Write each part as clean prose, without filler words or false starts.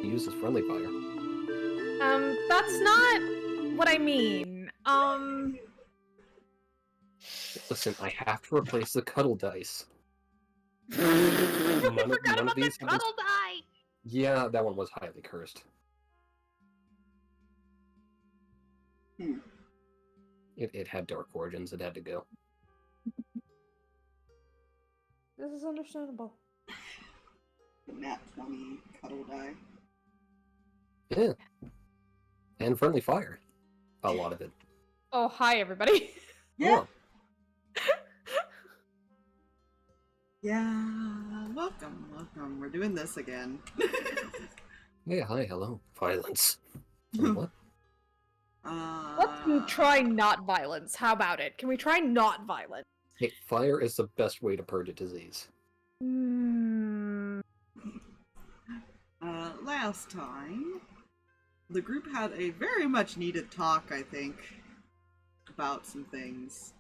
He uses friendly fire. That's not what I mean. Listen, I have to replace the cuddle dice. I forgot about the cuddle die! Yeah, that one was highly cursed. It had dark origins, it had to go. This is understandable. Nat 20 cuddle die. Yeah. And friendly fire. A lot of it. Oh, hi, everybody. Yeah. Yeah, welcome. We're doing this again. Hey, hi, hello. Violence. What? Let's try not violence. How about it? Can we try not violence? Hey, fire is the best way to purge a disease. Last time, the group had a very much needed talk, I think, about some things.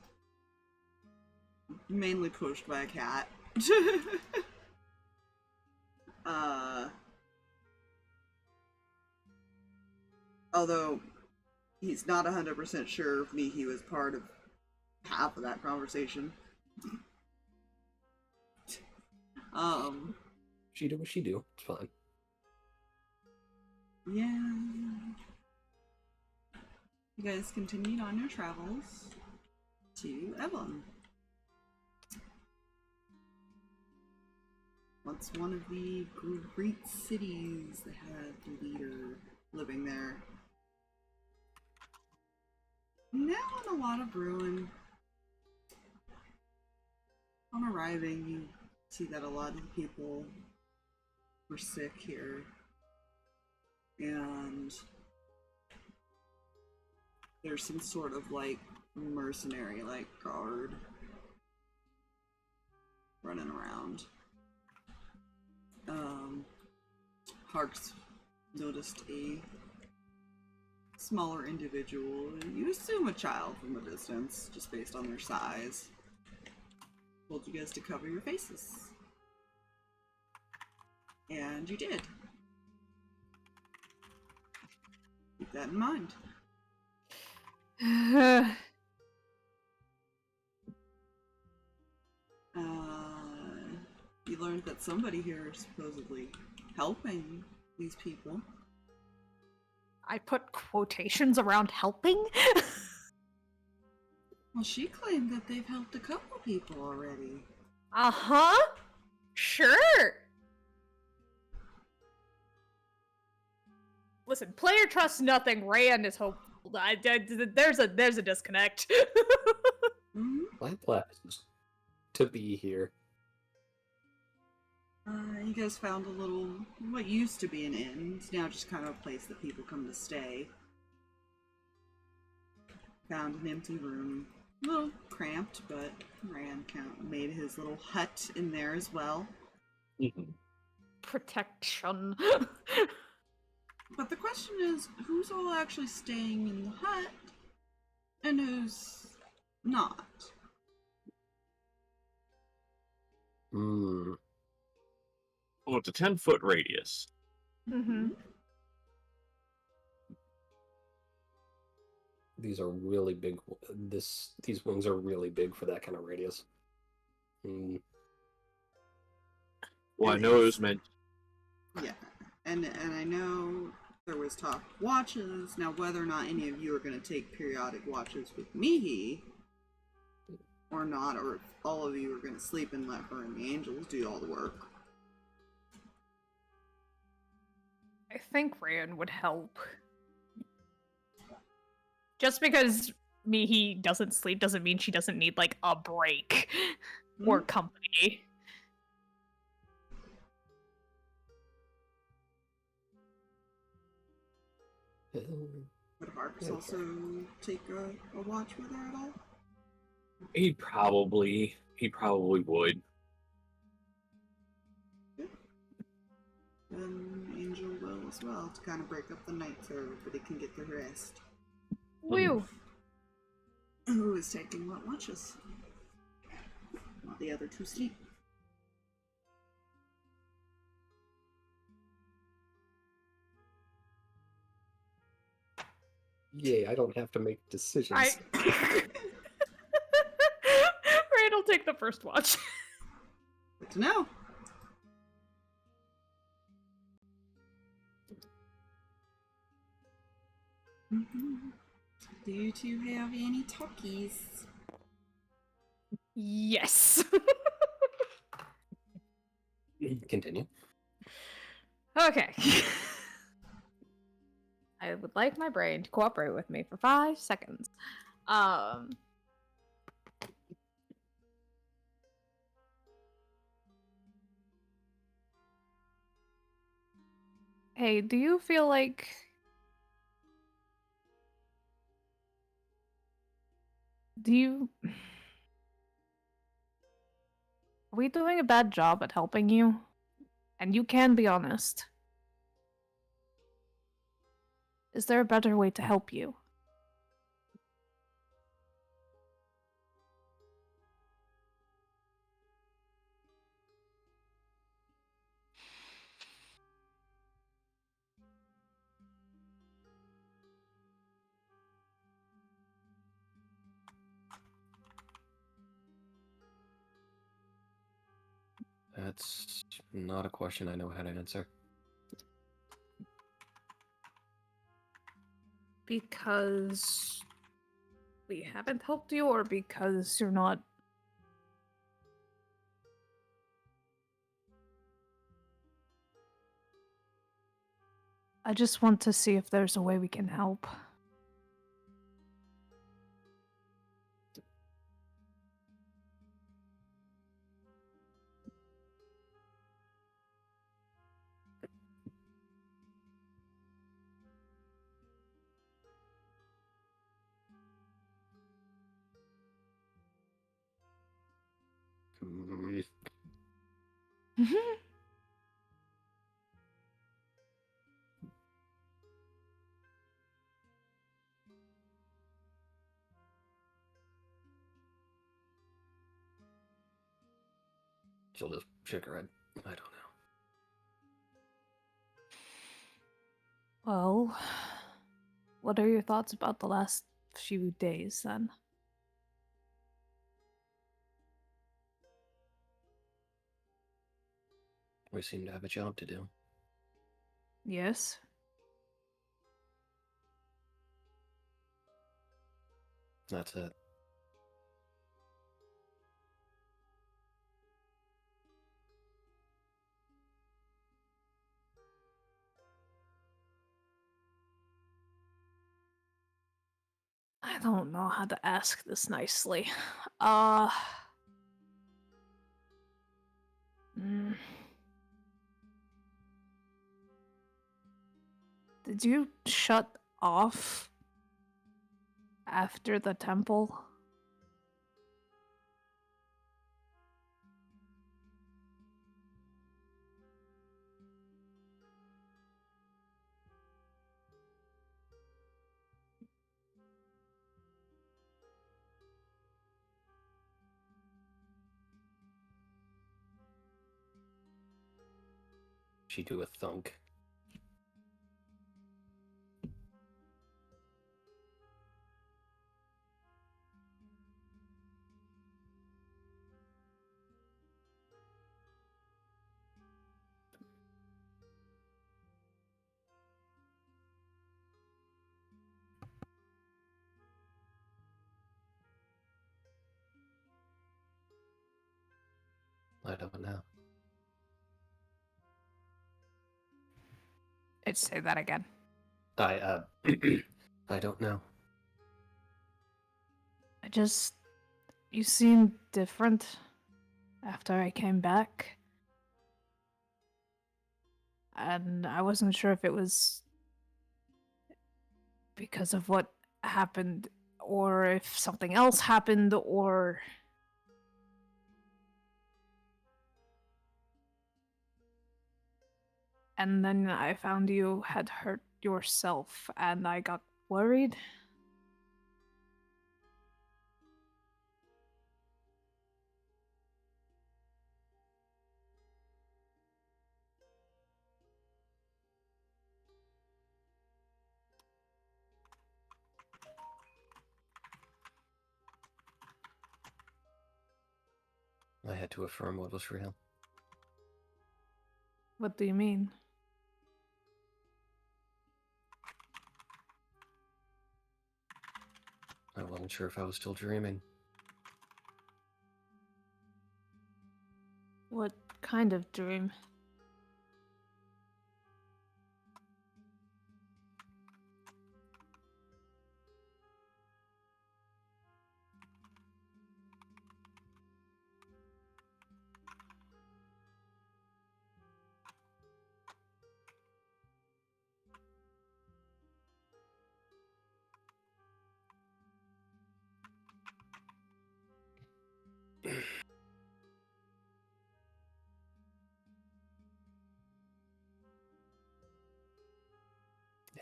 Mainly pushed by a cat. Although, he's not 100% sure if Mihi was part of half of that conversation. She do what she do. It's fine. Yeah. You guys continued on your travels to Evelyn. Once one of the great cities that had a leader living there. Now in a lot of ruin. On arriving, you see that a lot of the people were sick here. And there's some sort of like mercenary like guard running around. Harx noticed a smaller individual, you assume a child from a distance, just based on their size. Told you guys to cover your faces. And you did. Keep that in mind. You learned that somebody here is supposedly helping these people. I put quotations around helping? Well, she claimed that they've helped a couple people already. Uh-huh. Sure. Listen, player trusts nothing. Reyan is hopeful. There's a disconnect. My plan is to be here. You guys found a little, what used to be an inn. It's now just kind of a place that people come to stay. Found an empty room. A little cramped, but Reyan made his little hut in there as well. Protection. But the question is, who's all actually staying in the hut, and who's not? Well, it's a 10-foot radius. These are really big. These wings are really big for that kind of radius. Well, I know it was meant. Yeah, and I know there was talk of watches. Now, whether or not any of you are going to take periodic watches with Mihi, or not, or if all of you are going to sleep and let her and the angels do all the work. I think Reyan would help. Just because Mihi doesn't sleep doesn't mean she doesn't need, like, a break or company. Would Harx also take a watch with her at all? He probably would. And Angel will as well, to kind of break up the night so everybody can get their rest. Woo! Who is taking what watches? While the other two sleep. Yay, I don't have to make decisions. Right, I'll take the first watch. Good to know. Do you two have any talkies? Yes. Continue. Okay. I would like my brain to cooperate with me for 5 seconds. Hey, do you feel like are we doing a bad job at helping you? And you can be honest. Is there a better way to help you? That's not a question I know how to answer. Because we haven't helped you, or because you're not... I just want to see if there's a way we can help. Mm, She'll just shake her head. I don't know. Well, what are your thoughts about the last few days, then? We seem to have a job to do. Yes? That's it. I don't know how to ask this nicely. Mm. Did you shut off after the temple? She do a thunk. I don't know. Say that again. I don't know. You seemed different after I came back. And I wasn't sure if it was because of what happened, or if something else happened, or... And then I found you had hurt yourself, and I got worried. I had to affirm what was real. What do you mean? I wasn't sure if I was still dreaming. What kind of dream?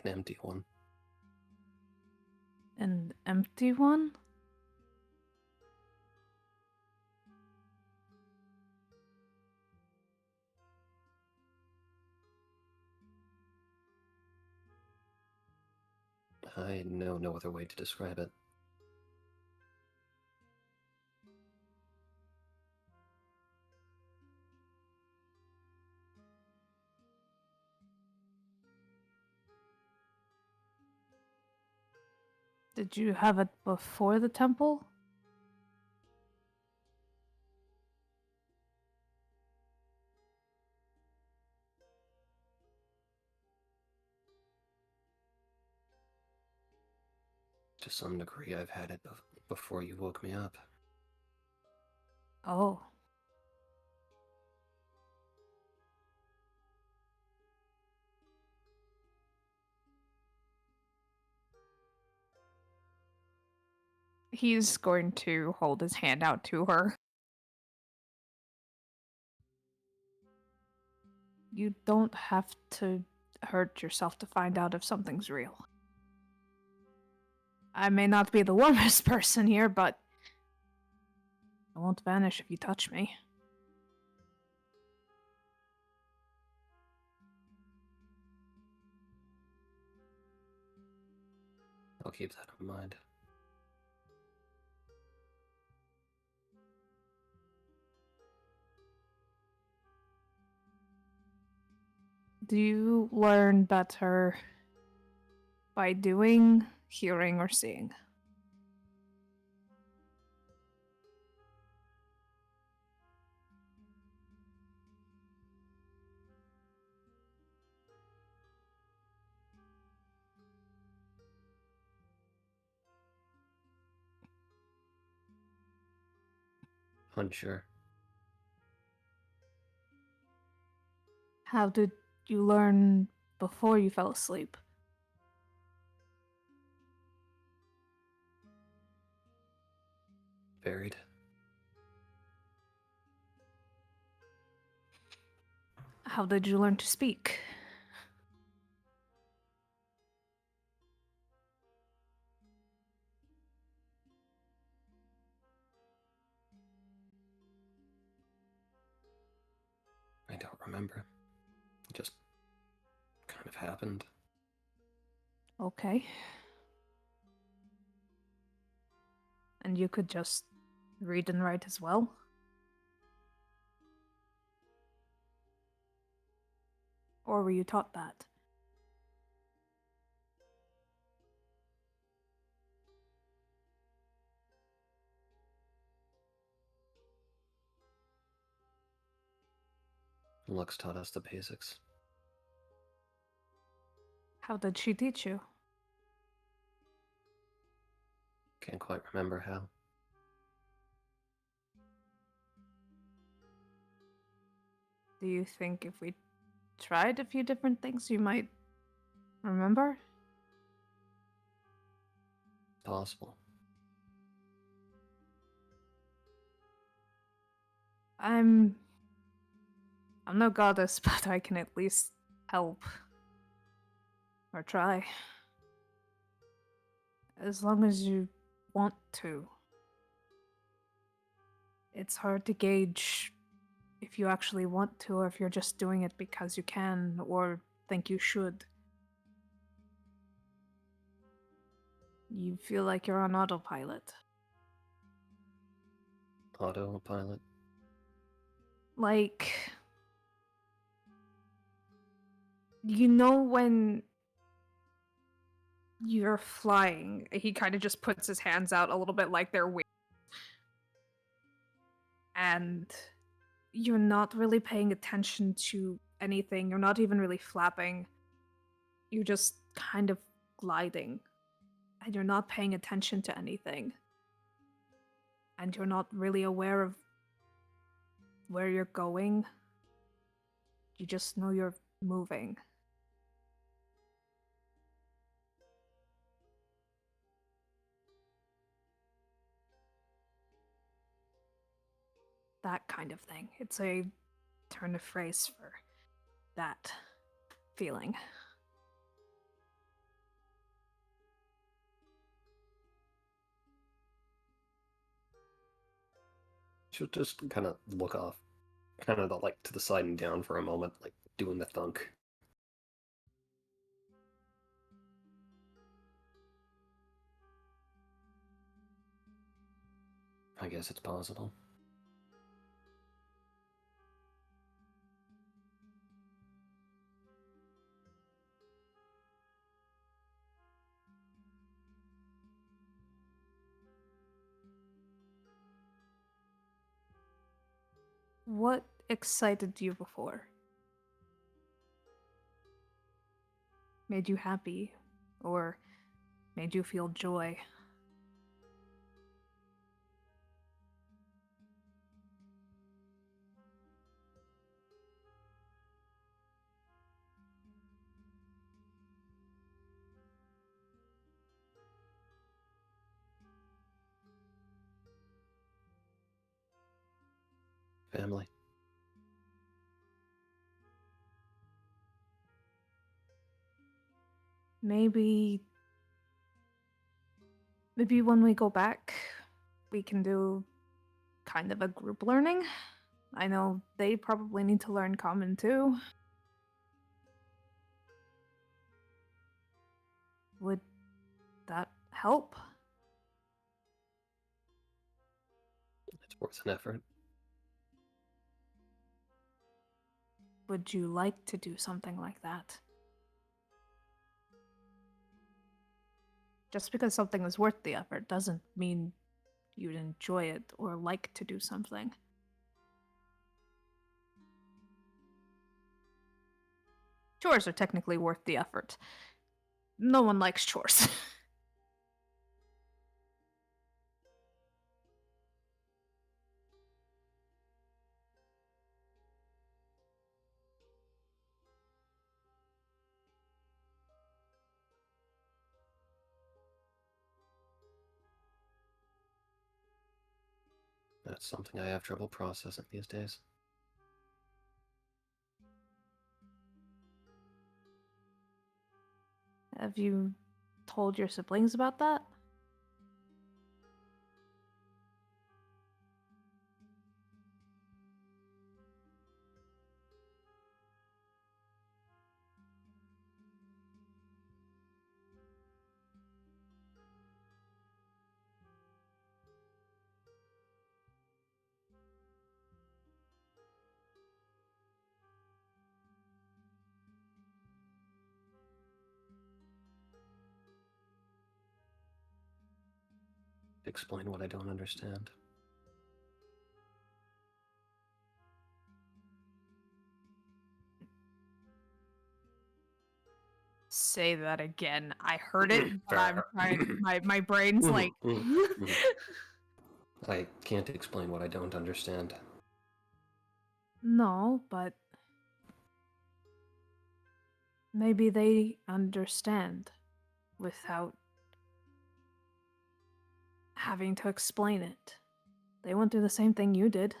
An empty one. An empty one? I know no other way to describe it. Did you have it before the temple? To some degree, I've had it before you woke me up. Oh. He's going to hold his hand out to her. You don't have to hurt yourself to find out if something's real. I may not be the warmest person here, but I won't vanish if you touch me. I'll keep that in mind. Do you learn better by doing, hearing, or seeing? Unsure. How did you learn before you fell asleep? Varied. How did you learn to speak? I don't remember. It just kind of happened. Okay. And you could just read and write as well? Or were you taught that? Lux taught us the basics. How did she teach you? Can't quite remember how. Do you think if we tried a few different things, you might remember? Possible. I'm no goddess, but I can at least help. Or try. As long as you want to. It's hard to gauge if you actually want to, or if you're just doing it because you can, or think you should. You feel like you're on autopilot. Autopilot. like, you know when you're flying, he kind of just puts his hands out a little bit like they're wings, and you're not really paying attention to anything. You're not even really flapping. You're just kind of gliding, and you're not paying attention to anything. And you're not really aware of where you're going. You just know you're moving. That kind of thing. It's a turn of phrase for that feeling. She'll just kind of look off, kind of like to the side and down for a moment, like doing the thunk. I guess it's possible. What excited you before? Made you happy? Or made you feel joy? Family. Maybe when we go back, we can do kind of a group learning. I know they probably need to learn common too. Would that help? It's worth an effort. Would you like to do something like that? Just because something is worth the effort doesn't mean you'd enjoy it or like to do something. Chores are technically worth the effort. No one likes chores. That's something I have trouble processing these days. Have you told your siblings about that? Explain what I don't understand. Say that again. I heard it, but I'm Fair. trying. My brain's like. I can't explain what I don't understand. No, but maybe they understand without having to explain it. They went through the same thing you did.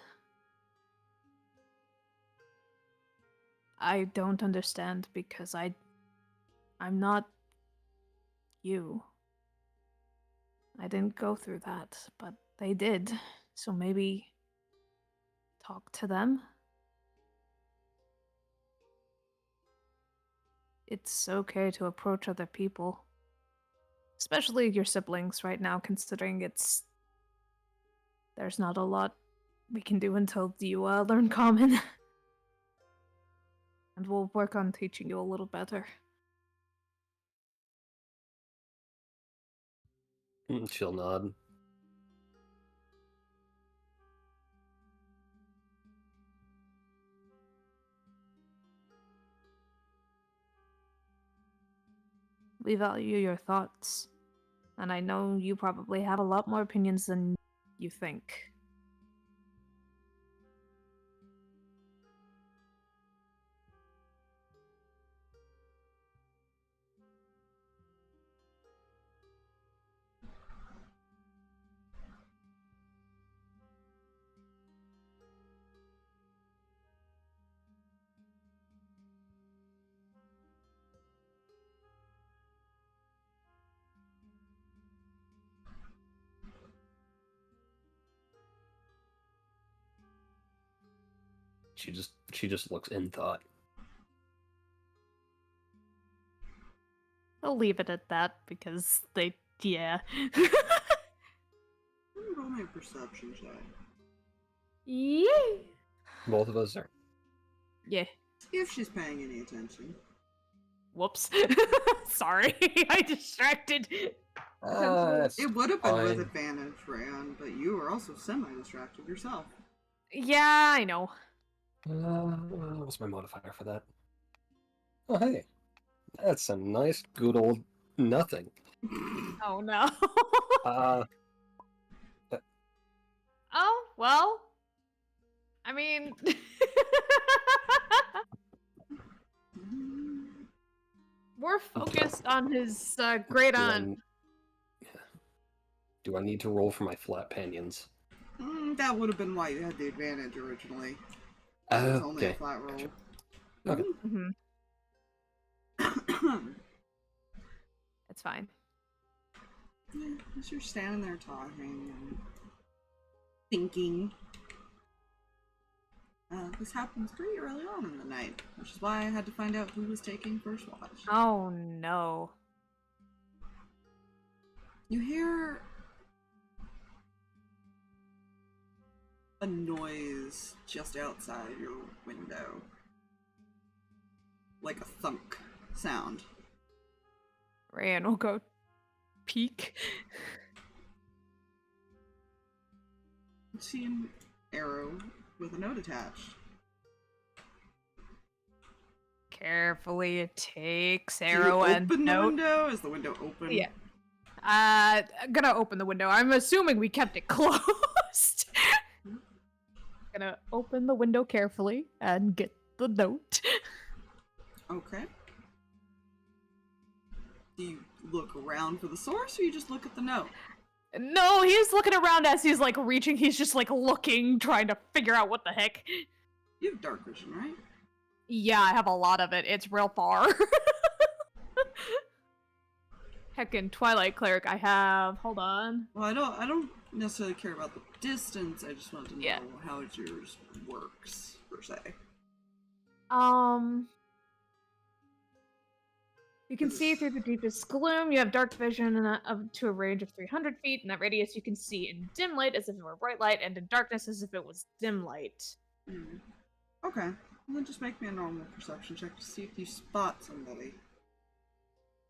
I don't understand because I'm not you. I didn't go through that, but they did. So maybe talk to them. It's okay to approach other people. Especially your siblings right now, considering there's not a lot we can do until you learn common. And we'll work on teaching you a little better. She'll nod. We value your thoughts. And I know you probably have a lot more opinions than you think. She just looks in thought. I'll leave it at that because yeah. Let me roll my perception check. Yeah. Both of us are. Yeah. See if she's paying any attention. Whoops. Sorry, I distracted. That's It would have been with fine. advantage, Reyan, but you were also semi-distracted yourself. Yeah, I know. What's my modifier for that? Oh, hey. That's a nice, good old nothing. Oh no. Uh, Oh, well. I mean. We're focused on his great aunt. Do I need to roll for my flat panions? That would have been why you had the advantage originally. It was only a Okay. flat roll. Okay. Mm-hmm. It's fine. Yeah, as you're standing there talking and thinking. This happens pretty early on in the night, which is why I had to find out who was taking first watch. Oh no. You hear a noise just outside your window. Like a thunk sound. Reyan will go peek. You see an arrow with a note attached. Carefully takes Do you arrow and open the note. window? Is the window open? Yeah. I'm gonna open the window. I'm assuming we kept it closed. Gonna open the window carefully and get the note. Okay. Do you look around for the source, or you just look at the note? No, he's looking around as he's like reaching. He's just like looking, trying to figure out what the heck. You have dark vision, right? Yeah, I have a lot of it. It's real far. Heckin' Twilight Cleric I have. Hold on. Well, I don't necessarily care about the distance. I just want to know Yeah. how yours works, per se. You can see through the deepest gloom. You have dark vision up to a range of 300 feet. In that radius, you can see in dim light as if it were bright light, and in darkness as if it was dim light. Okay. Well, then just make me a normal perception check to see if you spot somebody.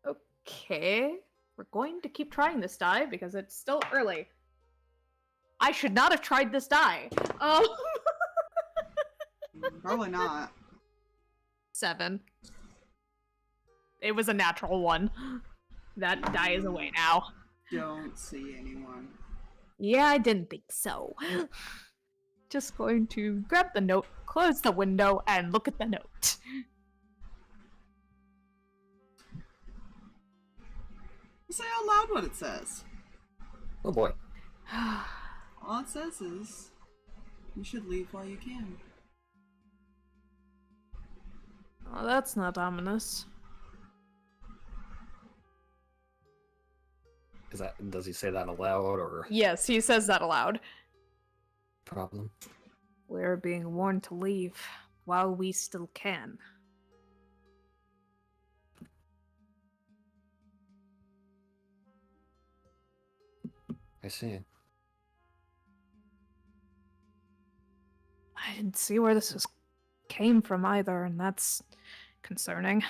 Okay. We're going to keep trying this die because it's still early. I should not have tried this die. Probably not. 7. It was a natural 1. That die is away now. Don't see anyone. Yeah, I didn't think so. Just going to grab the note, close the window, and look at the note. Say out loud what it says. Oh boy. All it says is, you should leave while you can. Oh, that's not ominous. Does he say that aloud or Yes, he says that aloud. problem? We're being warned to leave while we still can. I see. can't see where came from either, and that's concerning.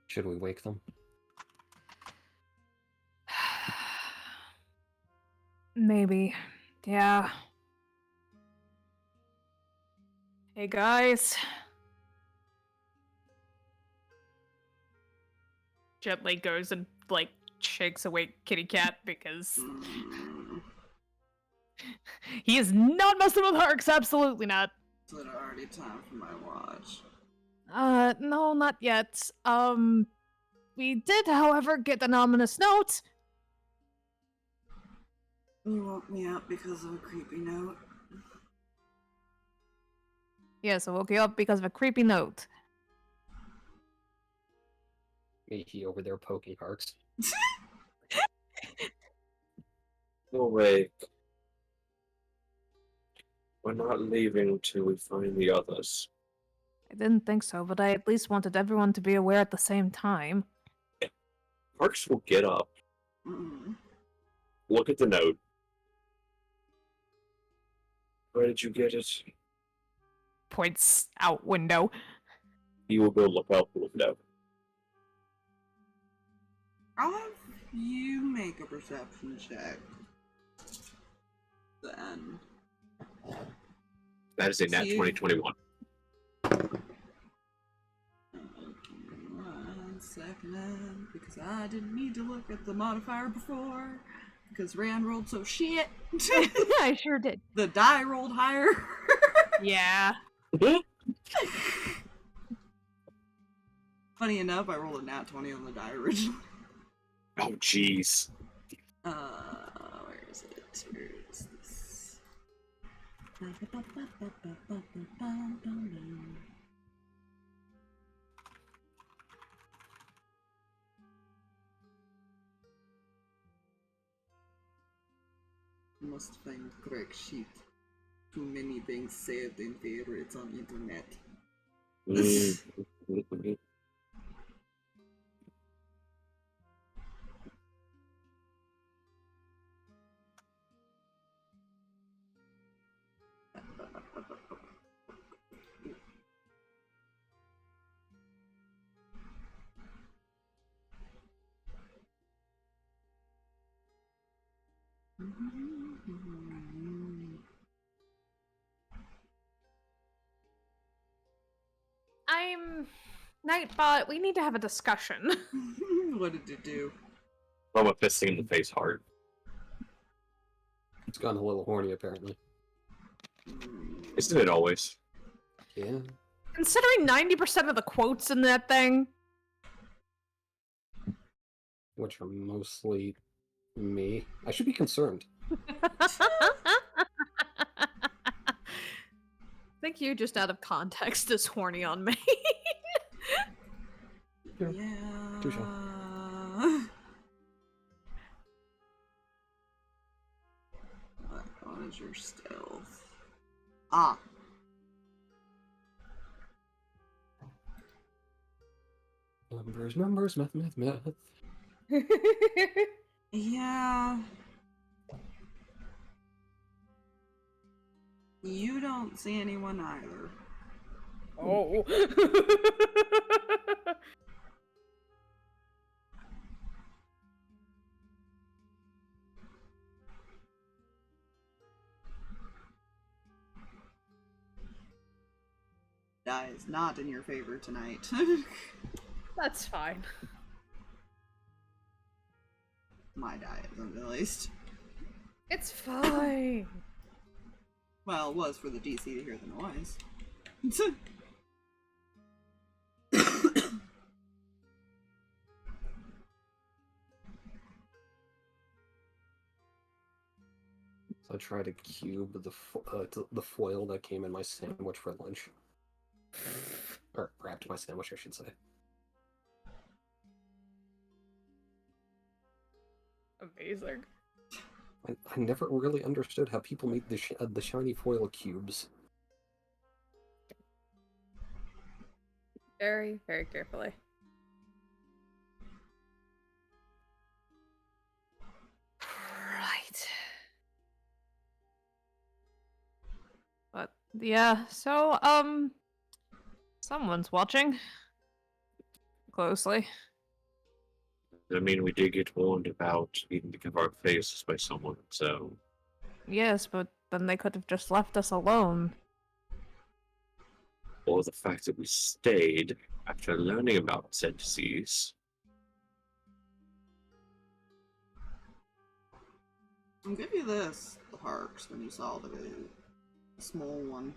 Should we wake them? Maybe. Yeah. Hey guys. Gently goes and, like, shakes awake Kitty Cat because he is not messing with Harx, absolutely not. Is it already time for my watch? No, not yet. We did, however, get an ominous note. You woke me up because of a creepy note. Yes, I woke you up because of a creepy note. Mihi over there poking Harx. Oh, wait. We're not leaving till we find the others. I didn't think so, but I at least wanted everyone to be aware at the same time. Harx will get up, look at the note. Where did you get it? Points out window. He will go look out the window. I'll have you make a perception check. Then. That is a nat 2021. 1 second, because I didn't need to look at the modifier before. Because Reyan rolled so shit. I sure did. The die rolled higher. Yeah. Funny enough, I rolled a nat 20 on the die originally. Oh, jeez. Where is it? Where is this? Must find correct sheet. Too many things saved in favorites on internet. Nightbot, we need to have a discussion. What did it do? I'm a fisting in the face hard. It's gotten a little horny, apparently. Isn't it always? Yeah. Considering 90% of the quotes in that thing. Which are mostly me. I should be concerned. I think you just out of context is horny on me. Sure. Yeah. Touche. What is your stealth? Ah. Numbers, math. Yeah. You don't see anyone either. Oh. Die is not in your favor tonight. That's fine. My die isn't, at least. It's fine. Well, it was for the DC to hear the noise. So I tried to cube the foil that came in my sandwich for lunch. Or wrapped my sandwich, I should say. Amazing. I never really understood how people make the shiny foil cubes. Very, very carefully. Yeah, so, someone's watching closely. I mean, we did get warned about needing to cover our faces by someone, so... Yes, but then they could have just left us alone. Or the fact that we stayed after learning about said disease. I'll give you this, the Harx, when you saw the small one.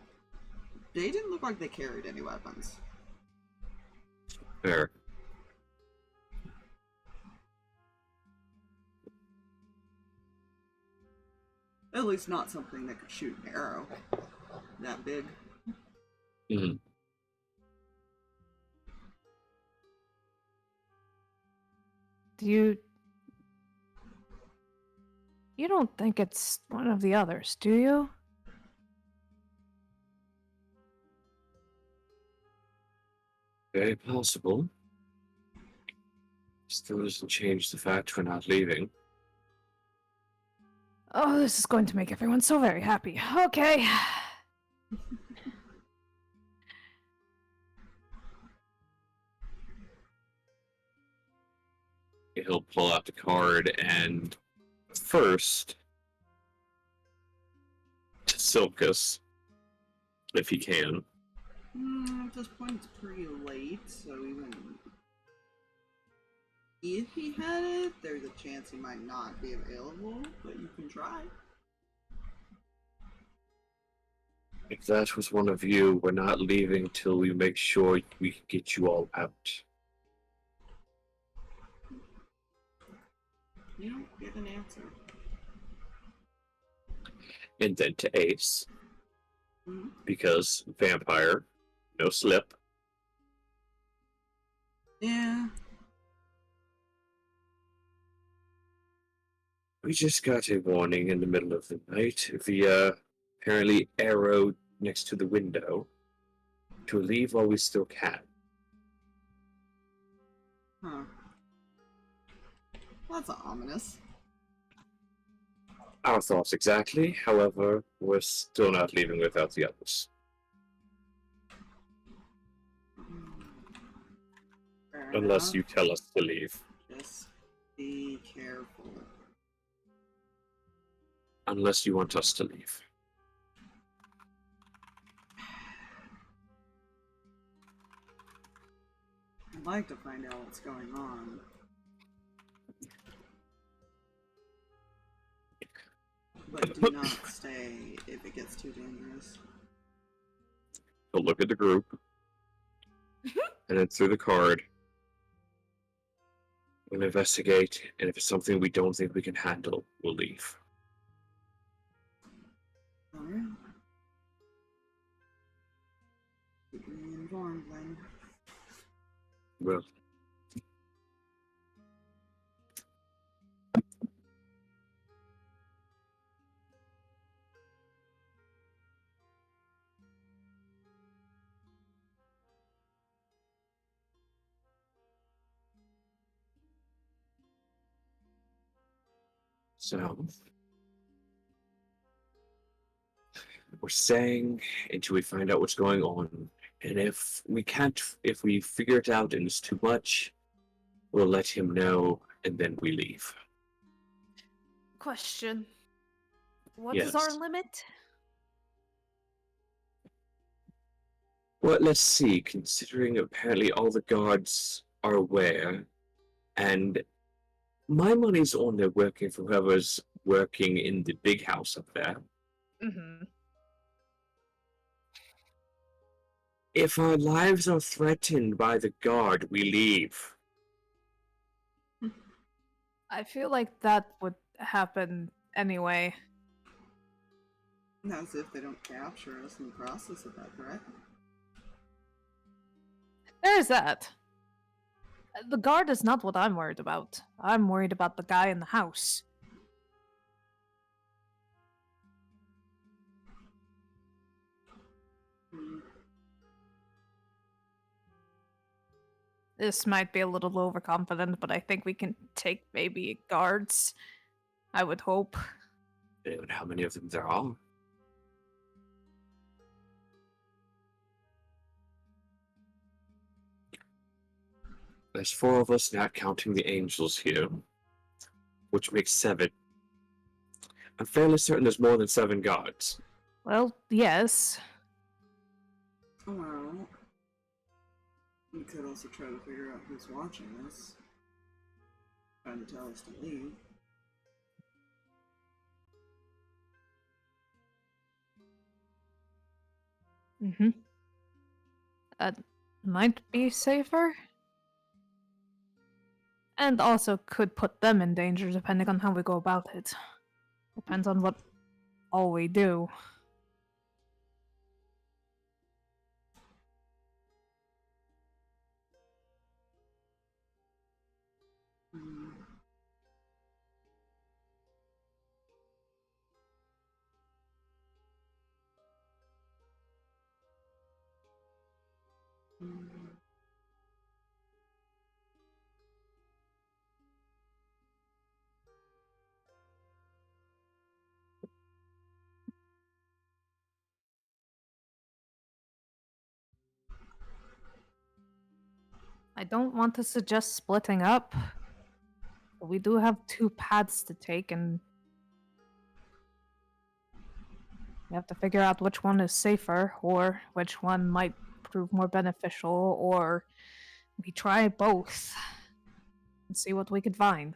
They didn't look like they carried any weapons. Fair. At least not something that could shoot an arrow that big. Mm-hmm. You don't think it's one of the others, do you? Very possible. Still doesn't change the fact we're not leaving. Oh, this is going to make everyone so very happy. Okay. He'll pull out the card and first to Silkus, if he can. At this point, it's pretty late, so even if he had it, there's a chance he might not be available, but you can try. If that was one of you, we're not leaving till we make sure we can get you all out. You don't get an answer. And then to Ace, Hmm? because vampire, no slip. Yeah. We just got a warning in the middle of the night via apparently arrow next to the window to leave while we still can. Huh. That's ominous. Our thoughts exactly, however, we're still not leaving without the others. Fair Unless enough. you tell us to leave. Just be careful. Unless you want us to leave. I'd like to find out what's going on. But do not stay if it gets too dangerous. So look at the group, and then through the card, we'll investigate, and if it's something we don't think we can handle, we'll leave. Alright. Keep me informed then. Well, so we're staying until we find out what's going on. And if we figure it out and it's too much, we'll let him know and then we leave. Question. What is our Yes. limit? Well, let's see, considering apparently all the guards are aware, and my money's on they're working for whoever's working in the big house up there. Mm-hmm. If our lives are threatened by the guard, we leave. I feel like that would happen anyway. As if they don't capture us in the process of that, right? There's that. The guard is not what I'm worried about. I'm worried about the guy in the house. Hmm. This might be a little overconfident, but I think we can take maybe guards. I would hope. And how many of them there are? There's 4 of us, not counting the angels here, which makes 7. I'm fairly certain there's more than 7 gods. Well, yes. Well, we could also try to figure out who's watching us. Trying to tell us to leave. Mm-hmm. That might be safer. And also could put them in danger depending on how we go about it. Depends on what all we do. Mm. Mm. I don't want to suggest splitting up. But we do have 2 paths to take, and we have to figure out which one is safer, or which one might prove more beneficial, or we try both and see what we could find.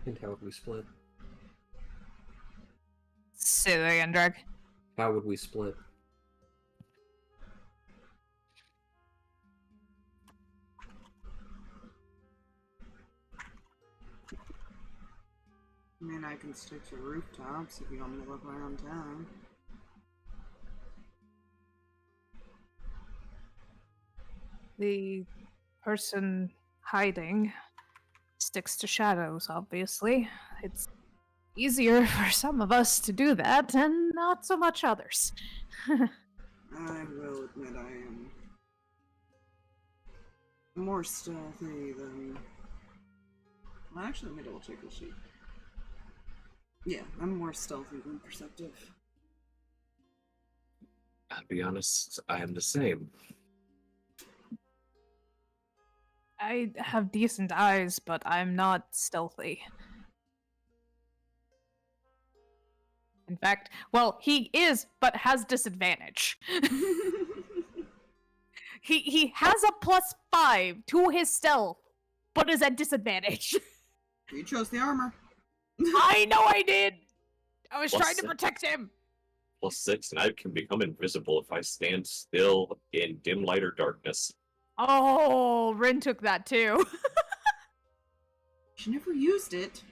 And how would we split? Say that again, Drag. How would we split? I mean, I can stick to rooftops if you want me to look around town. The person hiding sticks to shadows, obviously. It's easier for some of us to do that, and not so much others. I will admit I am more stealthy than... Well, actually, let me double check the sheet. Yeah, I'm more stealthy than perceptive. I'll be honest, I am the same. I have decent eyes, but I'm not stealthy. In fact, well, he is, but has disadvantage. He has a +5 to his stealth, but is at disadvantage. You chose the armor. I know I did! I was trying to +6. protect him! +6, and I can become invisible if I stand still in dim light or darkness. Oh, Rin took that too. She never used it.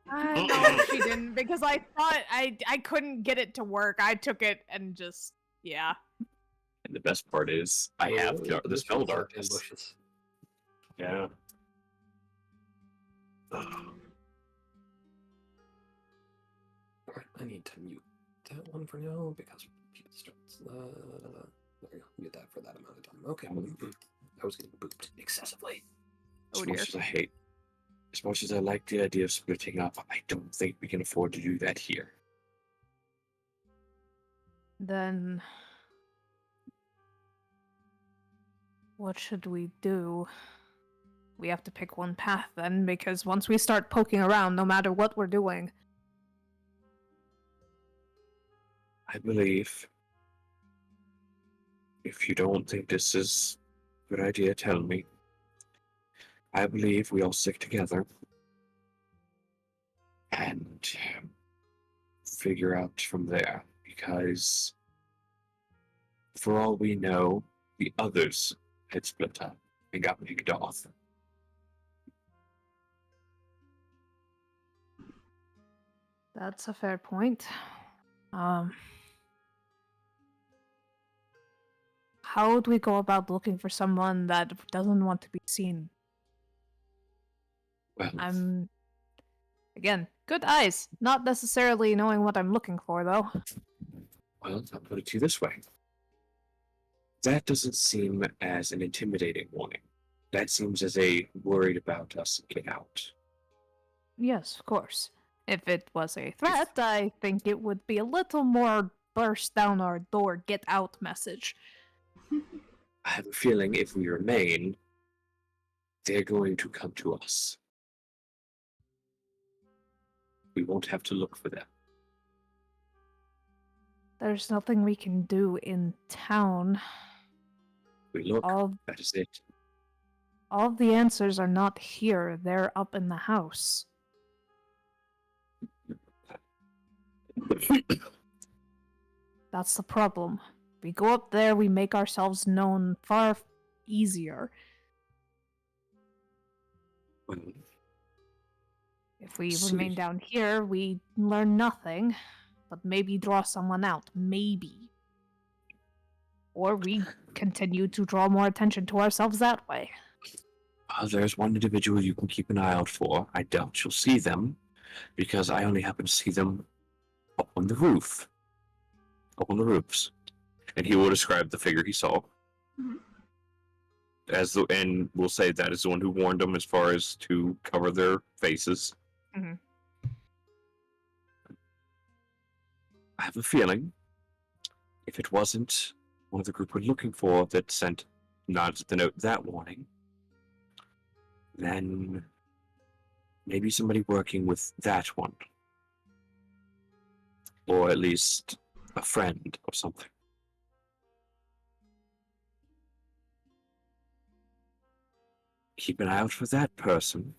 No, she didn't, because I thought I couldn't get it to work. I took it and just, yeah. And the best part is, I have the spell darkness. Ambushes. Yeah. Alright, I need to mute that one for now because people start. There you go. Mute that for that amount of time. Okay, I was getting booped excessively. Oh As dear. much as as much as I like the idea of splitting up, I don't think we can afford to do that here. Then what should we do? We have to pick one path then, because once we start poking around, no matter what we're doing. I believe, if you don't think this is a good idea, tell me. I believe we all stick together and figure out from there, because for all we know, the others had split up and got picked off. That's a fair point. How would we go about looking for someone that doesn't want to be seen? Well, I'm, again, good eyes. Not necessarily knowing what I'm looking for, though. I'll put it to you this way. That doesn't seem as an intimidating warning. That seems as a worried about us, get out. Yes, of course. If it was a threat, I think it would be a little more burst down our door, get out message. I have a feeling if we remain, they're going to come to us. We won't have to look for them. There's nothing we can do in town. We look, All that is it. all of the answers are not here. They're up in the house. That's the problem. We go up there, we make ourselves known far easier. Well, If we see. remain down here, we learn nothing, but maybe draw someone out. Maybe. Or we continue to draw more attention to ourselves that way. There's one individual you can keep an eye out for. I doubt you'll see them, because I only happen to see them up on the roof. Up on the roofs. And he will describe the figure he saw. Mhm. And we'll say that is the one who warned them as far as to cover their faces. Mhm. I have a feeling, if it wasn't one of the group we're looking for that sent nods at the note that warning, then maybe somebody working with that one. Or at least a friend or something. Keep an eye out for that person.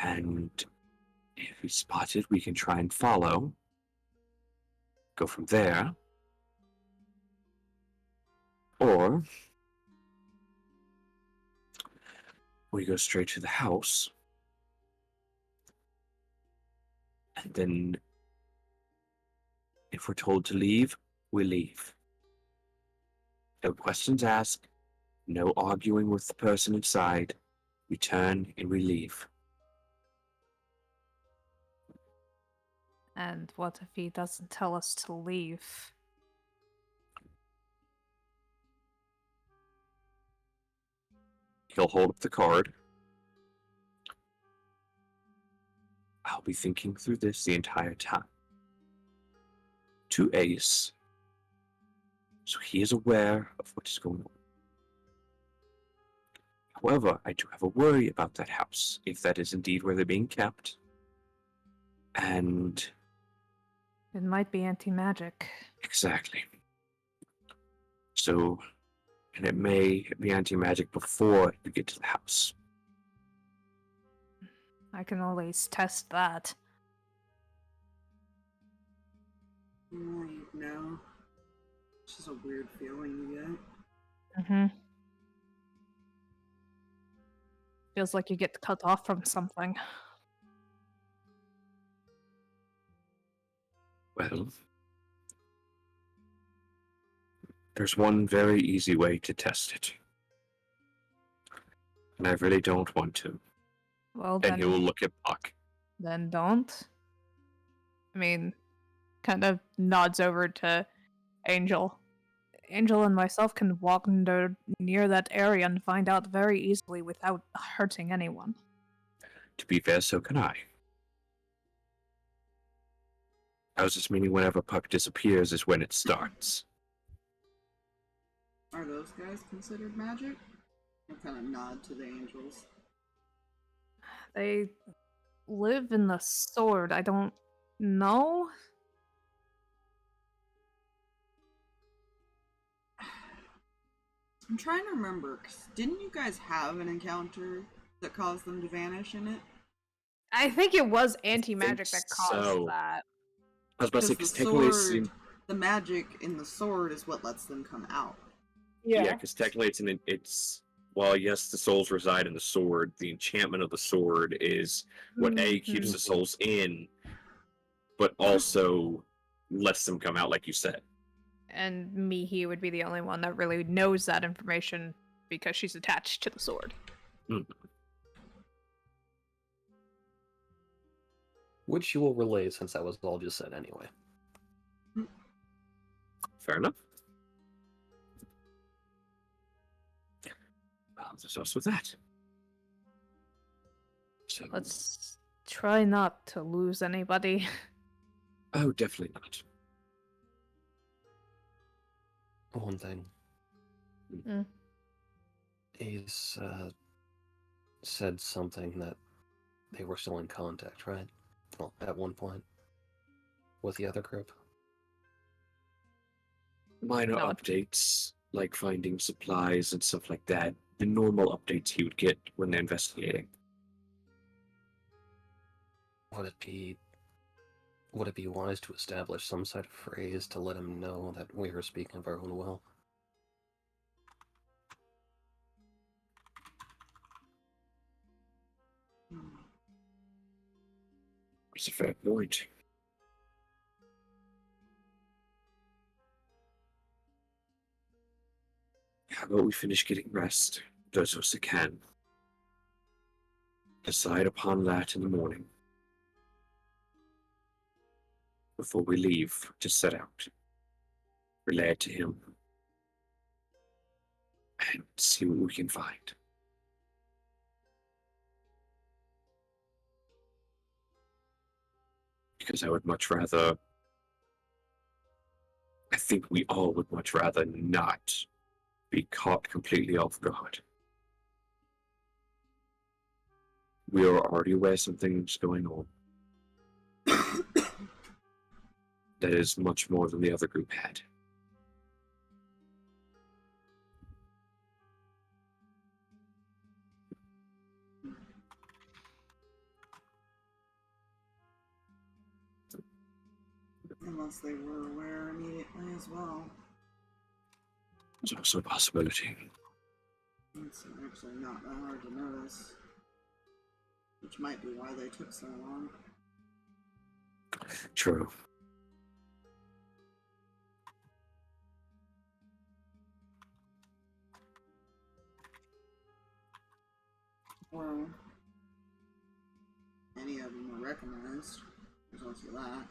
And if we spot it, we can try and follow. Go from there. Or we go straight to the house. And then if we're told to leave, we leave. No questions asked. No arguing with the person inside. We turn and we leave. And what if he doesn't tell us to leave? He'll hold up the card. I'll be thinking through this the entire time. To Ace. So he is aware of what is going on. However, I do have a worry about that house, if that is indeed where they're being kept. And It might be anti-magic. exactly. So, and it may be anti-magic before you get to the house. I can always test that. No. It's just a weird feeling you get. Mm-hmm. Feels like you get cut off from something. Well, there's one very easy way to test it. And I really don't want to. Well, And he will look at Puck. then don't. I mean, kind of nods over to Angel. Angel and myself can walk near that area and find out very easily without hurting anyone. To be fair, so can I. I was just meaning whenever Puck disappears is when it starts. Are those guys considered magic? I kind of nod to the angels. They live in the sword. I don't know. I'm trying to remember, 'cause didn't you guys have an encounter that caused them to vanish in it? I think it was anti-magic that caused so. that. I was about to say, Because because the technically it sword, seems... the magic in the sword is what lets them come out. Yeah, because technically it's... While, yes, the souls reside in the sword, the enchantment of the sword is what A, keeps the souls in, but also lets them come out, like you said. And Mihi would be the only one that really knows that information because she's attached to the sword. Which you will relay since that was all just said anyway. Fair enough. There's also that. So, Let's try not to lose anybody. Oh, definitely not. one thing. Mm. Ace said something that they were still in contact, right? Well, at one point. With the other group. Minor No. updates, like finding supplies and stuff like that. The normal updates you would get when they're investigating. Would it be wise to establish some sort of phrase to let him know that we are speaking of our own will? It's a fair point. How about we finish getting rest, those of us that can. Decide upon that in the morning. Before we leave to set out. Relay it to him. And see what we can find. Because I think we all would much rather not be caught completely off guard. We are already aware something's going on. That is much more than the other group had. Unless they were aware immediately as well. It's also a possibility. It's actually not that hard to notice. Which might be why they took so long. True. Or any of them were recognized. There's also that.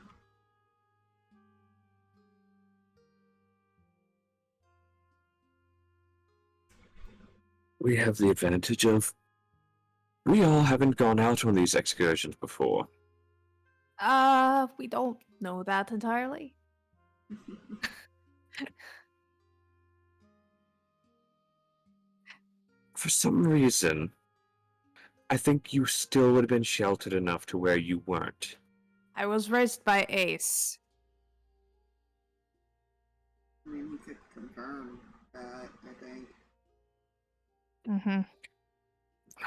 We have the advantage of we all haven't gone out on these excursions before. We don't know that entirely. For some reason, I think you still would have been sheltered enough to where you weren't. I was raised by Ace. I mean, he could confirm that, I think. Mm-hmm.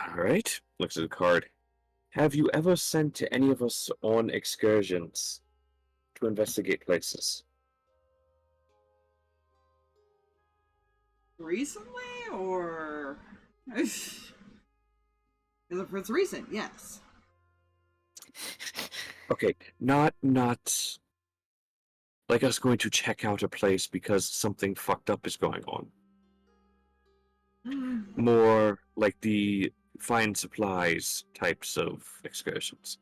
Alright, looks at the card. Have you ever sent any of us on excursions to investigate places? Recently, or... If it's recent, yes. Okay, not like us going to check out a place because something fucked up is going on. More like the find supplies types of excursions.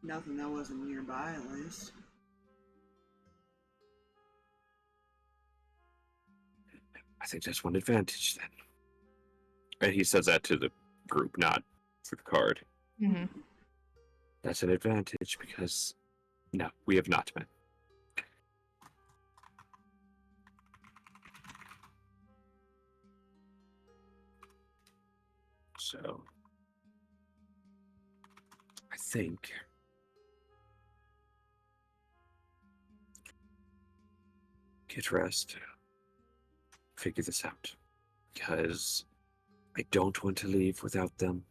Nothing that wasn't nearby, at least. I think that's one advantage then. And he says that to the group, not for the card. Mm-hmm. That's an advantage because no, we have not been. So I think get rest. Figure this out. Because I don't want to leave without them.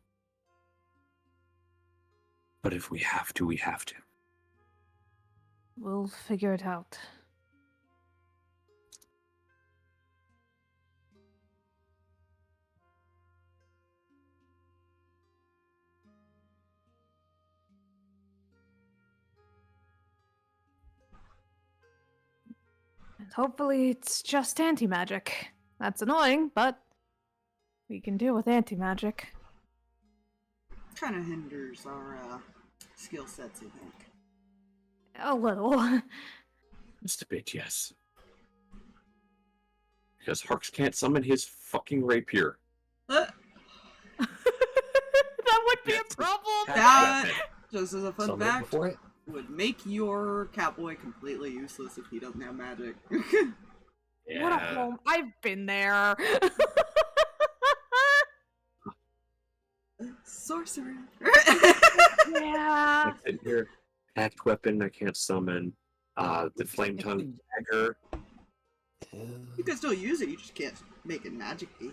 But if we have to, we have to. We'll figure it out. And hopefully it's just anti-magic. That's annoying, but we can deal with anti-magic. Kind of hinders our skill sets, I think. A little. Just a bit, yes. Because Harx can't summon his fucking rapier. problem. That, just as a fun Summon it fact, before it. would make your cowboy completely useless if he doesn't have magic. What a home. I've been there. Sorcerer. Yeah. That's in here. Hacked weapon I can't summon. The flame tongue dagger. You can still use it, you just can't make it magic-y.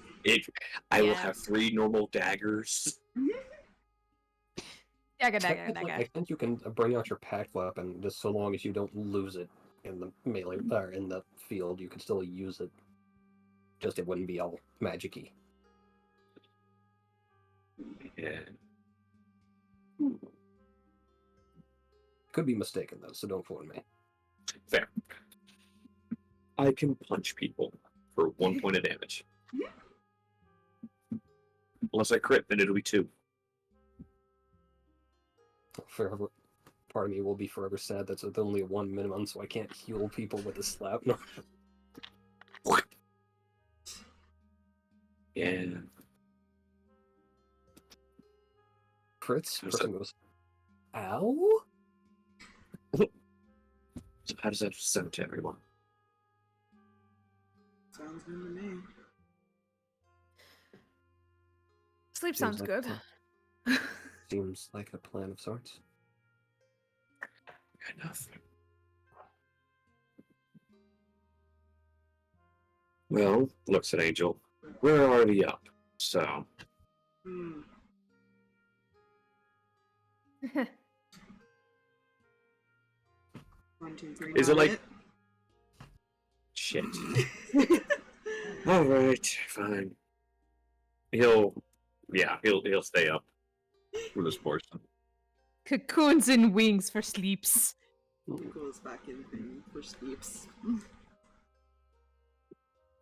I will Yeah. have 3 normal daggers. Technically, I think you can bring out your packed weapon just so long as you don't lose it in the melee or in the field. You can still use it. Just it wouldn't be all magic-y. Yeah. Could be mistaken though, so don't quote me. Fair. I can punch people for 1 point of damage. Unless I crit, then it'll be 2. Forever, part of me will be forever sad that's only a 1 minimum, so I can't heal people with a slap. No. Yeah. Crits, How's person goes, ow? So how does that sound to everyone? Sounds good to me. Sleep Seems sounds like good. Seems like a plan of sorts. Enough. Well, looks at Angel. We're already up, so Hmm. 1, 2, 3. Is it not like- shit. Alright, fine. He'll stay up for this portion. Cocoons and wings for sleeps. Goes back in thing for sleeps.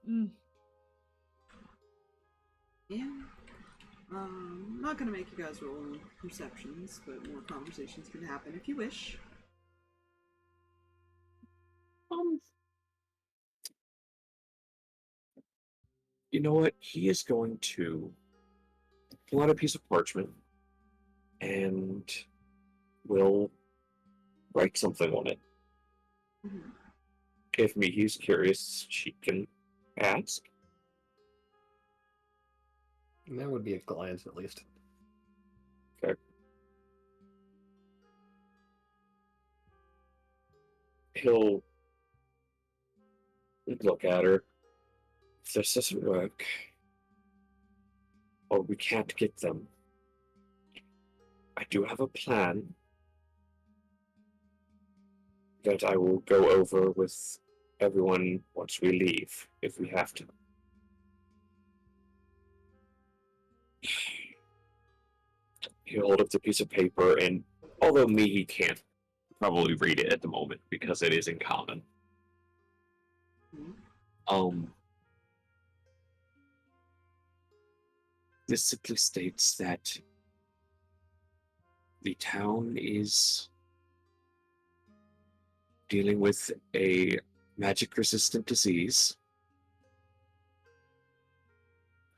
Mm. Yeah. Not gonna make you guys roll perceptions, but more conversations can happen if you wish. You know what? He is going to pull out a piece of parchment and will write something on it. Mhm. If Mihi's curious, she can ask. And that would be a glance at least. He'll look at her. If this doesn't work, or we can't get them, I do have a plan that I will go over with everyone once we leave, if we have to. He'll hold up the piece of paper, and although Mihi can't probably read it at the moment because it is in common, this simply states that the town is dealing with a magic-resistant disease.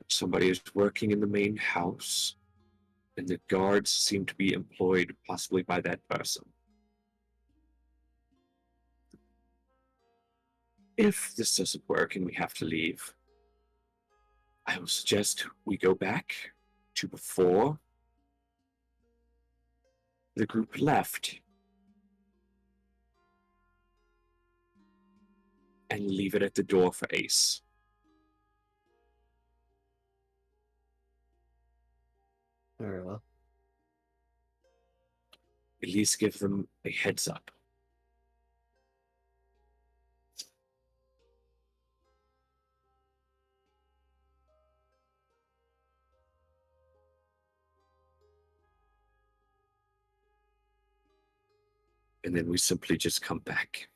Somebody is working in the main house, and the guards seem to be employed possibly by that person. If this doesn't work and we have to leave, I will suggest we go back to before the group left and leave it at the door for Ace. Very well. At least give them a heads up. And then we simply just come back.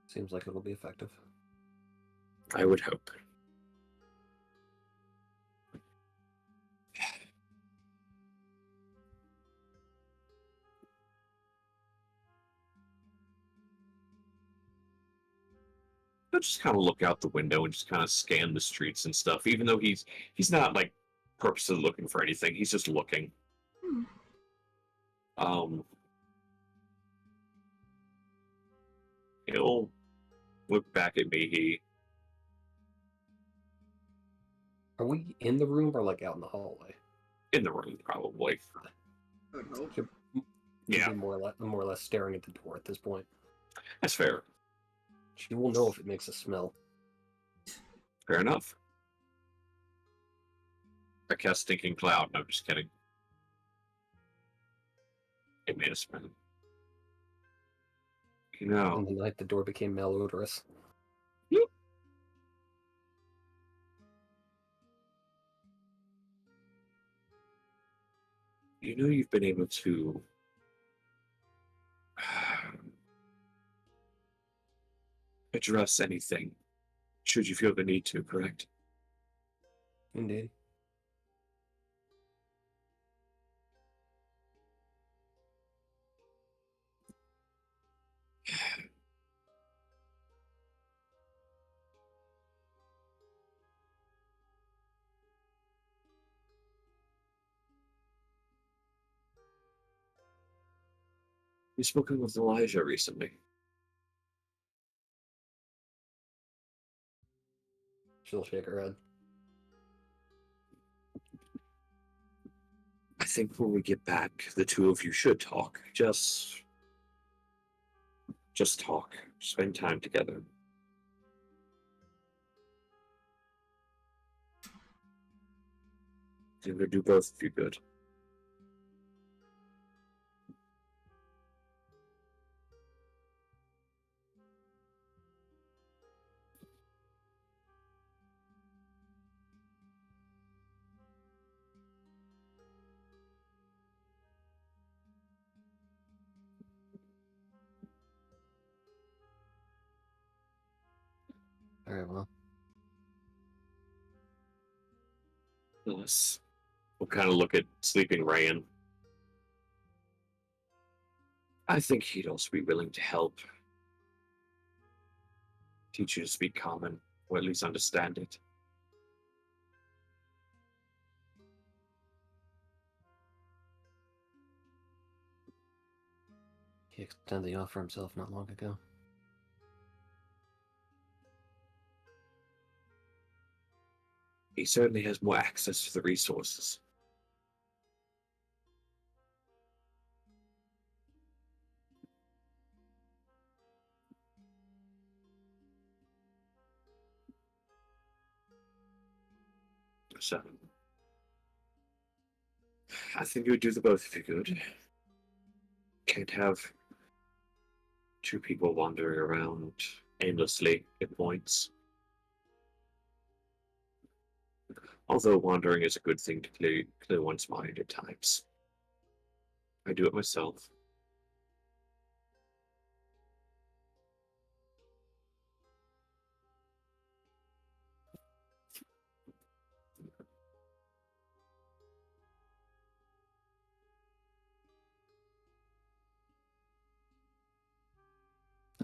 Seems like it'll be effective. I would hope. he'll just kind of look out the window and just kind of scan the streets and stuff. Even though he's not like purposely looking for anything, he's just looking. Hmm. He'll look back at Mihi. Are we in the room or like out in the hallway? In the room, probably. I would hope. Should Yeah, be more or less staring at the door at this point. that's fair. She will know if it makes a smell. Fair enough. I cast Stinking Cloud. No, I'm just kidding. It made a smell. You know, In the night, the door became malodorous. you know you've been able to address anything should you feel the need to, correct? Indeed. You've spoken with Elijah recently. She'll shake her head. I think when we get back, the two of you should talk. Just talk. Spend time together. It would do both of you good. Alright, well. Yes. We'll kind of look at sleeping Reyan. I think he'd also be willing to help. Teach you to speak common, or at least understand it. He extended the offer himself not long ago. He certainly has more access to the resources. So, I think it would do the both of you good. Can't have two people wandering around aimlessly at points. Although wandering is a good thing to clear one's mind at times. I do it myself.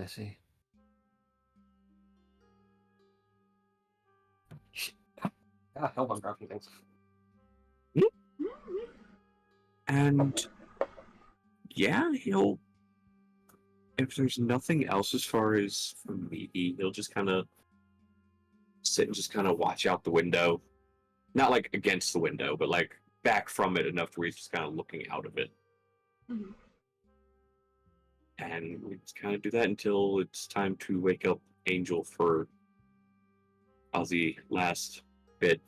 I see. Ah, help, I'm dropping things. And yeah, he'll, if there's nothing else as far as for me, he'll just kind of sit and just kind of watch out the window. Not like against the window, but like back from it enough to where he's just kind of looking out of it. Mm-hmm. And we just kind of do that until it's time to wake up Angel for the last bit.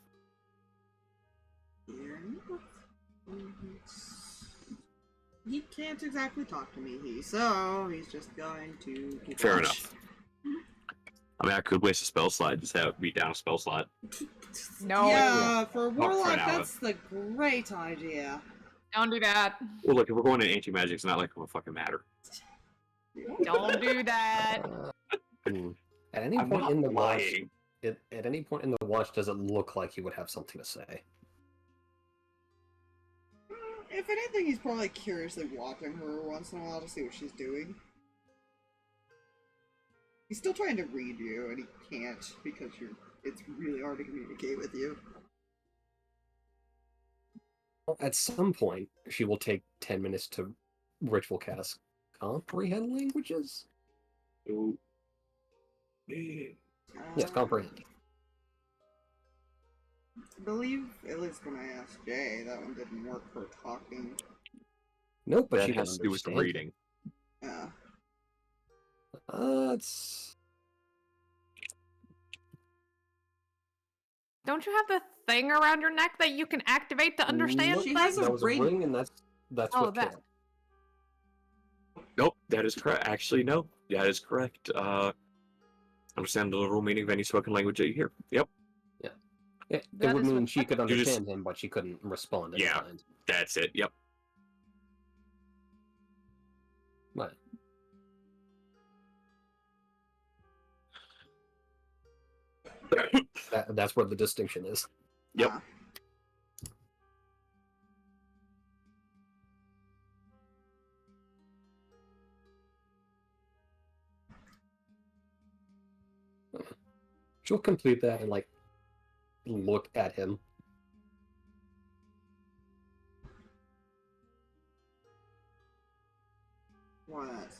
He can't exactly talk to me, so he's just going to keep Fair watch. enough. I mean, I could waste a spell slot, just have it beat down a spell slot. No. Yeah, for a an warlock, hour. that's the great idea. Don't do that. Well, look, if we're going to anti-magic, it's not like it will fucking matter. Don't do that. At any I'm point not in the watch, lying. at any point in the watch, does it look like he would have something to say? If anything, he's probably curiously watching her once in a while to see what she's doing. He's still trying to read you, and he can't because it's really hard to communicate with you. At some point, she will take 10 minutes to ritual cast comprehend languages. Ooh. Yes, comprehend. I believe, at least when I asked Jay, that one didn't work for talking. Nope, but That she can has to do with the understand. reading. Yeah. It's... Don't you have the thing around your neck that you can activate to understand Nope, She things? has a that was a ring. ring, and that's Oh, what that. killed. Nope, that is correct. Actually, no, that is correct. Understand the literal meaning of any spoken language that you hear. Yep, It That would is mean what- she could You just- understand him, but she couldn't respond in Yeah. kind. that's it. Yep. Right. That's where the distinction is. Yep. Ah. She'll complete that and, like, look at him. What?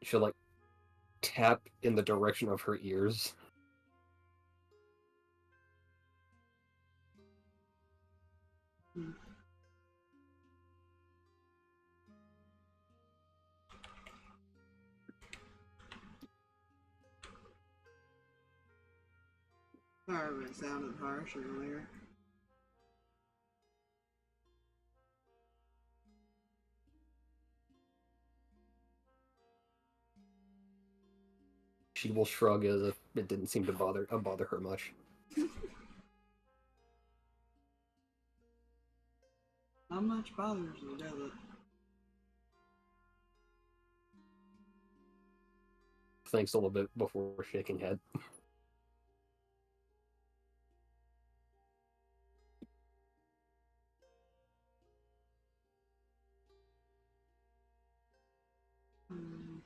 She'll, like, tap in the direction of her ears. Sorry, it sounded harsh earlier. She will shrug as if it didn't seem to bother her much. Not much bothers me, does it? Thinks a little bit before shaking head. Hmm.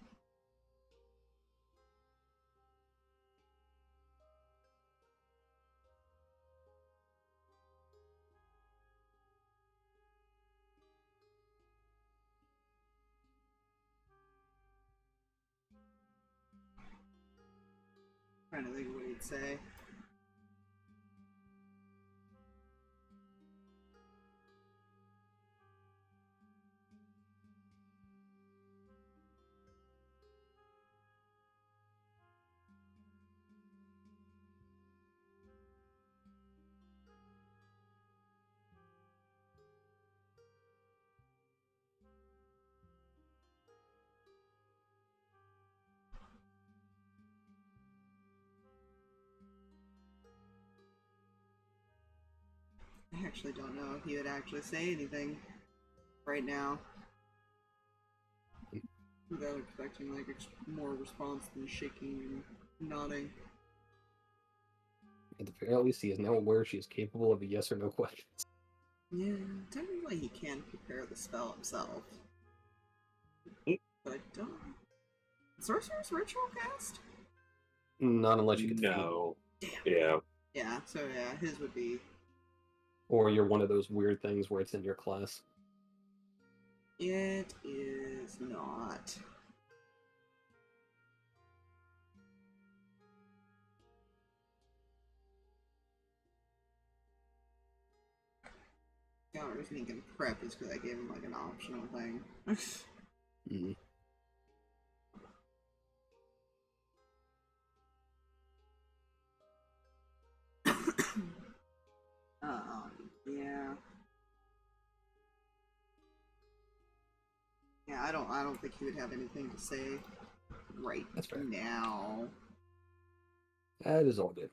Trying to think of what he'd say. I actually don't know if he would actually say anything right now. Without expecting like more response than shaking and nodding. At the very least, he is now aware she is capable of a yes or no question. Yeah, technically he can prepare the spell himself. But I don't... Sorcerer's Ritual Cast? Not unless you can feed. No. Damn. Yeah. Yeah, so yeah, his would be... Or you're one of those weird things where it's in your class. It is not. The only reason he can prep is because I gave him like an optional thing. Mm. Yeah. Yeah, I don't think he would have anything to say right That's fair. now. That is all good.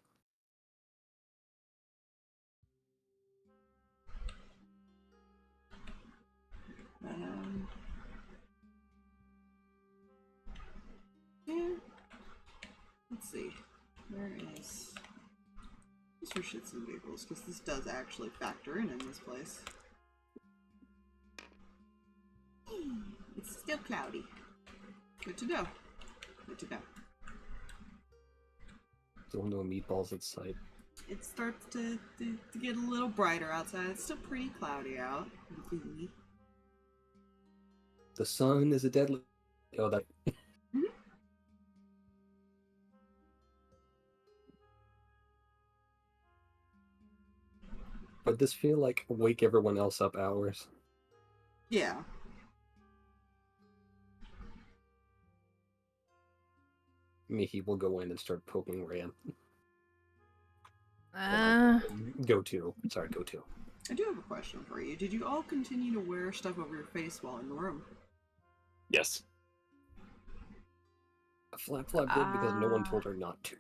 Yeah. Let's see. Where is... Just for shits and giggles, because this does actually factor in this place. It's still cloudy. Good to know. Good to know. Still no meatballs at sight. It starts to get a little brighter outside. It's still pretty cloudy out. The sun is a deadly. Oh, that. But this feel like wake everyone else up hours. Yeah. Mihi will go in and start poking Reyan. Uh, Go to. Sorry, go to. I do have a question for you. Did you all continue to wear stuff over your face while in the room? Yes. Flap did because no one told her not to.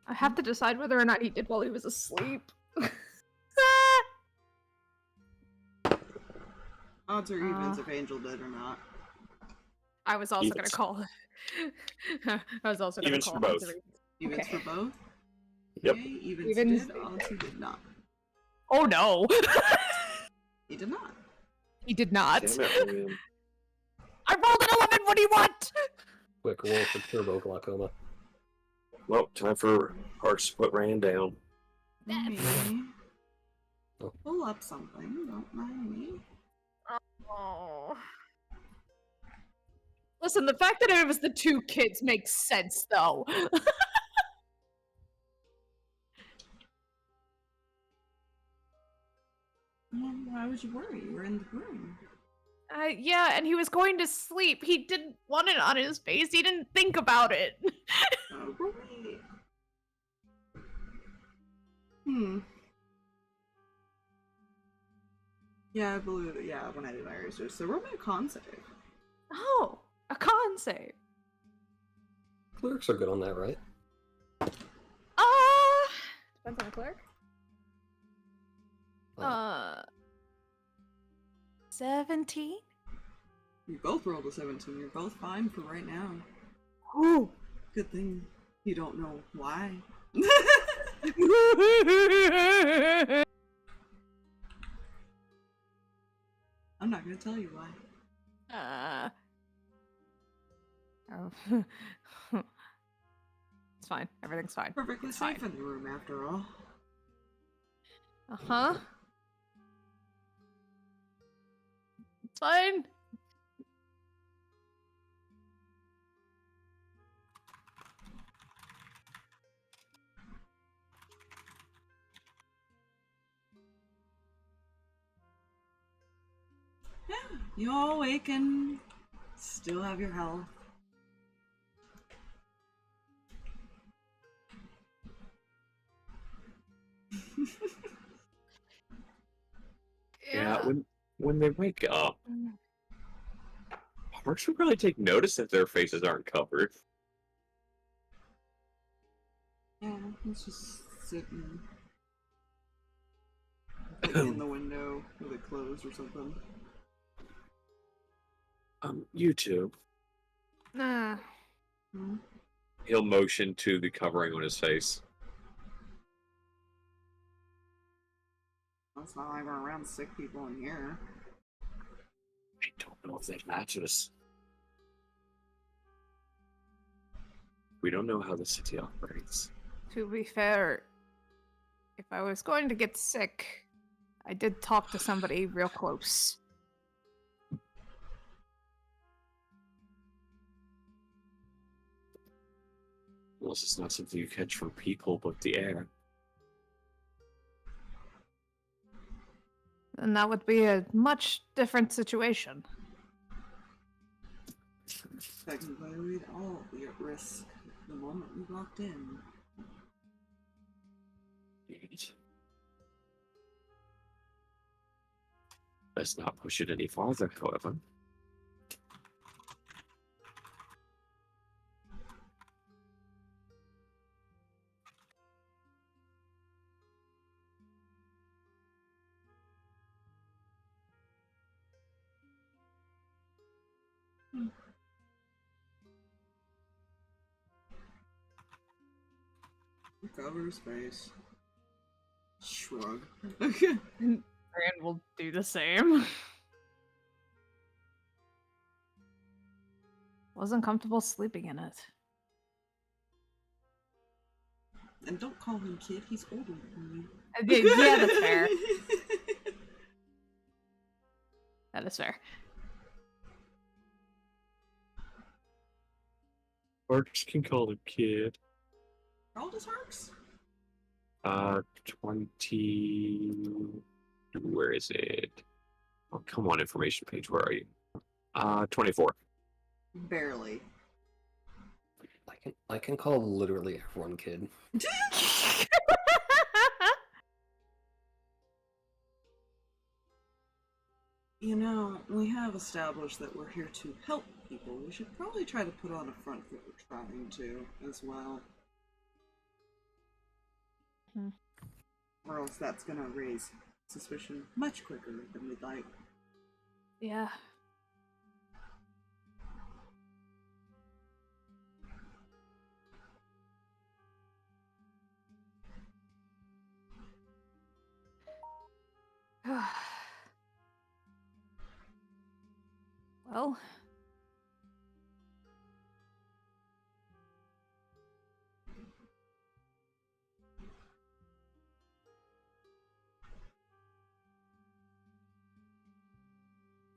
I have to decide whether or not he did while he was asleep. Odds or evens if Angel did or not. I was also Evens. gonna call. I was also gonna Evens call for both. odds or evens. Evens Okay. for both? Yep. Okay, evens, Evens. did, odds he did not. Oh no! He did not. He did not. Damn it, William. I rolled an 11. What do you want? Quick roll for turbo glaucoma. Well, time for Harx to put Reyan down. Let me Oh. pull up something. Don't mind me. Oh. Listen, the fact that it was the two kids makes sense, though. Well, why would you worry? You were in the room. Yeah, and he was going to sleep. He didn't want it on his face. He didn't think about it. Roll me. Yeah, I believe it. Yeah, when I did my research. So roll me a con save. Oh, a con save. Clerics are good on that, right? Depends on the cleric. 17? You both rolled a 17. You're both fine for right now. Ooh. Good thing you don't know why. I'm not gonna tell you why. Oh. It's fine. Everything's fine. Perfectly It's safe fine. in the room after all. Uh-huh. It's fine. Yeah, you all awake and still have your health. Yeah, when they wake up, Harx would probably take notice if their faces aren't covered. Yeah, let's just sit and look in the window with it closed or something. You two. Nah. Hmm? He'll motion to the covering on his face. It's not like we're around sick people in here. I don't know if they match us. We don't know how the city operates. To be fair, if I was going to get sick, I did talk to somebody real close. Well, this is not something you catch from people, but the air. And that would be a much different situation. Technically, we'd all be at risk the moment we walked in. Let's not push it any farther, however. Cover his face. Shrug. Rand will do the same. Wasn't comfortable sleeping in it. And don't call him kid, he's older than you. Yeah, that's fair. That is fair. Harx can call him kid. How old is Harx? 20. Where is it? Oh, come on, information page. Where are you? 24. Barely. I can call literally everyone kid. You know, we have established that we're here to help people. We should probably try to put on a front that we're trying to as well. Or else that's gonna raise suspicion much quicker than we'd like. Yeah. Well.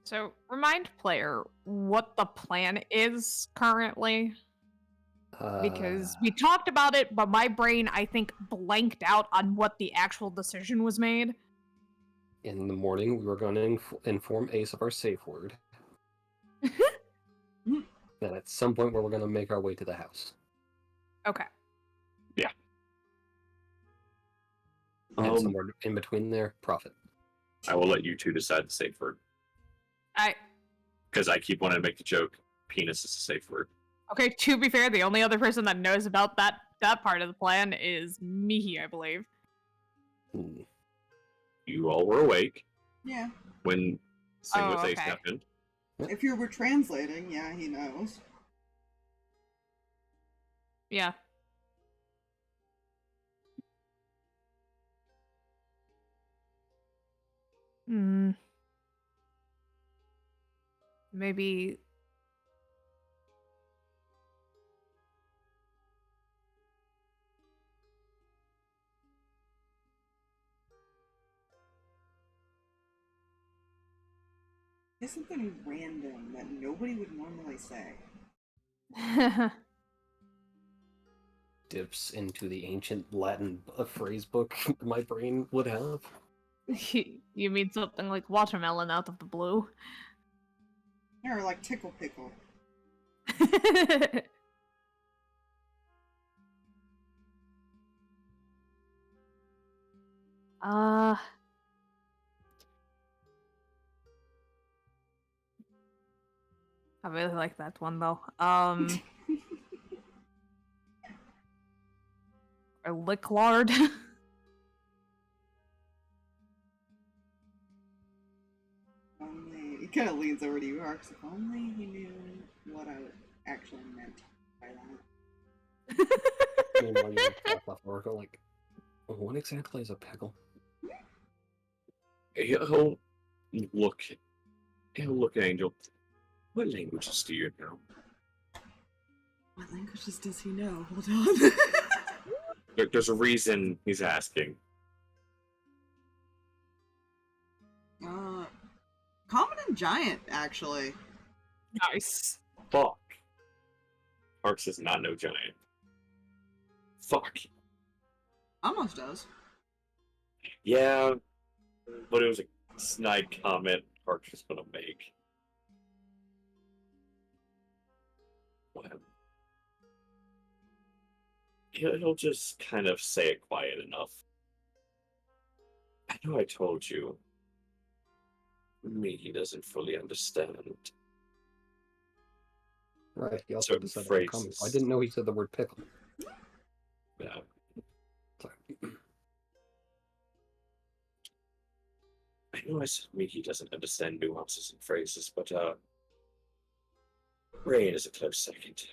So, remind player what the plan is currently. Because we talked about it, but my brain, I think, blanked out on what the actual decision was made. In the morning, we were going to inform Ace of our safe word. Then at some point where we're going to make our way to the house. Okay. Yeah. And somewhere in between there, profit. I will let you two decide the safe word. Because I keep wanting to make the joke, penis is a safe word. Okay, to be fair, the only other person that knows about that part of the plan is Mihi, I believe. You all were awake. Yeah. When Sing with Ace okay. happened. If you were translating, yeah, he knows. Yeah. Maybe. It's something random that nobody would normally say. Dips into the ancient Latin phrase book my brain would have. You mean something like watermelon out of the blue? Or like tickle pickle. I really like that one though. Or Licklard. Only he kind of leans over to you, Harx. If only he knew what I actually meant by that. Meanwhile, you talk off Oracle, like, what exactly is a pickle? He'll look at Angel. What languages do you know? What languages does he know? Hold on. There's a reason he's asking. Common and giant, actually. Nice. Fuck. Harx does not know giant. Fuck. Almost does. Yeah, but it was a snide comment Harx was gonna make. Well, he'll just kind of say it quiet enough. I know I told you. He doesn't fully understand. Right, he also Certain said the phrases. comment. I didn't know he said the word pickle. Yeah. Sorry. I know I said he doesn't understand nuances and phrases, but Reyan is a close second.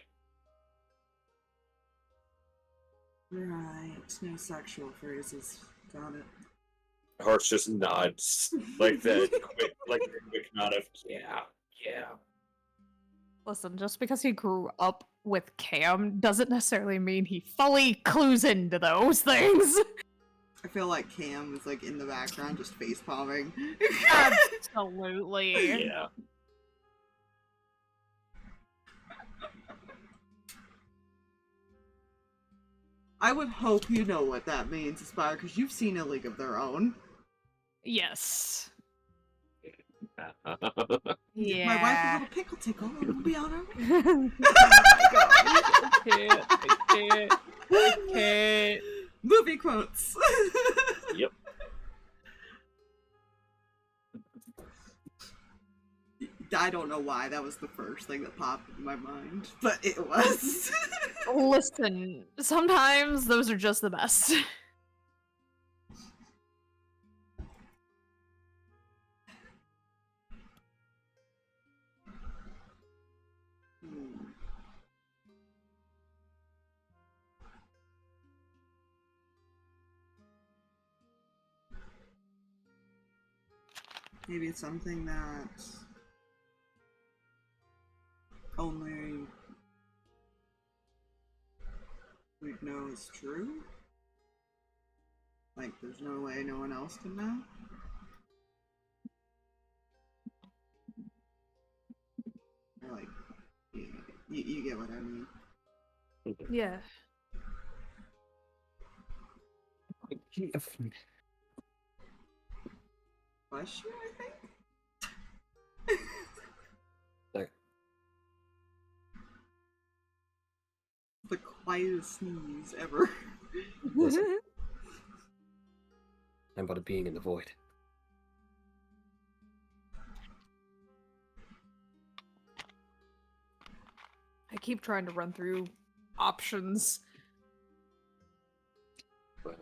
Right. No sexual phrases. Got it. Harx just nods like that quick nod of yeah. Listen, just because he grew up with Cam doesn't necessarily mean he fully clues into those things. I feel like Cam is like in the background just face palming. Absolutely. Yeah. I would hope you know what that means, Aspire, because you've seen A League of Their Own. Yes. Give my wife a little pickle tickle and we'll be on our way. Oh my god. I can't. Movie quotes. Yep. I don't know why that was the first thing that popped in my mind, but it was. Listen, sometimes those are just the best. Maybe it's something that only we know is true. Like, there's no way no one else can know. Or like, you get what I mean. Yeah. Question, I think? There. The quietest sneeze ever. Listen. I'm but a being in the void. I keep trying to run through options. Well,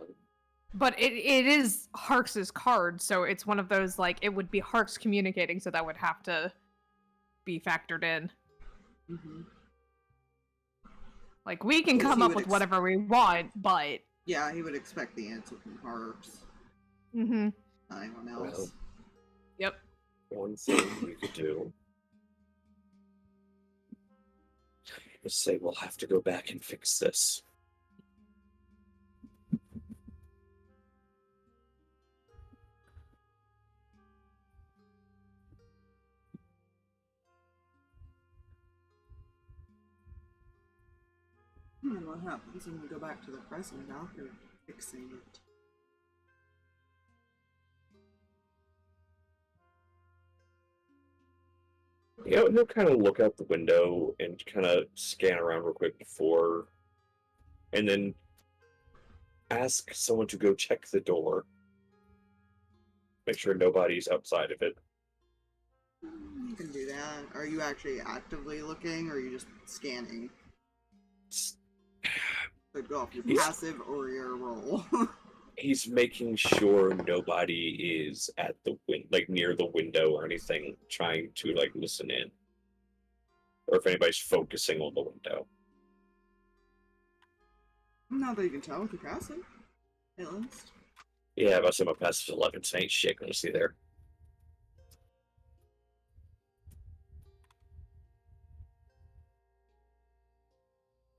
But it is Harx's card, so it's one of those, like, it would be Harx communicating, so that would have to be factored in. Mm-hmm. Like, we can Yes, come he up would with whatever we want, but... Yeah, he would expect the answer from Harx, Mm-hmm. not anyone else. Well. Yep. One thing you could do is say we'll have to go back and fix this. And what happens when we go back to the present after fixing it? Yeah, he'll kind of look out the window and kind of scan around real quick before, and then ask someone to go check the door. Make sure nobody's outside of it. You can do that. Are you actually actively looking, or are you just scanning? So go off your passive or your roll. He's making sure nobody is at the like near the window or anything, trying to like listen in, or if anybody's focusing on the window. Not that you can tell with your passive, at least. Yeah, but my passive 11, so ain't shit gonna see there.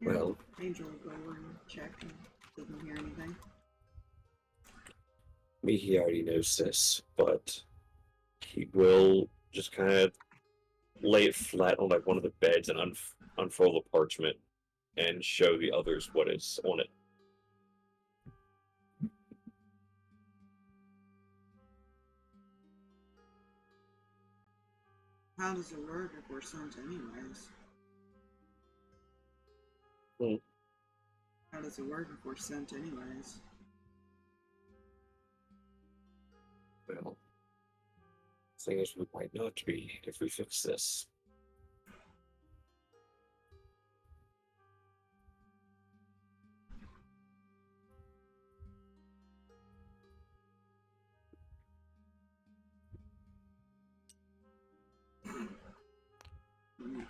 Well, Angel will go and check and doesn't hear anything. Mihi already knows this, but he will just kind of lay it flat on like one of the beds and unfold the parchment and show the others what is on it. How does it work if we're sent anyways? How does it work if we're sent anyways? Well, the thing is, we might not be if we fix this.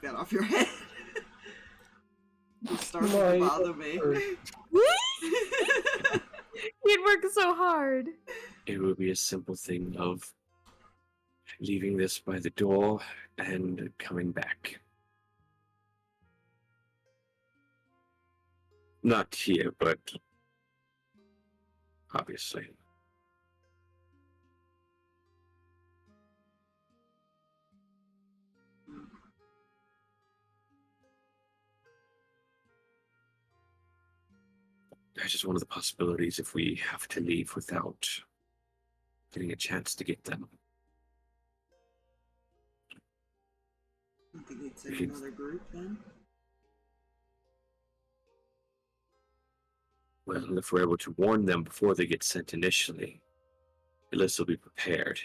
Get off your head. It's starting to bother me. You'd work so hard. It would be a simple thing of leaving this by the door and coming back. Not here, but obviously. That's just one of the possibilities if we have to leave without getting a chance to get them. I think you'd send another group then. Well, if we're able to warn them before they get sent initially, at least they'll be prepared.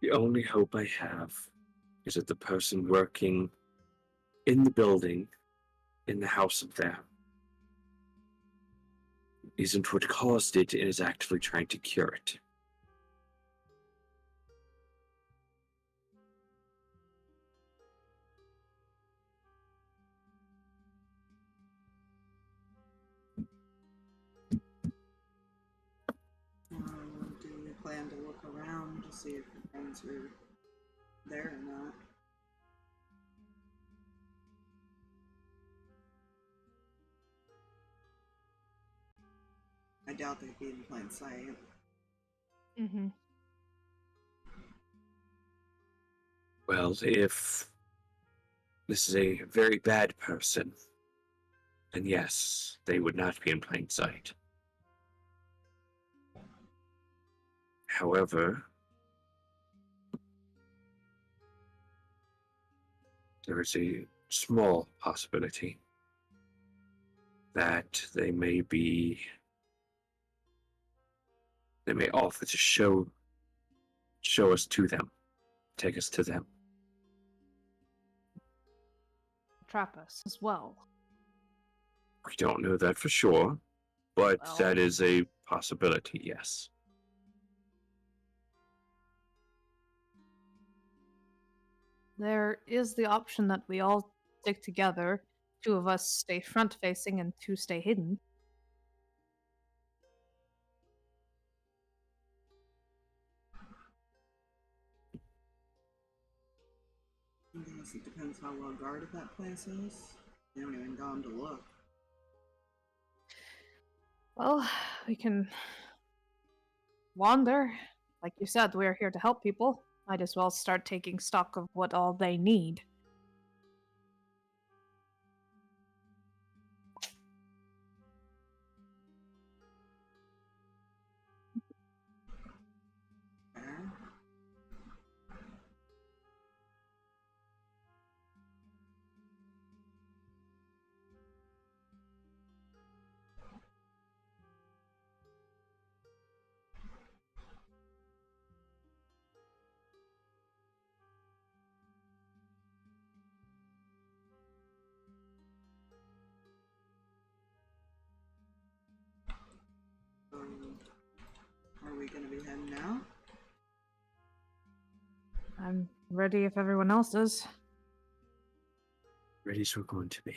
The only hope I have is that the person working in the building, in the house up there, isn't what caused it and is actively trying to cure it. Do you plan to look around to see if your friends are there or not? I doubt they'd be in plain sight. Mm-hmm. Well, if this is a very bad person, then yes, they would not be in plain sight. However, there is a small possibility that they may offer to show us to them, take us to them. Trap us as well. We don't know that for sure, but Well, that is a possibility, yes. there is the option that we all stick together. 2 of us stay front-facing and 2 stay hidden. I guess it depends how well guarded that place is. They haven't even gone to look. Well, we can wander. Like you said, we're here to help people. Might as well start taking stock of what all they need. Fair. Are we gonna be heading now? I'm ready if everyone else is. Ready as we're going to be.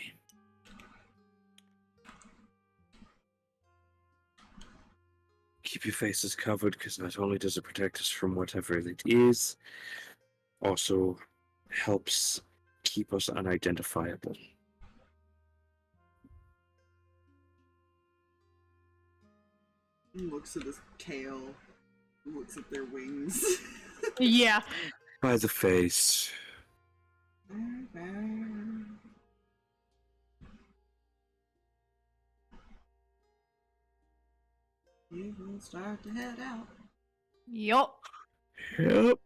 Keep your faces covered, because not only does it protect us from whatever it is, also helps keep us unidentifiable. He looks at his tail. Looks at their wings. Yeah. By the face. You will start to head out. Yup. Yep.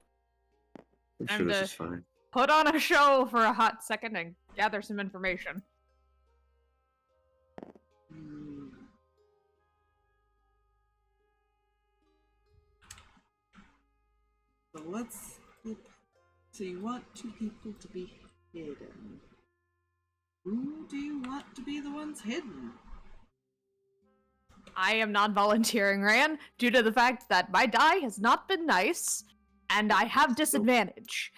I'm Time sure this to- is fine. Put on a show for a hot second and gather some information. Hmm. So let's look. So you want 2 people to be hidden. Who do you want to be the ones hidden? I am not volunteering, Reyan, due to the fact that my die has not been nice, and I have disadvantage.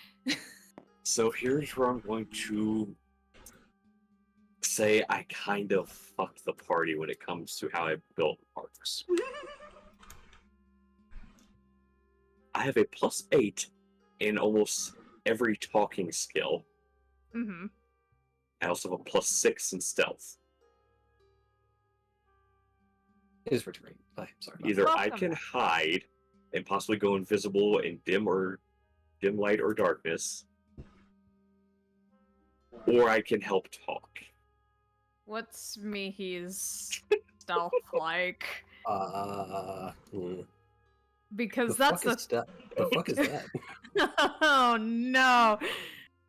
So here's where I'm going to say I kind of fucked the party when it comes to how I built Harx. I have a +8 in almost every talking skill. Mm-hmm. I also have a +6 in stealth. It is returning. I'm sorry. Either I Welcome can back. hide and possibly go invisible in dim light or darkness, or I can help talk. What's Mihi's stealth like? Because that's the fuck is that? Oh no!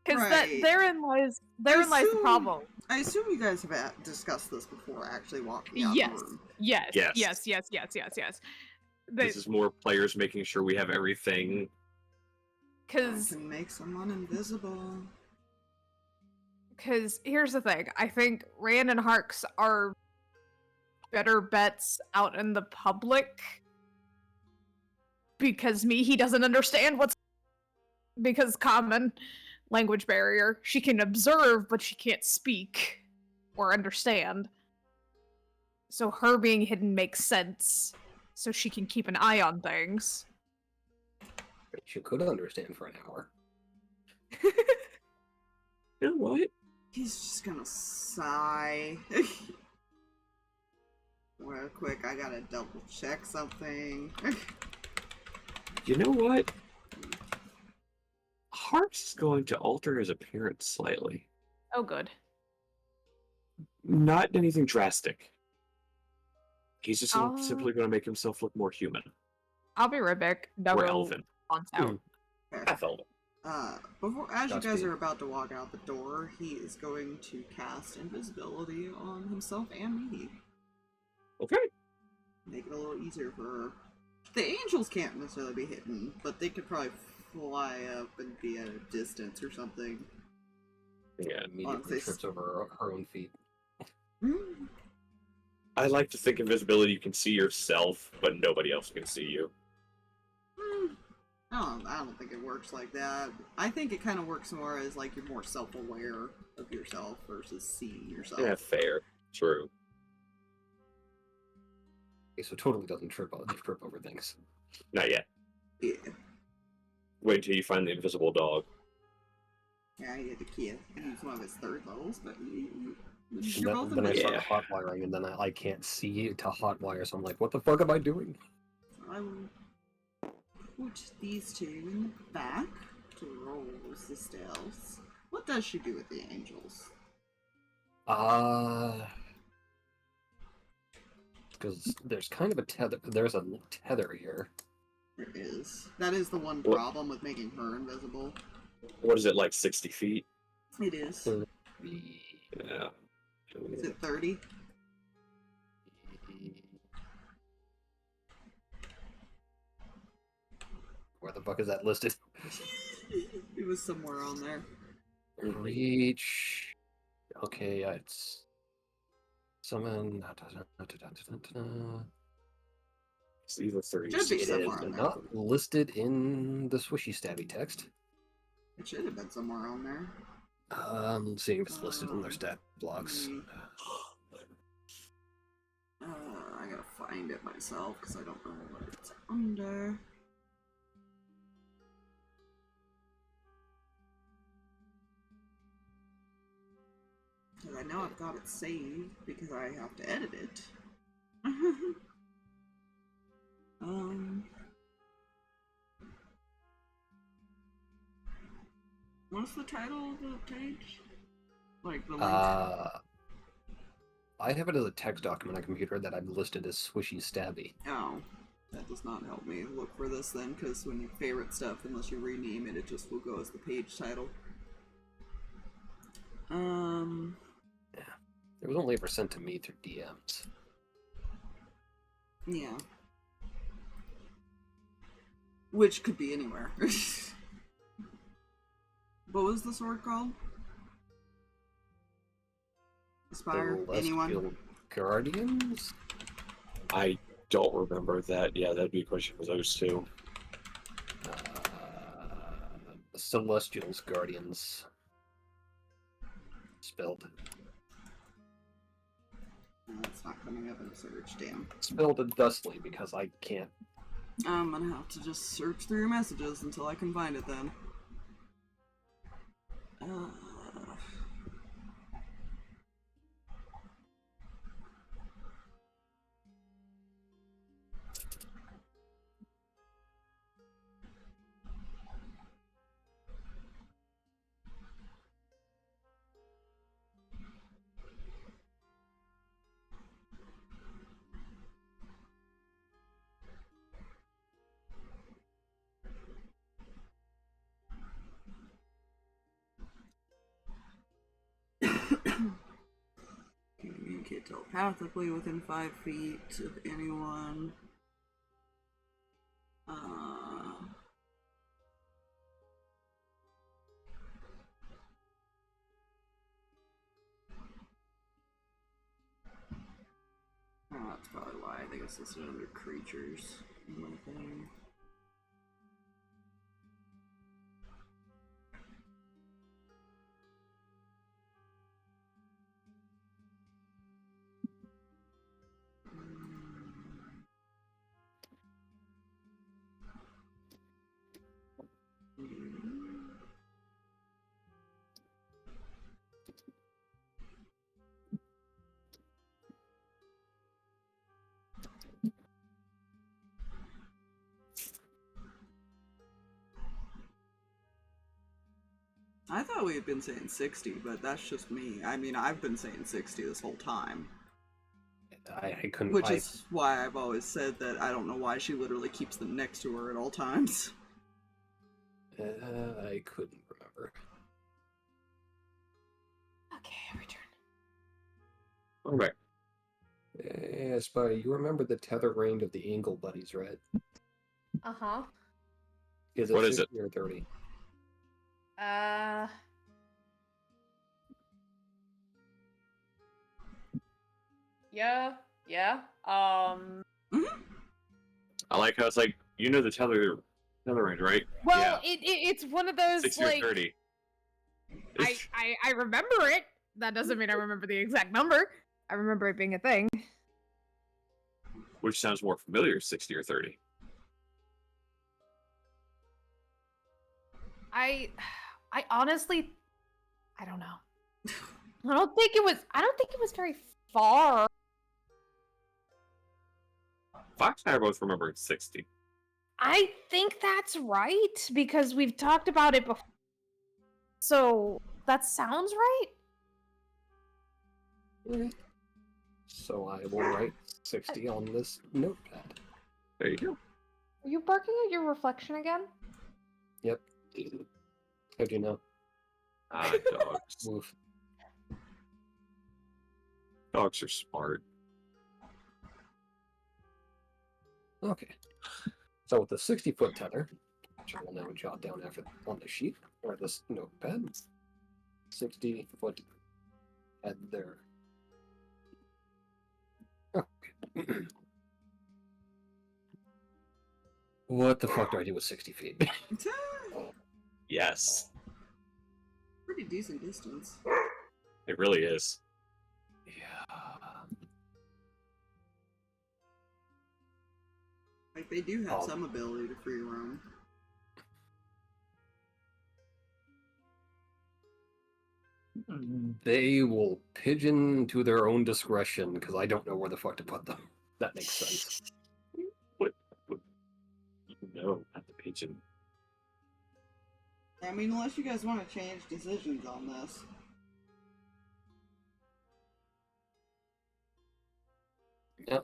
Because Right. therein lies the problem. I assume you guys have discussed this before actually walking out Yes. the room. Yes. Yes. Yes. Yes. Yes. Yes. Yes. This is more players making sure we have everything. I Because can make someone invisible. here's the thing. I think Reyan and Harx are better bets out in the public. Because Mihi doesn't understand because common language barrier. She can observe, but she can't speak or understand. So her being hidden makes sense. So she can keep an eye on things. She could understand for an hour. You know what? He's just gonna sigh. Real quick, I gotta double check something. You know what? Harx is going to alter his appearance slightly. Oh, good. Not anything drastic. He's just simply going to make himself look more human. I'll be right back. No Or elven. out. Half elven. As you guys Godspeed. are about to walk out the door, he is going to cast invisibility on himself and me. Okay. Make it a little easier for her. The angels can't necessarily be hidden, but they could probably fly up and be at a distance or something. Yeah. Immediately trips over her own feet. Hmm. I like to think invisibility, you can see yourself, but nobody else can see you. I don't think it works like that. I think it kind of works more as like you're more self-aware of yourself versus seeing yourself. Yeah, fair. True. Okay, so totally doesn't trip over things. Not yet. Yeah. Wait until you find the invisible dog. Yeah, he had to use one of his third levels, but And you're both then I start invisible. hotwiring, and then I can't see to hotwire, so I'm like, what the fuck am I doing? I will put these two in the back to roll resistance. What does she do with the angels? Because there's kind of a tether. There's a tether here. There is. That is the one problem with making her invisible. What is it, like 60 feet? It is. Yeah. Is it 30? Where the fuck is that listed? It was somewhere on there. Reach. Okay, it's summon. It's either 30 Should be It is somewhere on there. not listed in the swishy stabby text. It should have been somewhere on there. Seeing if it's listed in their stat blocks. I gotta find it myself because I don't know what it's under. Because I know I've got it saved because I have to edit it. What's the title of the page? Like the link? I have it as a text document on a computer that I've listed as swishy stabby. Oh, that does not help me look for this then, because when you favorite stuff, unless you rename it, it just will go as the page title. Yeah. It was only ever sent to me through DMs. Yeah. Which could be anywhere. What was the sword called? Aspire? The Anyone? Celestial Guardians? I don't remember that. Yeah, that'd be a question for those two. Celestials, Guardians. Spelled. That's not coming up in a search, damn. Spelled thusly because I can't. I'm gonna have to just search through your messages until I can find it then. Communicate telepathically within 5 feet of anyone. Oh, that's probably why. I think it's listed under creatures in my thing. I thought we had been saying 60, but that's just me. I mean, I've been saying 60 this whole time. I couldn't. Which is why I've always said that I don't know why she literally keeps them next to her at all times. I couldn't remember. Okay, return. Okay. Spy, you remember the tether range of the Angle Buddies, right? Uh-huh. Is it What is 60 or 30? Yeah. I like how it's like, you know the tether range, right? Well, yeah. it's one of those 60 like or 30. I remember it. That doesn't mean I remember the exact number. I remember it being a thing. Which sounds more familiar, 60 or 30. I honestly, I don't know. I don't think it was very far. Fox and I are both remembering 60. I think that's right because we've talked about it before. So that sounds right. Okay. So I will write 60 on this notepad. There you go. Are you barking at your reflection again? Yep. How'd you know? Dogs. Woof. Dogs are smart. Okay. So with the 60-foot tether, which I will now jot down on the sheet, or this notepad, 60-foot tether. Okay. What the fuck do I do with 60 feet? Yes. Pretty decent distance. It really is. Yeah. Like, they do have some ability to free roam. They will pigeon to their own discretion because I don't know where the fuck to put them. That makes sense. What? No, not the pigeon. I mean, unless you guys want to change decisions on this.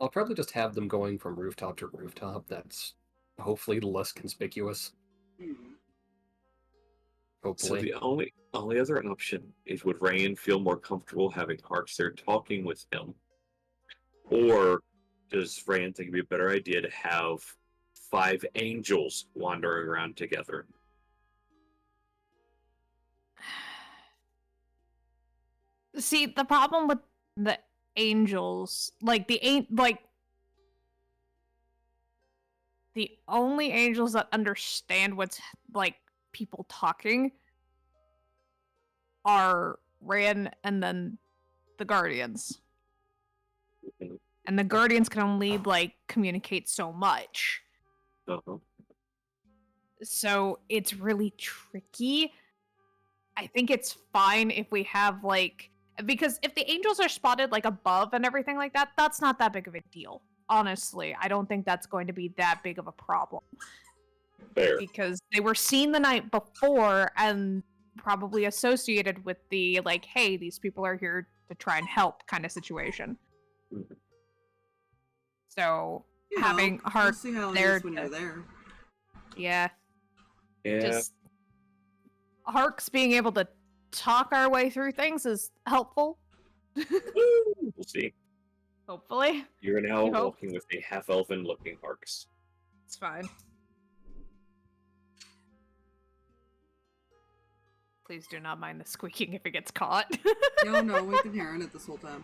I'll probably just have them going from rooftop to rooftop. That's hopefully less conspicuous. Hopefully. So the only other option is, would Reyan feel more comfortable having Harx there talking with him? Or does Reyan think it'd be a better idea to have 5 angels wandering around together? See, the problem with the angels, like the only angels that understand what's like people talking are Reyan and then the Guardians. Mhm. And the Guardians can only like communicate so much. Uh-huh. So it's really tricky. I think it's fine if we have like, because if the angels are spotted like above and everything like that, that's not that big of a deal. Honestly, I don't think that's going to be that big of a problem. Fair. Because they were seen the night before and probably associated with the like, hey, these people are here to try and help kind of situation. Mhm. So You having know, we'll Harx see how it there is when you're there. yeah, Yeah. just Harx being able to talk our way through things is helpful. We'll see. Hopefully. You're now You hope? walking with a half-elven looking Harx. It's fine. Please do not mind the squeaking if it gets caught. No, we've been hearing it this whole time.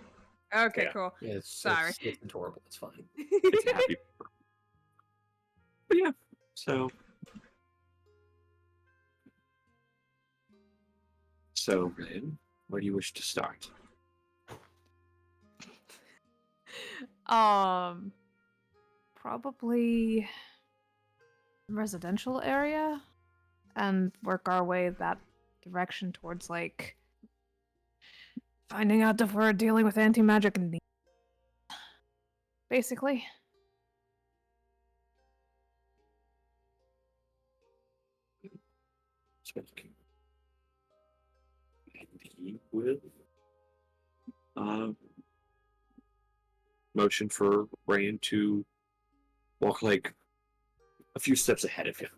Okay, Yeah. cool. Yeah, it's Sorry. It's adorable. It's fine. It's a happy. But yeah, so Ryan, where do you wish to start? Probably residential area and work our way that direction towards like finding out if we're dealing with anti-magic needs. Basically. Smoking. And he will motion for Ryan to walk like a few steps ahead of him.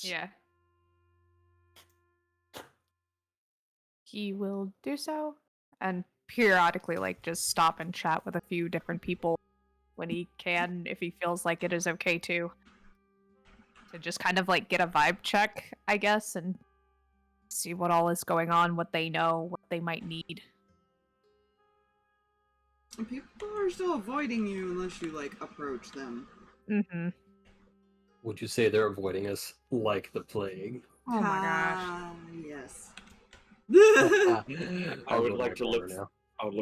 Yeah. He will do so and periodically like just stop and chat with a few different people when he can, if he feels like it is okay to just kind of like get a vibe check, I guess, and see what all is going on, what they know, what they might need. And people are still avoiding you unless you, like, approach them. Mm-hmm. Would you say they're avoiding us like the plague? Oh my gosh. Yes. I would like to look. now. I would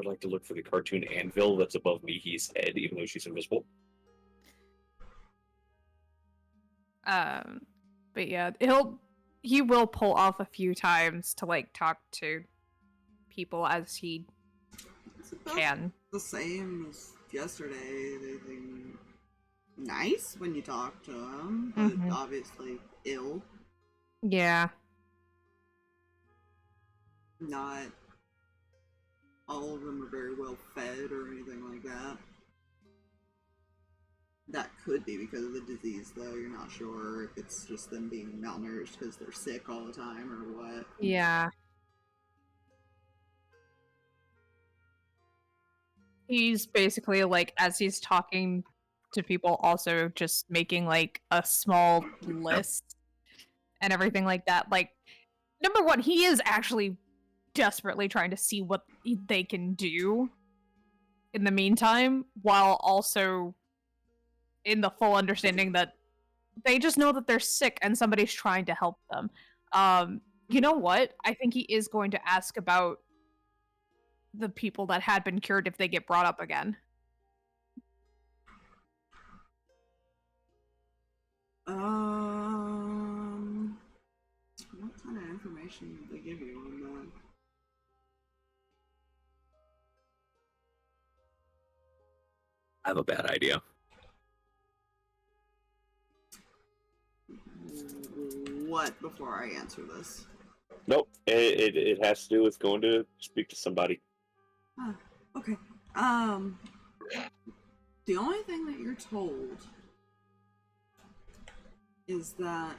like to look for the cartoon anvil that's above Mihi's head, even though she's invisible. But yeah, he will pull off a few times to like talk to people as he It's about can. the same as yesterday. They seem nice when you talk to them, but Mhm. obviously ill. Yeah. Not all of them are very well fed or anything like that. That could be because of the disease, though. You're not sure if it's just them being malnourished because they're sick all the time or what. Yeah. He's basically like, as he's talking to people, also just making like a small list and everything like that. Like, number one, he is actually desperately trying to see what they can do in the meantime, while also in the full understanding that they just know that they're sick and somebody's trying to help them. You know what? I think he is going to ask about the people that had been cured if they get brought up again. What kind of information did they give you on that? I have a bad idea. What before I answer this? Nope. It has to do with going to speak to somebody. Ah, okay. The only thing that you're told is that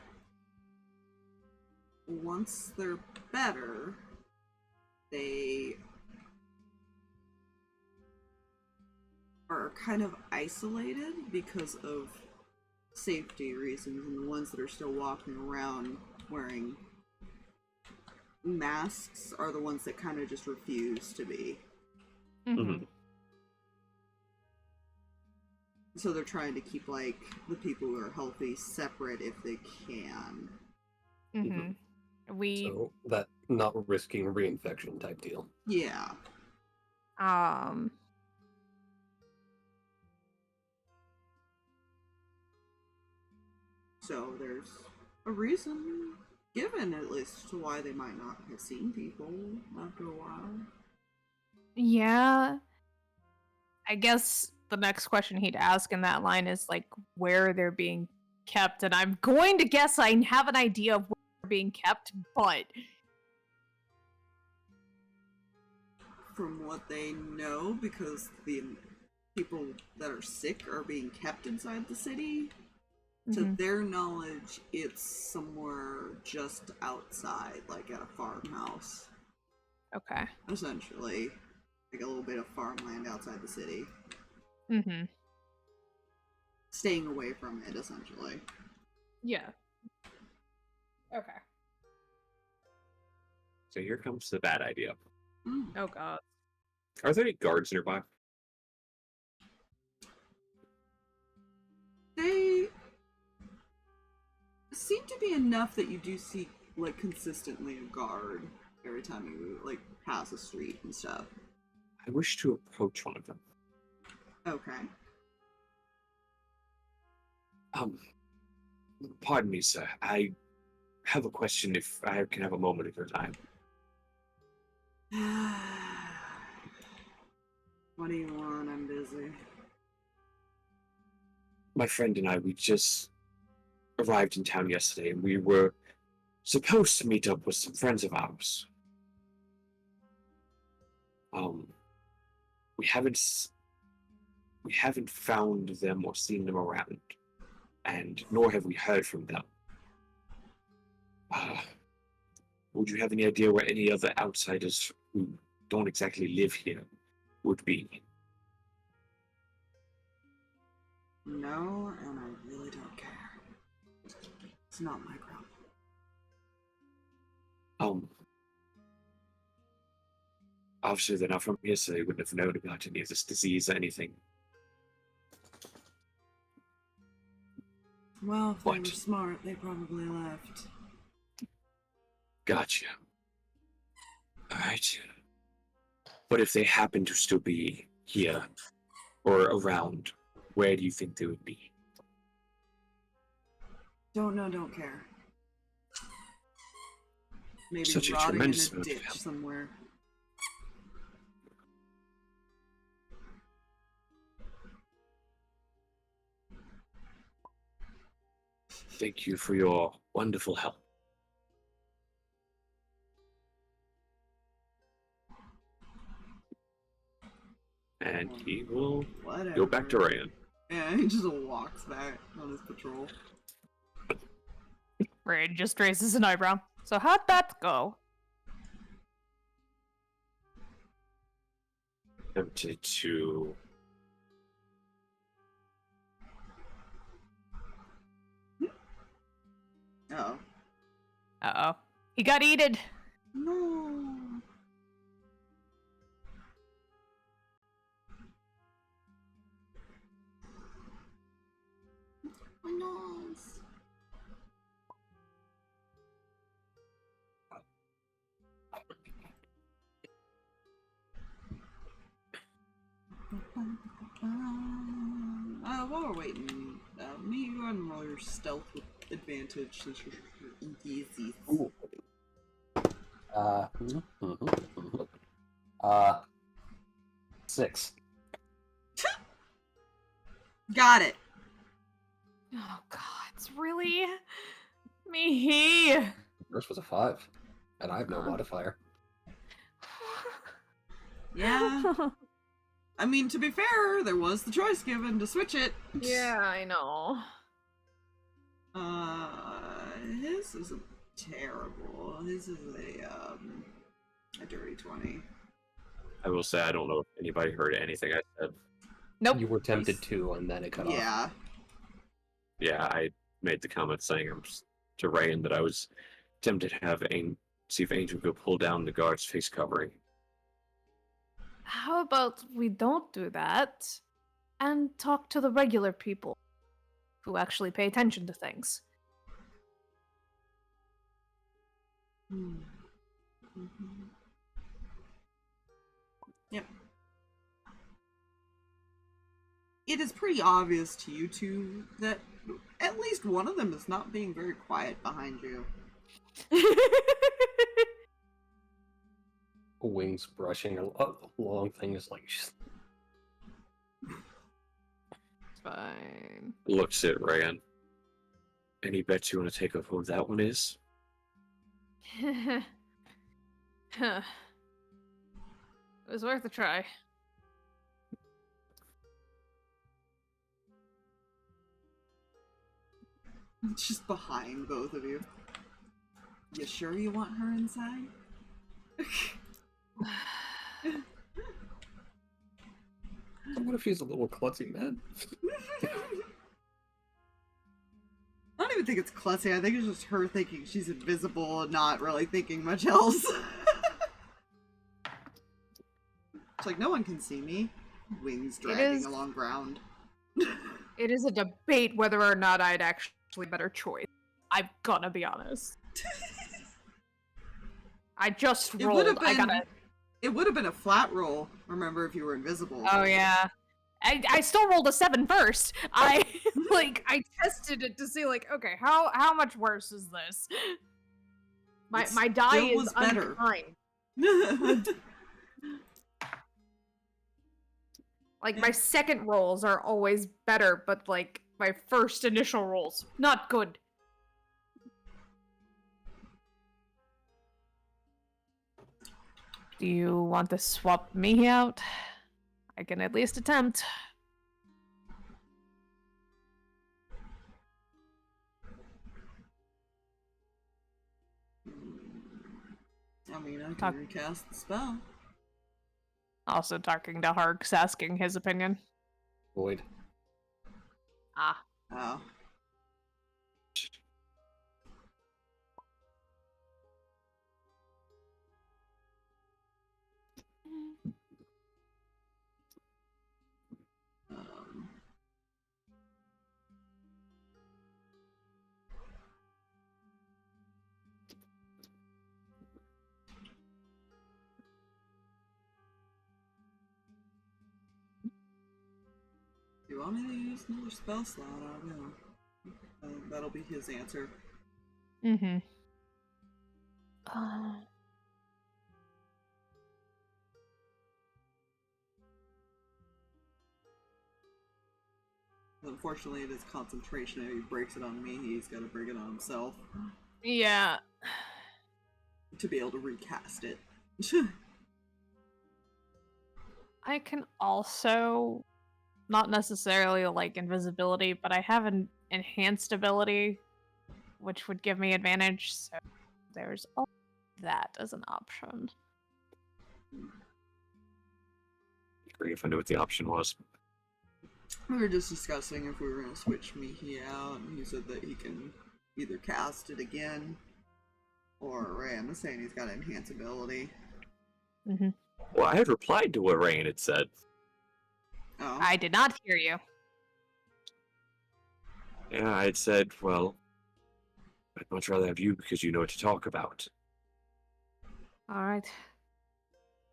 once they're better, they are kind of isolated because of safety reasons, and the ones that are still walking around wearing masks are the ones that kind of just refuse to be. Mm-hmm. So they're trying to keep, like, the people who are healthy separate if they can. We So that not risking reinfection type deal. Yeah. So there's a reason given, at least, to why they might not have seen people after a while. Yeah. I guess the next question he'd ask in that line is, like, where they're being kept, and I'm going to guess I have an idea of where they're being kept, but... From what they know, because the people that are sick are being kept inside the city, to their knowledge, it's somewhere just outside, like at a farmhouse. Okay. Essentially. Like a little bit of farmland outside the city. Staying away from it, essentially. Yeah. Okay. So here comes the bad idea. Oh god. Are there any guards nearby? They seem to be enough that you do see, like, consistently a guard every time you, like, pass a street and stuff. I wish to approach one of them. Okay. Pardon me, sir. I have a question if I can have a moment of your time. What do you want? I'm busy. My friend and I, we just arrived in town yesterday, and we were supposed to meet up with some friends of ours. We haven't found them or seen them around, and nor have we heard from them. Would you have any idea where any other outsiders who don't exactly live here would be? No, and I really don't care. It's not my problem. Obviously they're not from here, so they wouldn't have known about any of this disease or anything. Well, if they were smart, they probably left. Gotcha. Alright. But if they happen to still be here or around, where do you think they would be? Don't know, don't care. Maybe Such a rotting in tremendous a amount of ditch help. somewhere. Thank you for your wonderful help. And he will go back to Reyan. Yeah, he just walks back on his patrol. Reyan just raises an eyebrow. So how'd that go? Tempted to... Uh-oh. Uh-oh. He got eated. No. My nose. While we're waiting, me, go ahead and roll your stealth with advantage since you're easy. Ooh. 6. Got it. Oh god, it's really Mihi. First was a 5, and I have no modifier. Yeah. I mean, to be fair, there was the choice given to switch it. Yeah, I know. His isn't terrible. His is a dirty 20. I will say I don't know if anybody heard anything I said. Nope. You were tempted to, and then it cut off. Yeah. Yeah, I made the comment saying to Reyan that I was tempted to have see if Angel could pull down the guard's face covering. How about we don't do that? and talk to the regular people who actually pay attention to things. Mhm. Yep. It is pretty obvious to you two that at least one of them is not being very quiet behind you. Wings brushing along things like. Fine. Looks at Reyan. Any bets you want to take of who that one is? Huh. It was worth a try. Just behind both of you. You sure you want her inside? What if he's a little klutzy man? I don't even think it's klutzy. I think it's just her thinking she's invisible and not really thinking much else. It's like, no one can see me. Wings dragging along ground. It is a debate whether or not I'd actually better choice. I'm gonna be honest. I just rolled. It would have been a flat roll, remember, if you were invisible. Oh yeah. I still rolled a 7 first. I tested it to see okay, how much worse is this? My die is better. unkind. My second rolls are always better, but my first initial rolls, not good. Do you want to swap me out? I can at least attempt. I mean, I can recast the spell. Also talking to Harx, asking his opinion. Void. Ah. Oh. Do you want me to use another spell slot? I don't know. That'll be his answer. Mm-hmm. Unfortunately, it is concentration. If he breaks it on me, he's got to bring it on himself. Yeah. To be able to recast it. I can also, not necessarily invisibility, but I have an enhanced ability, which would give me advantage, so there's all that as an option. Agree if I knew what the option was. We were just discussing if we were going to switch Mihi out, and he said that he can either cast it again, or Reyan was saying he's got enhanced ability. Mm-hmm. Well, I had replied to what Reyan had said. Oh. I did not hear you. Yeah, I had said, well, I'd much rather have you because you know what to talk about. Alright.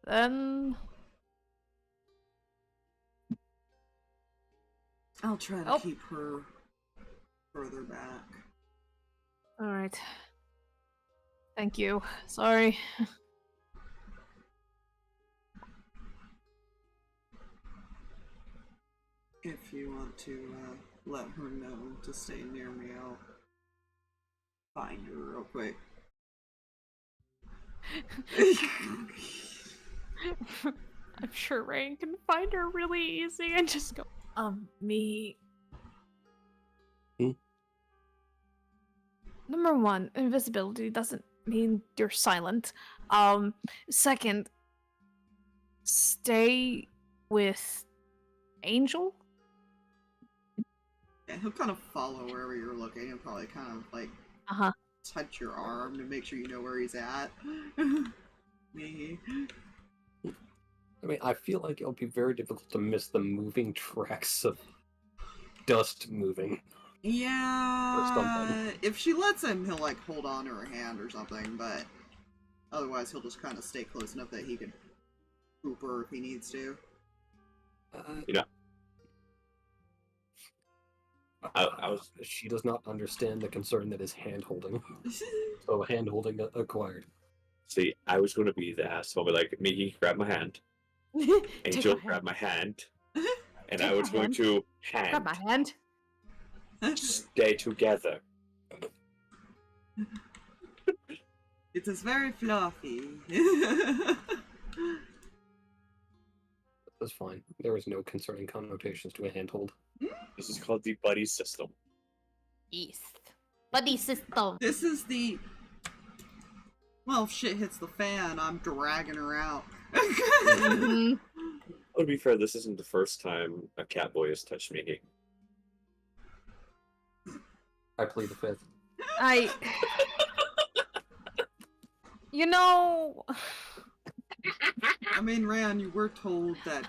Then... I'll try to keep her further back. Alright. Thank you. Sorry. If you want to let her know to stay near me, I'll find her real quick. I'm sure Reyan can find her really easy and just go, me. Number one, invisibility doesn't mean you're silent. Second, stay with Angel? Yeah, he'll kind of follow wherever you're looking and probably kind of touch your arm to make sure you know where he's at. Me. I mean, I feel like it'll be very difficult to miss the moving tracks of dust moving. Yeah, if she lets him, he'll like hold on to her hand or something, but otherwise he'll just kind of stay close enough that he can poop her if he needs to. She does not understand the concern that is hand-holding. So hand-holding acquired. See, I was going to be the asshole, but like, Mihi, grab my hand. Angel, grab my hand. And I was going to Grab my hand. stay together. It is very fluffy. That's fine. There is no concerning connotations to a handhold. This is called the buddy system. East. Buddy system. This is the... Well, if shit hits the fan, I'm dragging her out. Mhm. To be fair, this isn't the first time a catboy has touched Mihi. I plead the fifth. You know... I mean, Reyan, you were told that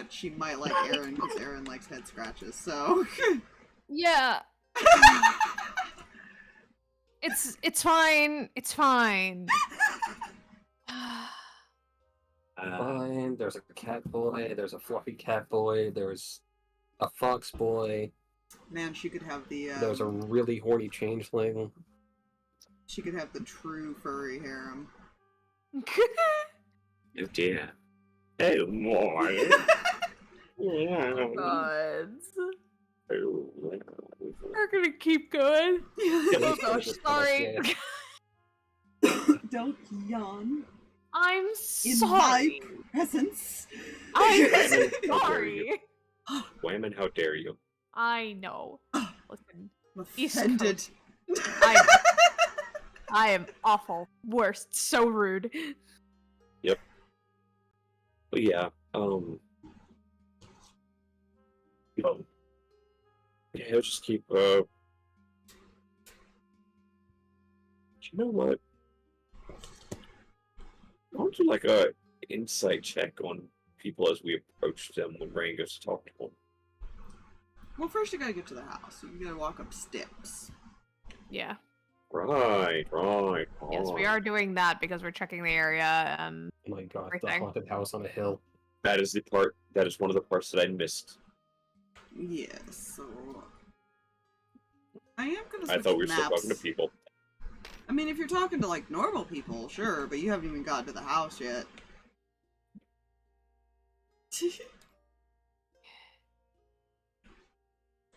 she might like Aaron because Aaron likes head scratches, so... Yeah. It's fine. It's fine. Fine. There's a cat boy. There's a fluffy cat boy. There's a fox boy. Man, she could have the, There's a really horny changeling. She could have the true furry harem. Oh dear. Oh boy. God. Oh, We're gonna keep going. Oh gosh, sorry. Don't yawn I'm in sorry. my presence. I'm Women, how dare sorry. you. Women, how dare you? I know. Listen, I'm East offended. I am awful. Worst. So rude. But yeah, yeah, he'll just keep, you know what? I'll do like a insight check on people as we approach them when Reyan goes to talk to them. Well, first you gotta get to the house. You gotta walk up steps. Yeah. Right. Yes, we are doing that because we're checking the area and Oh my god, the Everything. haunted house on a hill. That is one of the parts that I missed. Yes, so... I am gonna I switch thought we were maps. still talking to people. I mean, if you're talking to, like, normal people, sure, but you haven't even gotten to the house yet.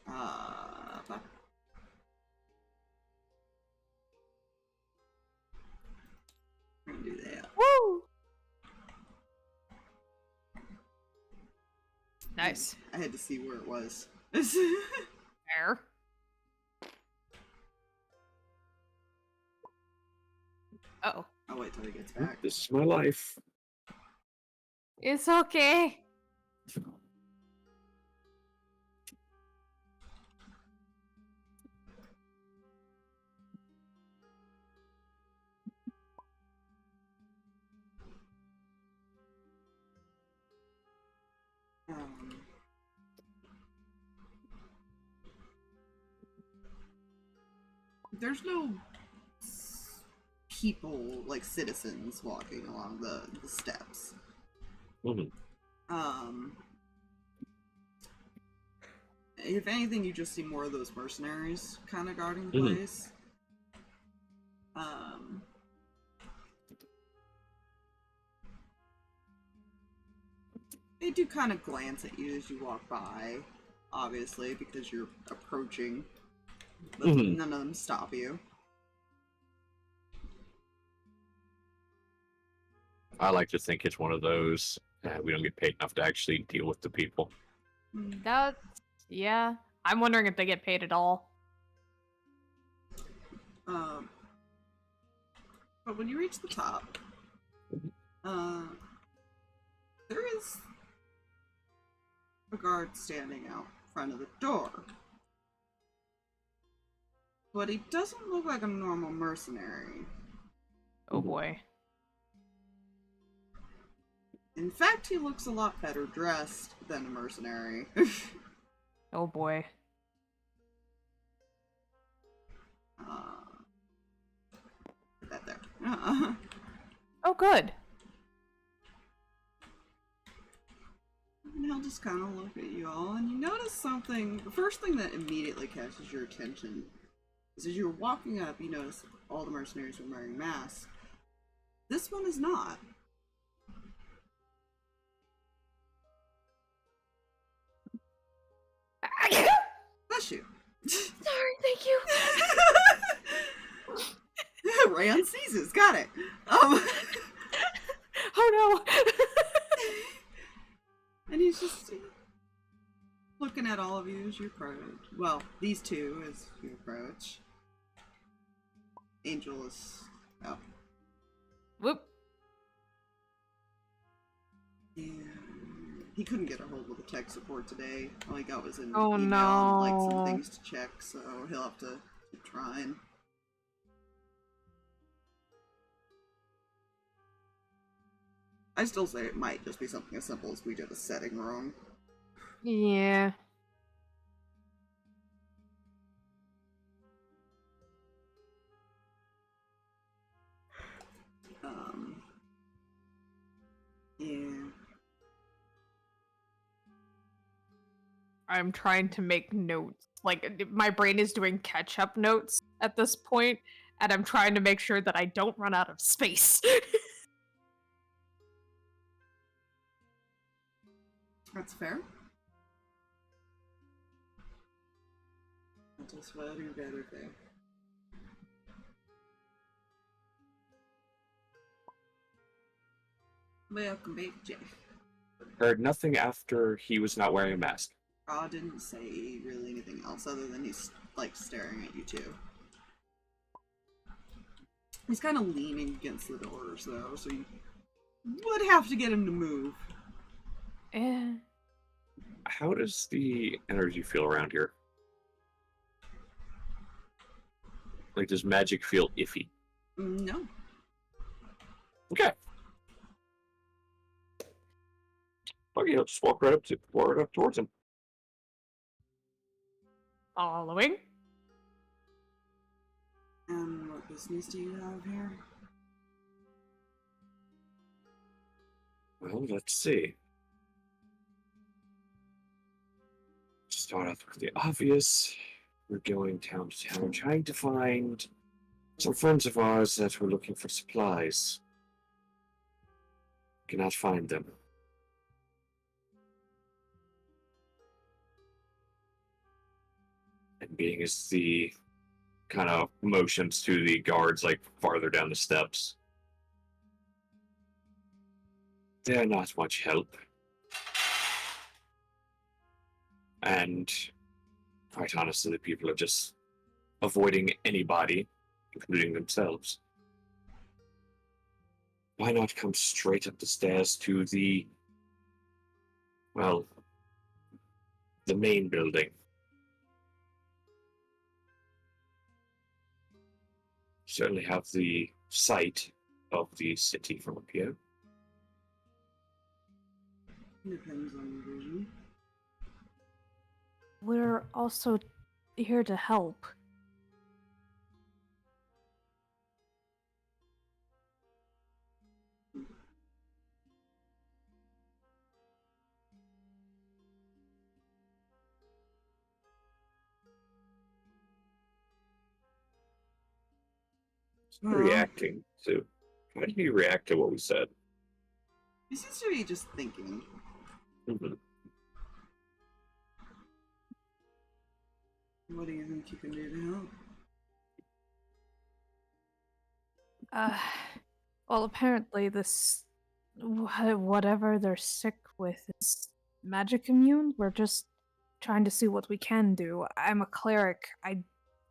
But... We're gonna do that. woo! Nice. I had to see where it was. Fair. Uh-oh. I'll wait till he gets back. This is my life. It's okay. There's no people, like citizens, walking along the steps. Mhm. If anything, you just see more of those mercenaries kind of guarding the Mhm. place. They do kind of glance at you as you walk by, obviously, because you're approaching. But Mhm. none of them stop you. I like to think it's one of those. We don't get paid enough to actually deal with the people. Yeah. I'm wondering if they get paid at all. But when you reach the top, there is a guard standing out front of the door. But he doesn't look like a normal mercenary. Oh boy. In fact, he looks a lot better dressed than a mercenary. Oh boy. Put that there. Oh, good. And he'll just kind of look at you all, and you notice something. The first thing that immediately catches your attention is as you're walking up, you notice all the mercenaries are wearing masks. This one is not. Bless you. Sorry, thank you. Reyan seizes. Got it. Oh no. And he's just looking at all of you as you approach. Well, these two as you approach. Angel is... Oh. Whoop. Yeah. He couldn't get a hold of the tech support today. All he got was an Oh, email and like some no. things to check, so he'll have to keep trying. I still say it might just be something as simple as we did a setting wrong. Yeah. Yeah. I'm trying to make notes. Like, my brain is doing catch-up notes at this point, and I'm trying to make sure that I don't run out of space. That's fair. Mental sweating better there. Welcome back, Jeff. Heard nothing after he was not wearing a mask. Raw didn't say really anything else other than he's like staring at you two. He's kind of leaning against the doors though, so you would have to get him to move. Eh. How does the energy feel around here? Like, does magic feel iffy? No. Okay. Okay, I'll just walk right up towards him. Following. What business do you have here? Well, let's see. Start off with the obvious. We're going town to town trying to find some friends of ours that were looking for supplies. Cannot find them. And being as the kind of motions to the guards like farther down the steps. They're not much help. And quite honestly, the people are just avoiding anybody, including themselves. Why not come straight up the stairs to the, well, the main building? Certainly have the sight of the city from up here. Depends on your vision. We're also here to help. Reacting to. How did he react to what we said? He seems to be just thinking. Mm-hmm. What do you think you can do to help? Well, apparently this whatever they're sick with is magic immune. We're just trying to see what we can do. I'm a cleric.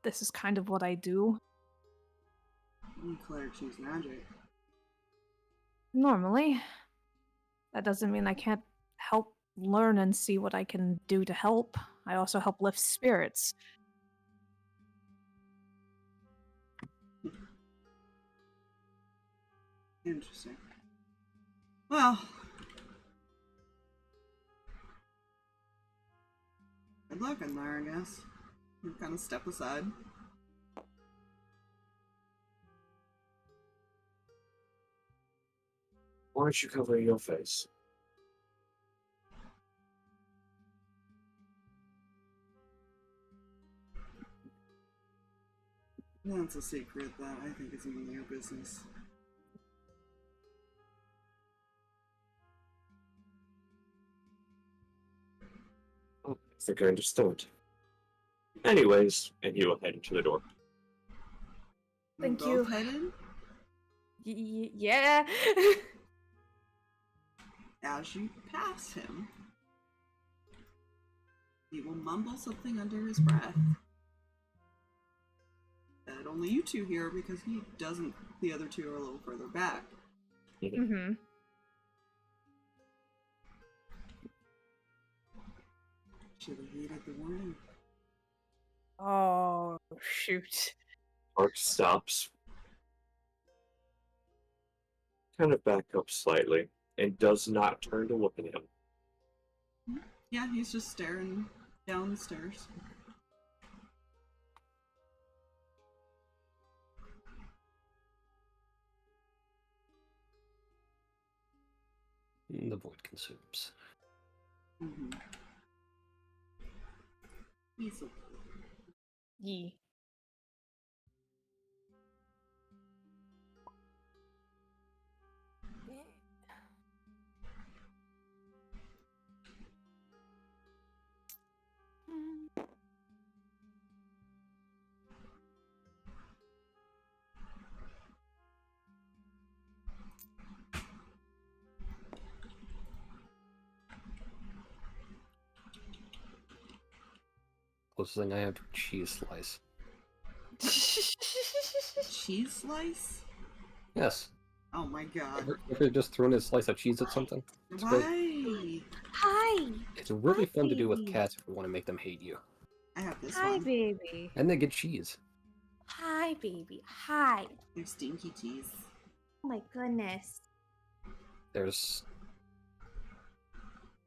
This is kind of what I do Clerics use magic. normally. That doesn't mean I can't help learn and see what I can do to help. I also help lift spirits. Interesting. Well, Good luck in there, I guess. You kind of step aside. Why aren't you covering your face? That's a secret that I think is none of your business. Oh, I think I understood. Anyways, and he will head into the door. Thank Both you. headed? Yeah. As you pass him, he will mumble something under his breath. That only you two hear because he doesn't. The other two are a little further back. Mm-hmm. Should have heeded the warning. Oh, shoot. Harx stops, kind of back up slightly, and does not turn to look at him. Yeah, he's just staring down the stairs. The void consumes. Mm-hmm. He's okay. Yee. Closest thing I have to a cheese slice. Cheese slice? Yes. Oh my god. Ever just thrown a slice of cheese at something? It's great. Why? Hi. It's really fun to do with baby. cats if you want to make them hate you. I have this Hi, one. baby. And they get cheese. Hi, baby. Hi. They're stinky cheese. Oh my goodness. There's...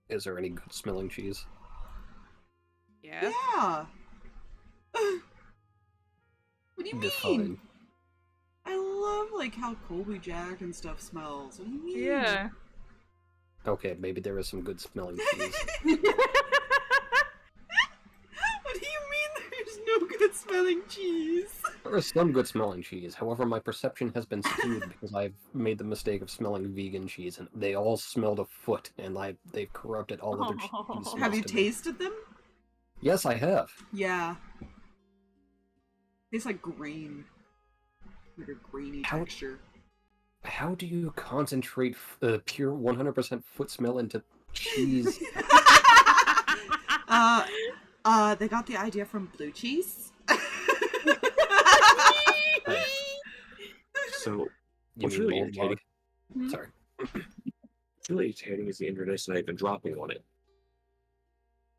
Is there any good smelling cheese? Yeah. Yeah. What do you mean? Define. I love like how Colby Jack and stuff smells. What do you mean? Yeah. Okay, maybe there is some good smelling cheese. What do you mean there's no good smelling cheese? There is some good smelling cheese, however my perception has been skewed because I've made the mistake of smelling vegan cheese and they all smelled of foot and they've corrupted all other cheese smells Have you to me. tasted them? Yes, I have. Yeah. Tastes like grain. Like a grainy How- texture. How do you concentrate pure 100% foot smell into cheese? They got the idea from blue cheese. So, You what's mean really mold irritating? log? Sorry. What's really irritating is the internet's not even dropping on it.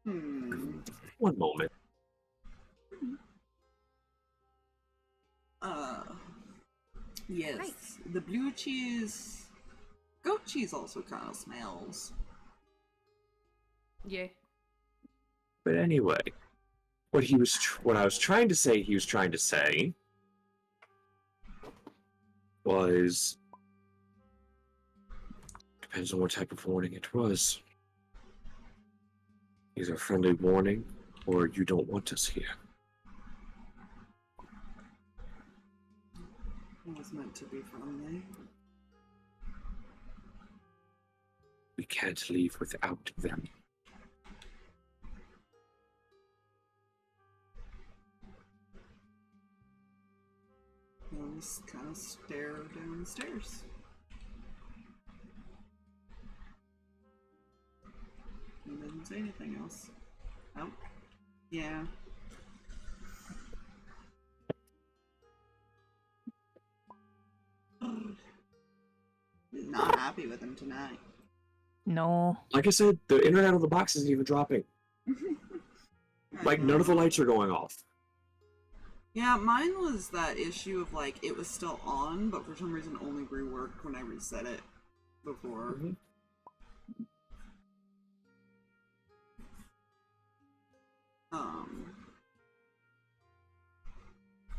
Hmm. One moment. Yes. Nice. The blue cheese. Goat cheese also kind of smells. Yeah. But anyway, what I was trying to say, he was trying to say was depends on what type of warning it was. Either a friendly warning, or you don't want us here. It was meant to be friendly. We can't leave without them. He'll just kind of stare down the stairs. He doesn't say anything else. Oh. Yeah. He's not happy with him tonight. No. Like I said, the internet on the box isn't even dropping. Like, none of the lights are going off. Yeah, mine was that issue of like it was still on, but for some reason only reworked when I reset it before.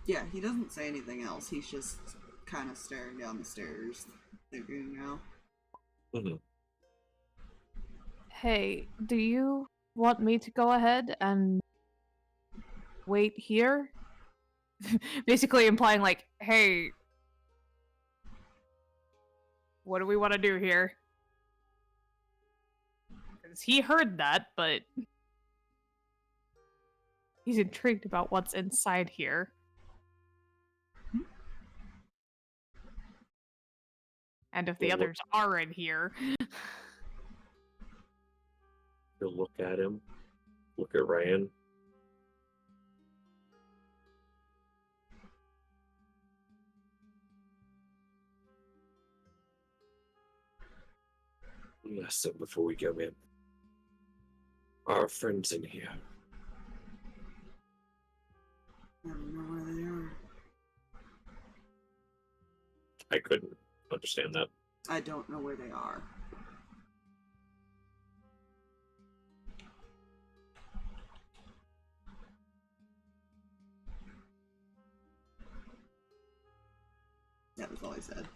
Yeah, he doesn't say anything else. He's just kind of staring down the stairs, thinking, Hey, do you want me to go ahead and wait here? Basically implying like, hey, what do we want to do here? Because he heard that, but he's intrigued about what's inside here. And if the Well, others are in here. He'll look at him, look at Reyan. Yes, before we go in. Our friends in here. I don't know where they are. I couldn't understand that. I don't know where they are. That was all I said.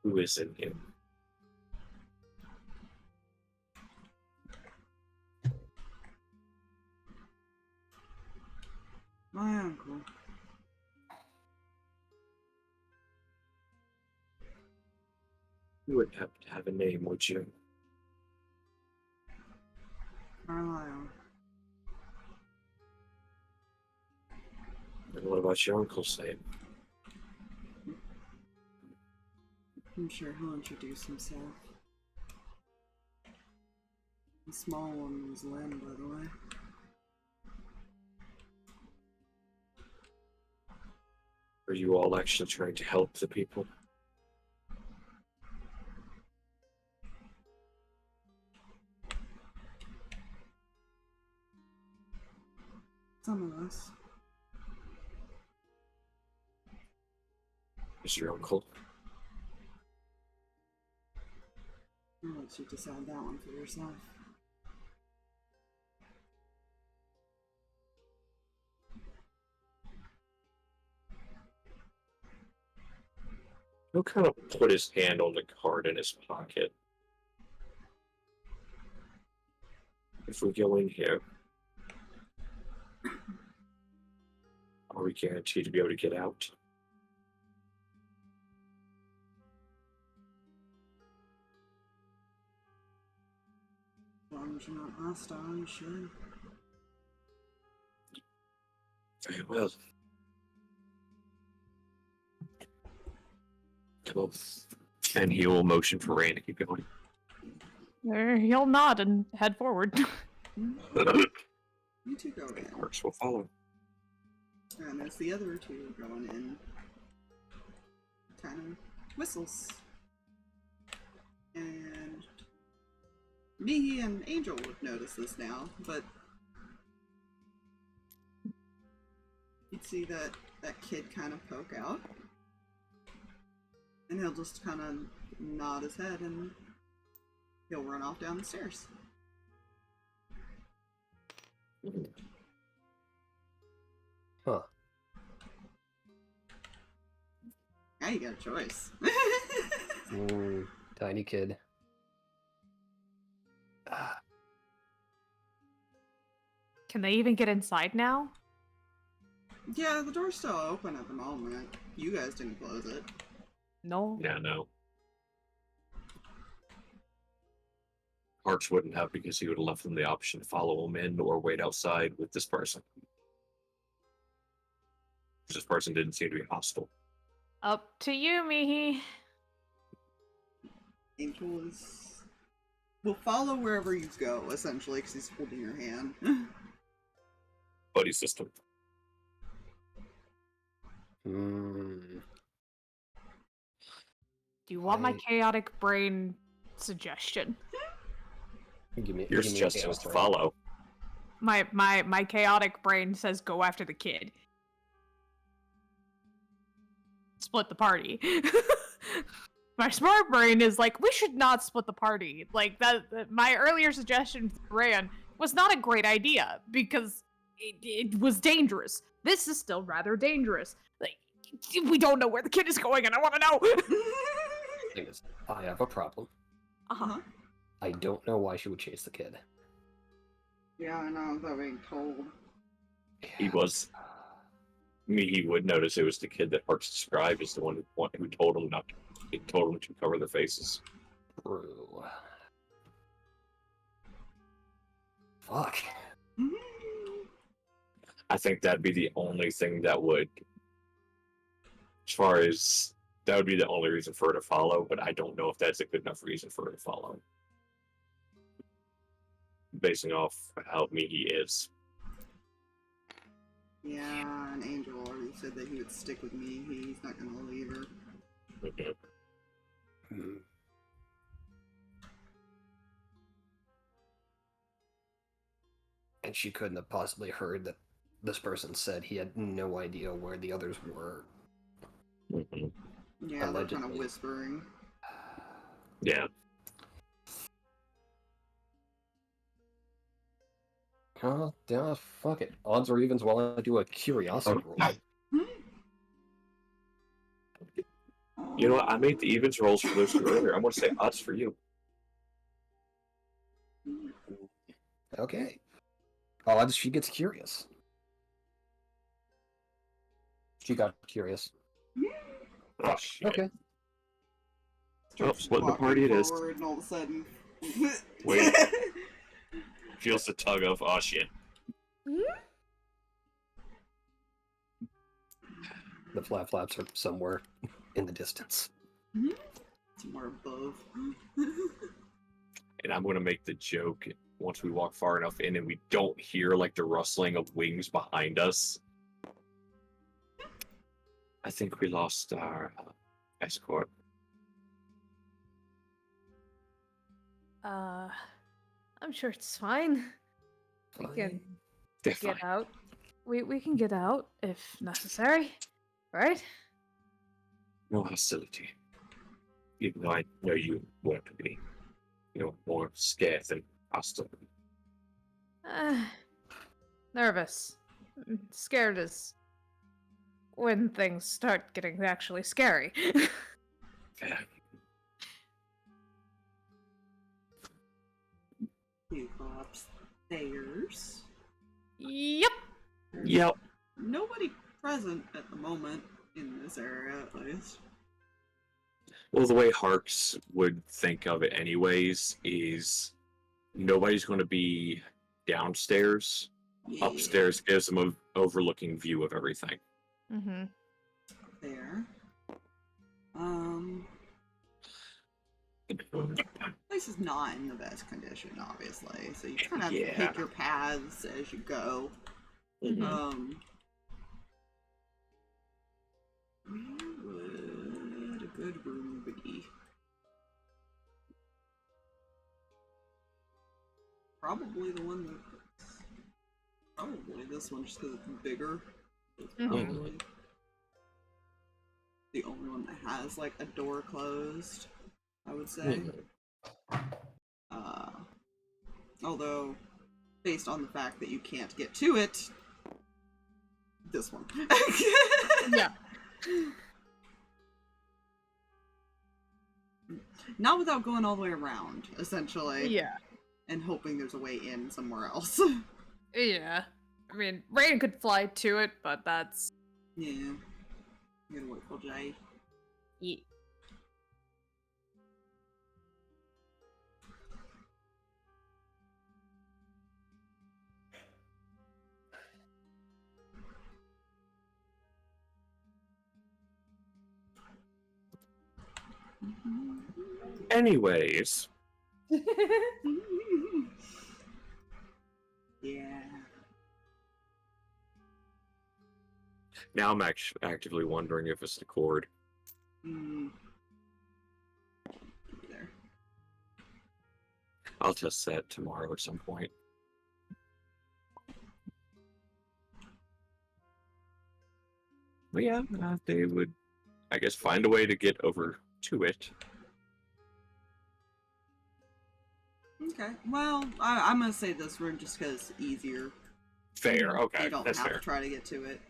Who is in here? My uncle. You wouldn't happen to have a name, would you? Carlisle. And what about your uncle's name? I'm sure he'll introduce himself. The small one was Len, by the way. Are you all actually trying to help the people? Some of us. Is your uncle? I'll let you decide that one for yourself. He'll kind of put his hand on the card in his pocket. If we go in here, are we guaranteed to be able to get out? As long as you're not hostile, you should. Very well. Come on. And he will motion for Rain to keep going. He'll nod and head forward. You two go in. Harx will follow. And as the other two are going in, kind of whistles. And Mihi and Angel would notice this now, but you'd see that kid kind of poke out. And he'll just kind of nod his head and he'll run off down the stairs. Huh. Now you got a choice. Tiny kid. Can they even get inside now? Yeah, the door's still open at the moment. You guys didn't close it. No. Yeah, no. Harx wouldn't have because he would have left them the option to follow him in or wait outside with this person. This person didn't seem to be hostile. Up to you, Mihi. Angel will follow wherever you go, essentially, because he's holding your hand. Buddy system. Do you want my chaotic brain suggestion? Your suggestion is to follow. My chaotic brain says go after the kid. Split the party. My smart brain is like, we should not split the party. Like that my earlier suggestion ran, was not a great idea because it was dangerous. This is still rather dangerous. Like, we don't know where the kid is going, and I want to know. Thing is, I have a problem. Uh-huh. I don't know why she would chase the kid. Yeah, I know, without being told. He was. He would notice it was the kid that Harx described as the one who told him not. He told him to cover their faces. True. Fuck. I think that'd be the only thing that would, as far as that would be the only reason for her to follow. But I don't know if that's a good enough reason for her to follow. Basing off how Mihi is. Yeah, and Angel already said that he would stick with me. He's not gonna leave her. Hmm. And she couldn't have possibly heard that this person said he had no idea where the others were. Mm-hmm. Yeah, they're kind of Allegedly. whispering. Yeah. Yeah, fuck it. Odds or evens while I do a curiosity roll. You know what? I made the evens rolls for those two earlier. I'm going to say odds for you. Okay. Odds she gets curious. She got curious. Oh, shit. Okay. Starts split the walking party it is. forward, and all of a sudden... Wait. Feels the tug of, oh shit. The flaps are somewhere in the distance. Somewhere above. And I'm going to make the joke once we walk far enough in and we don't hear like the rustling of wings behind us. I think we lost our escort. I'm sure it's fine. We can They're get fine. out. We can get out if necessary, right? No hostility. Even though I know you want to be, more scared than hostile. Nervous. Scared is when things start getting actually scary. Fair. You go upstairs. Yep. Yep. Nobody present at the moment in this area, at least. Well, the way Harx would think of it anyways is nobody's going to be downstairs. Yeah. Upstairs gives them an overlooking view of everything. Mm-hmm. There. Place is not in the best condition, obviously, so you kind of have to pick your paths as you go. Mhm. Where would a good room be? Probably the one that's... Probably this one, just because it's bigger. It's probably the only one that has, like, a door closed, I would say. Although, based on the fact that you can't get to it, this one. Yeah. Not without going all the way around, essentially. Yeah. And hoping there's a way in somewhere else. Yeah. I mean, Reyan could fly to it, but that's... Yeah. You gotta wait for Jay. Yeah. Anyways, Yeah. now I'm actively wondering if it's the cord. There. I'll test that tomorrow at some point. But yeah, they would, I guess, find a way to get over to it. Okay. Well, I'm gonna say this room just because it's easier. Fair. Okay, You don't that's have fair. to try to get to it.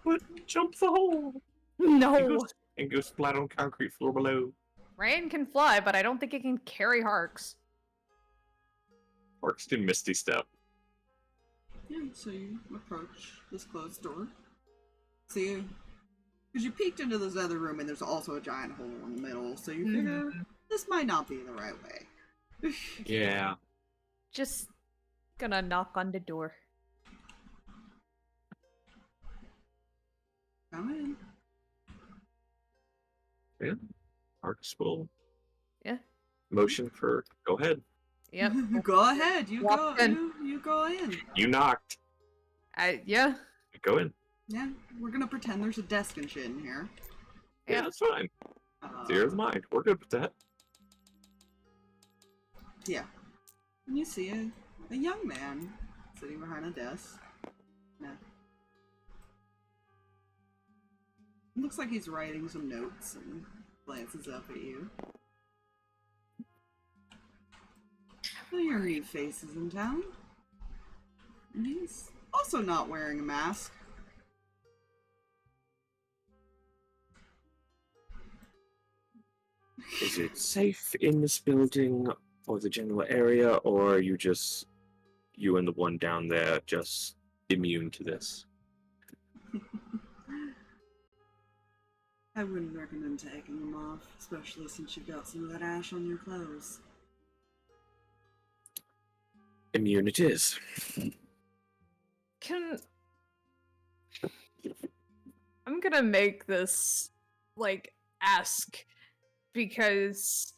But jump the hole. No. And go splat on concrete floor below. Reyan can fly, but I don't think it can carry Harx. Harx do Misty Step. Yeah, so you approach this closed door. See, because you peeked into this other room and there's also a giant hole in the middle, so you figure this might not be the right way. Yeah. Just gonna knock on the door. Come in. Yeah. Harx will. Yeah. Motion for go ahead. Yep. Go ahead. You go. Walk in. You go in. You knocked. Yeah. Go in. Yeah, we're gonna pretend there's a desk and shit in here. Yeah, that's fine. Theater of the mind. We're good with that. Yeah. And you see a young man sitting behind a desk. Yeah. It looks like he's writing some notes and glances up at you. Well, your new face is in town. And he's also not wearing a mask. Is it safe in this building or the general area, or are you just you and the one down there just immune to this? I wouldn't recommend taking them off, especially since you've got some of that ash on your clothes. Immune it is. I'm gonna make this, like, ask, because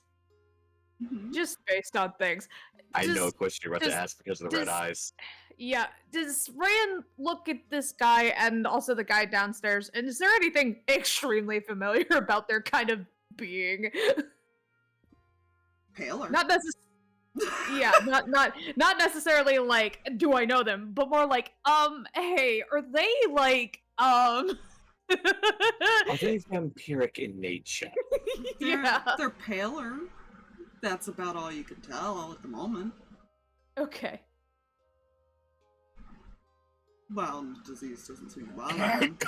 just based on things. I know a question you're about to does- ask because of the red eyes. Yeah, does Reyan look at this guy and also the guy downstairs, and is there anything extremely familiar about their kind of being? Paler. Not necessarily. Yeah, not necessarily like, do I know them, but more like, hey, are they like, Are they vampiric in nature? yeah. They're paler. That's about all you can tell at the moment. Okay. Well, the disease doesn't seem to bother them.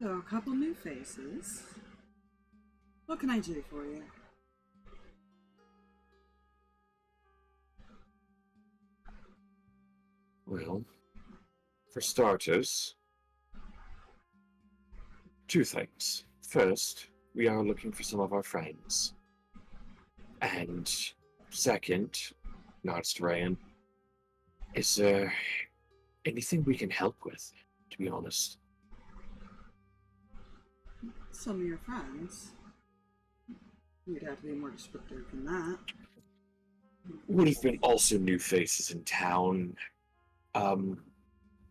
So, a couple new faces. What can I do for you? Well, for starters, two things. First, we are looking for some of our friends. And second, nods to Reyan, is there anything we can help with, to be honest? Some of your friends. You'd have to be more descriptive than that. Would have been also new faces in town.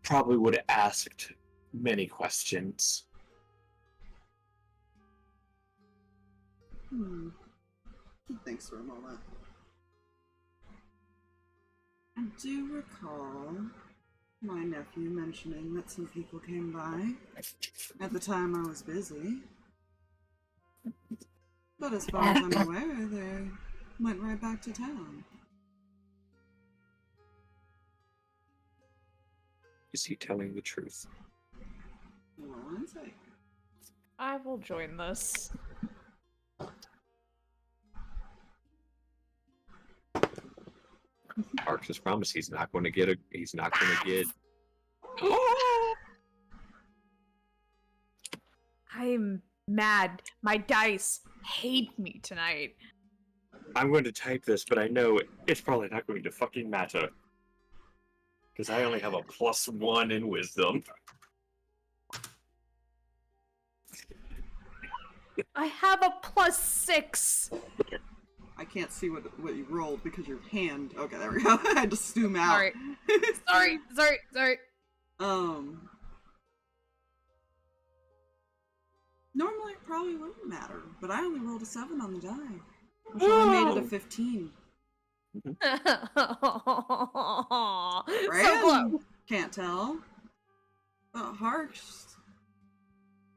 Probably would have asked many questions. He thinks for a moment. I do recall my nephew mentioning that some people came by. At the time I was busy. But as far as I'm aware, they went right back to town. Is he telling the truth? Well, I'd say. I will join this. Harx has promised he's not going to get. I'm mad. My dice hate me tonight. I'm going to type this, but I know it's probably not going to fucking matter. Because I only have a +1 in wisdom. I have a +6. I can't see what you rolled because your hand. Okay, there we go. I had to zoom out. Sorry. Normally it probably wouldn't matter, but I only rolled a 7 on the die. Which only made it a 15. So Reyan close. can't tell. But Harx,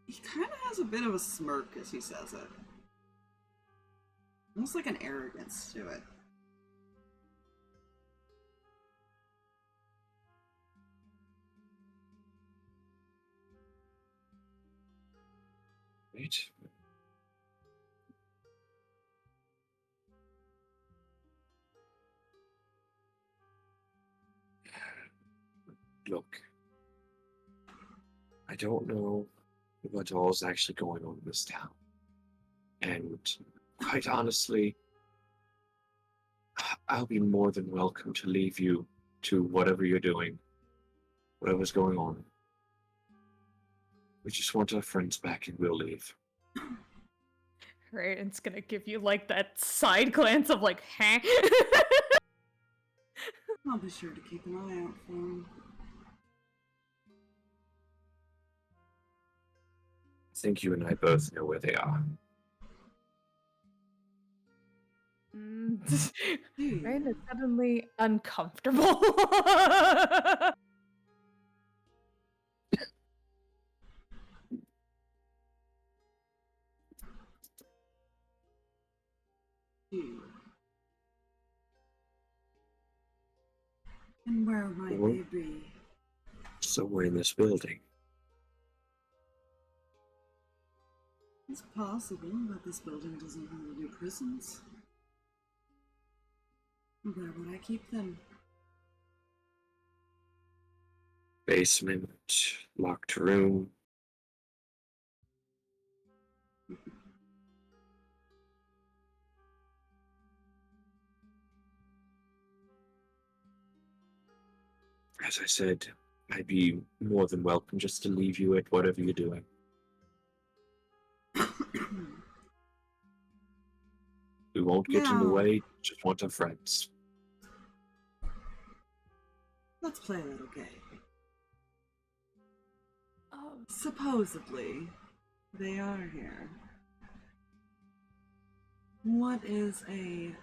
he kind of has a bit of a smirk as he says it. Almost like an arrogance to it. Right. Look, I don't know what all is actually going on in this town. And quite honestly, I'll be more than welcome to leave you to whatever you're doing, whatever's going on. We just want our friends back and we'll leave. Reyan's gonna give you like that side glance of like, huh? I'll be sure to keep an eye out for him. I think you and I both know where they are. Reyan is suddenly uncomfortable. And where might Well, they be? somewhere in this building. It's possible that this building doesn't have any prisons. Where would I keep them? Basement, locked room. As I said, I'd be more than welcome just to leave you at whatever you're doing. We won't get in the Now, way, just want our friends. let's play a little game. Oh, Supposedly, they are here. What is a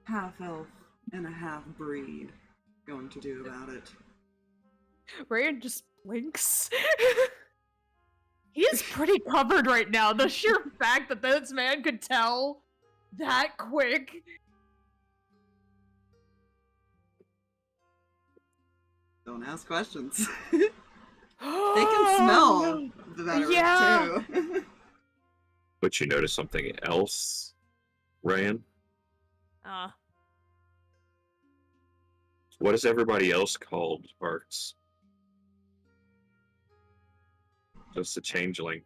half-elf and a half-breed going to do about it? Reyan just blinks. He is pretty covered right now. The sheer fact that this man could tell that quick. Don't ask questions. They can smell the veteran Yeah. too. But you notice something else, Reyan? What is everybody else called, Harx? Just a changeling.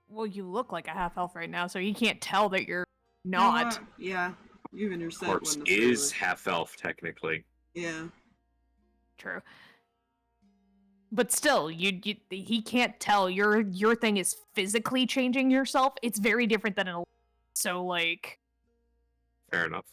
Well, you look like a half elf right now, so he can't tell that you're You know not. what? Yeah, even your set Harx wouldn't have is fooled. half elf, technically. Yeah. True. But still, he can't tell. Your thing is physically changing yourself. It's very different than an. So like. Fair enough.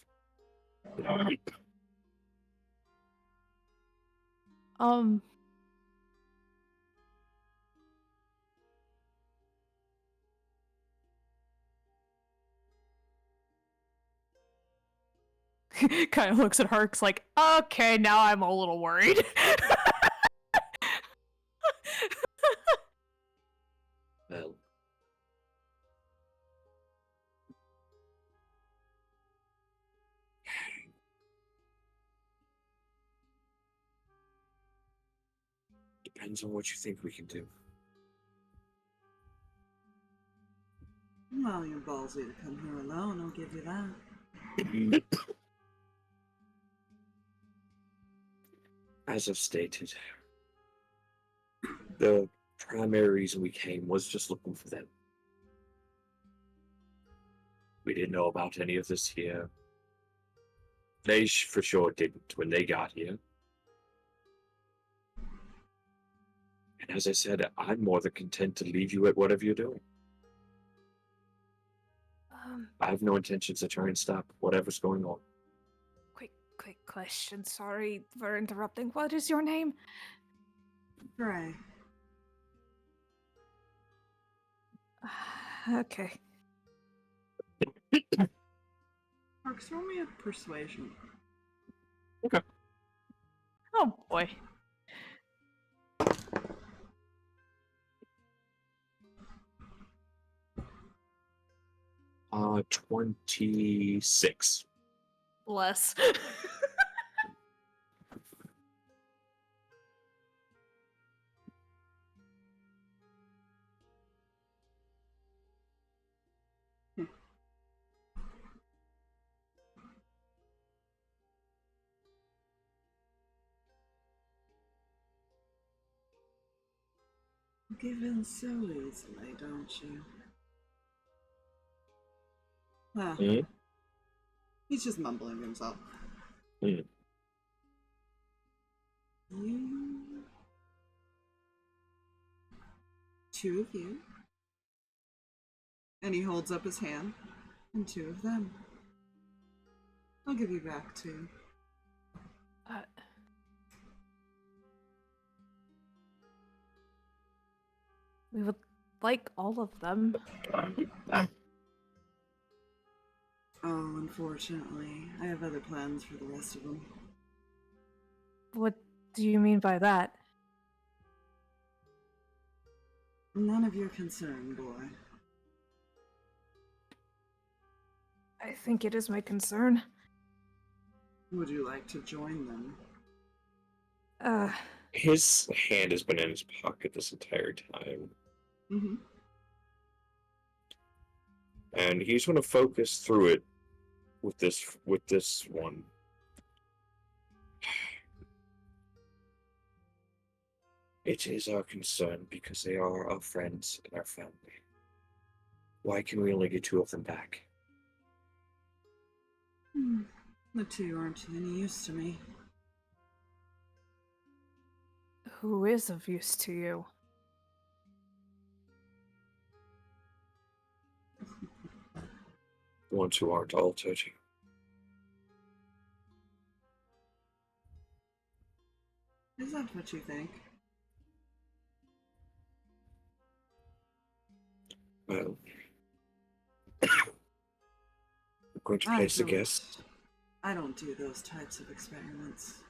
Kind of looks at Harx like, okay, now I'm a little worried. Well, depends on what you think we can do. Well, you're ballsy to come here alone, I'll give you that. As I've stated, the primary reason we came was just looking for them. We didn't know about any of this here. They for sure didn't when they got here. And as I said, I'm more than content to leave you at whatever you're doing. I have no intentions to try and stop whatever's going on. Quick question. Sorry for interrupting. What is your name? Gray. Okay. Harx, throw me a persuasion. Oh boy. 26. Less. Give in so easily, don't you? Well, Hmm? he's just mumbling to himself. Hmm. You... Two of you. And he holds up his hand. And two of them. I'll give you back two. We would like all of them. Oh, unfortunately, I have other plans for the rest of them. What do you mean by that? None of your concern, boy. I think it is my concern. Would you like to join them? His hand has been in his pocket this entire time. Mm-hmm. And he's going to focus through it with this one. It is our concern because they are our friends and our family. Why can we only get two of them back? The two aren't any use to me. Who is of use to you? The ones who aren't altered. Is that what you think? Well, I'm going to place a guess. I don't do those types of experiments.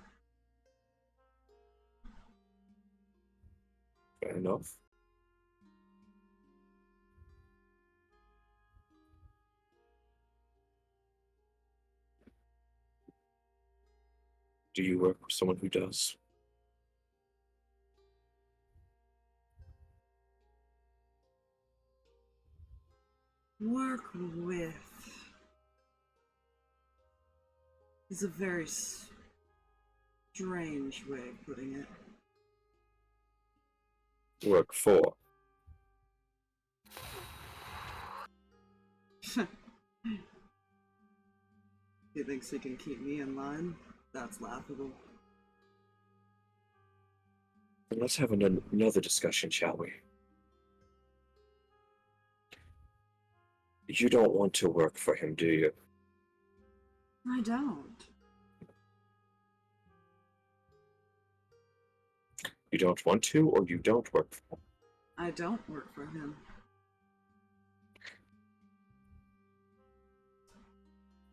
Fair enough. Do you work with someone who does? Work with is a very strange way of putting it. Work for? He thinks he can keep me in line? That's laughable. Then let's have another discussion, shall we? You don't want to work for him, do you? I don't. You don't want to, or you don't work for him? I don't work for him.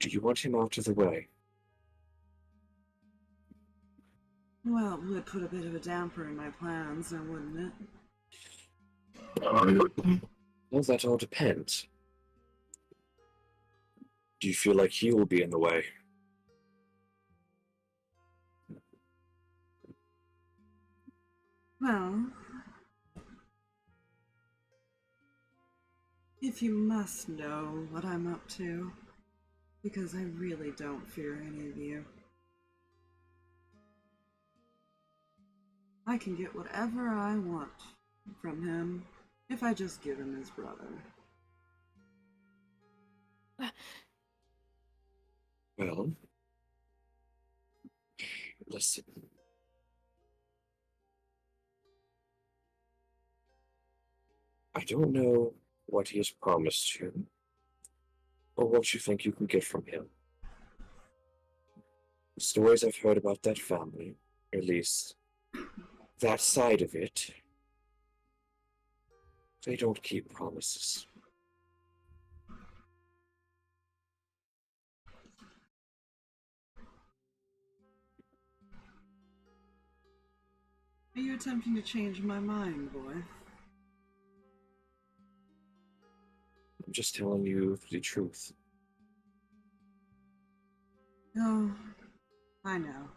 Do you want him out of the way? Well, it would put a bit of a damper in my plans, now wouldn't it? Well, that all depends. Do you feel like he will be in the way? Well, if you must know what I'm up to, because I really don't fear any of you. I can get whatever I want from him if I just give him his brother. Well, listen. I don't know what he has promised you, or what you think you can get from him. The stories I've heard about that family, or at least that side of it, they don't keep promises. Are you attempting to change my mind, boy? I'm just telling you the truth. Oh, I know.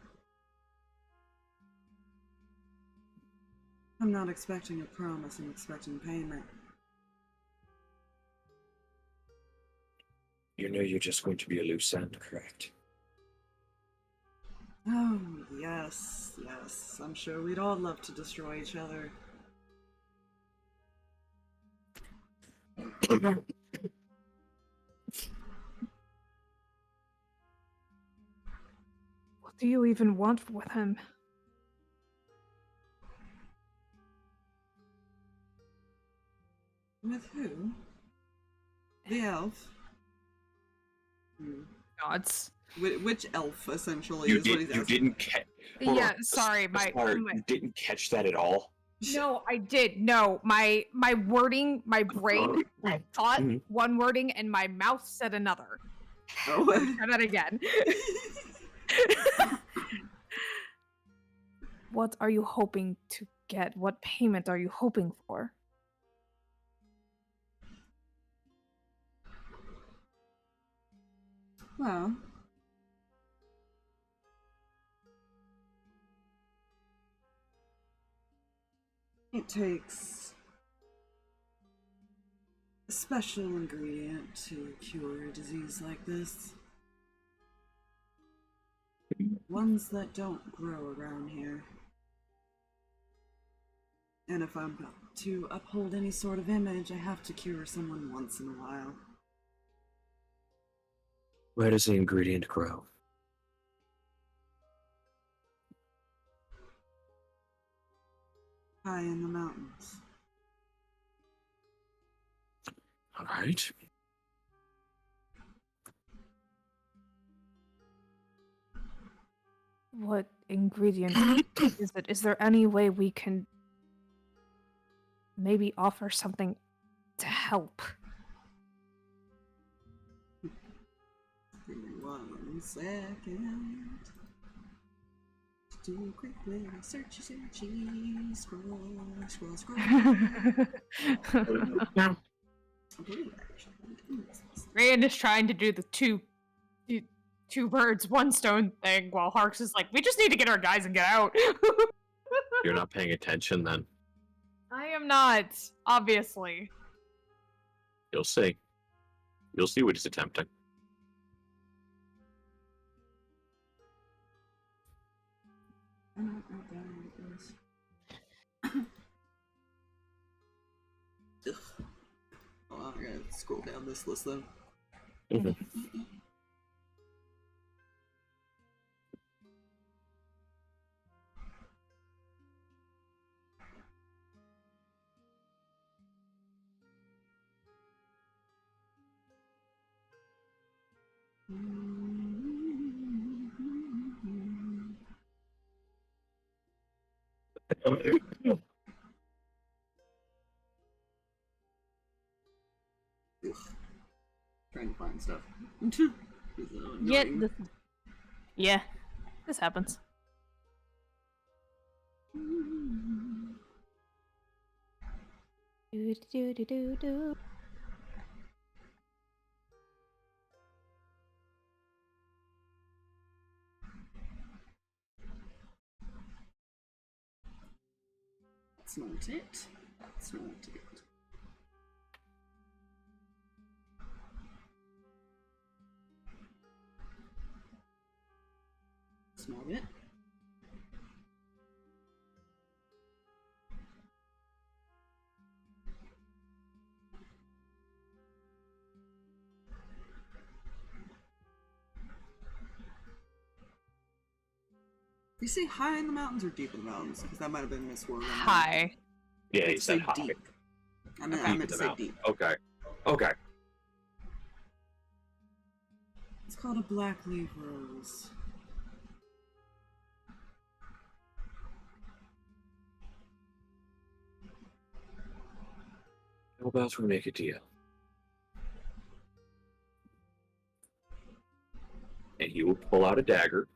I'm not expecting a promise, I'm expecting payment. You know you're just going to be a loose end, correct? Oh, yes, yes. I'm sure we'd all love to destroy each other. What do you even want with him? With who? The elf? Gods. Which elf, essentially, You is what he's you asking. didn't catch. Yeah, sorry, You didn't catch that at all. No, I did. No, my wording, my brain thought one wording and my mouth said another. Oh. Let me try that again. What are you hoping to get? What payment are you hoping for? Well, it takes a special ingredient to cure a disease like this. Ones that don't grow around here. And if I'm to uphold any sort of image, I have to cure someone once in a while. Where does the ingredient grow? High in the mountains. All right. What ingredient is it? Is there any way we can maybe offer something to help? Give me 1 second. Do quickly searchy, scroll. Reyan is trying to do the two birds, one stone thing, while Harx is like, we just need to get our guys and get out. You're not paying attention then. I am not, obviously. You'll see. You'll see what he's attempting. Oh, I gotta scroll down this list though. Trying to find stuff. Yeah, this happens. Do. That's not it. That's not it. That's not it. You say high in the mountains or deep in the mountains? Because that might have been misworded. Hi. Yeah, he said high. Deep. I meant Deep to in the say mountain. deep. Okay. Okay. It's called a black leaf rose. How about we make a deal? And he will pull out a dagger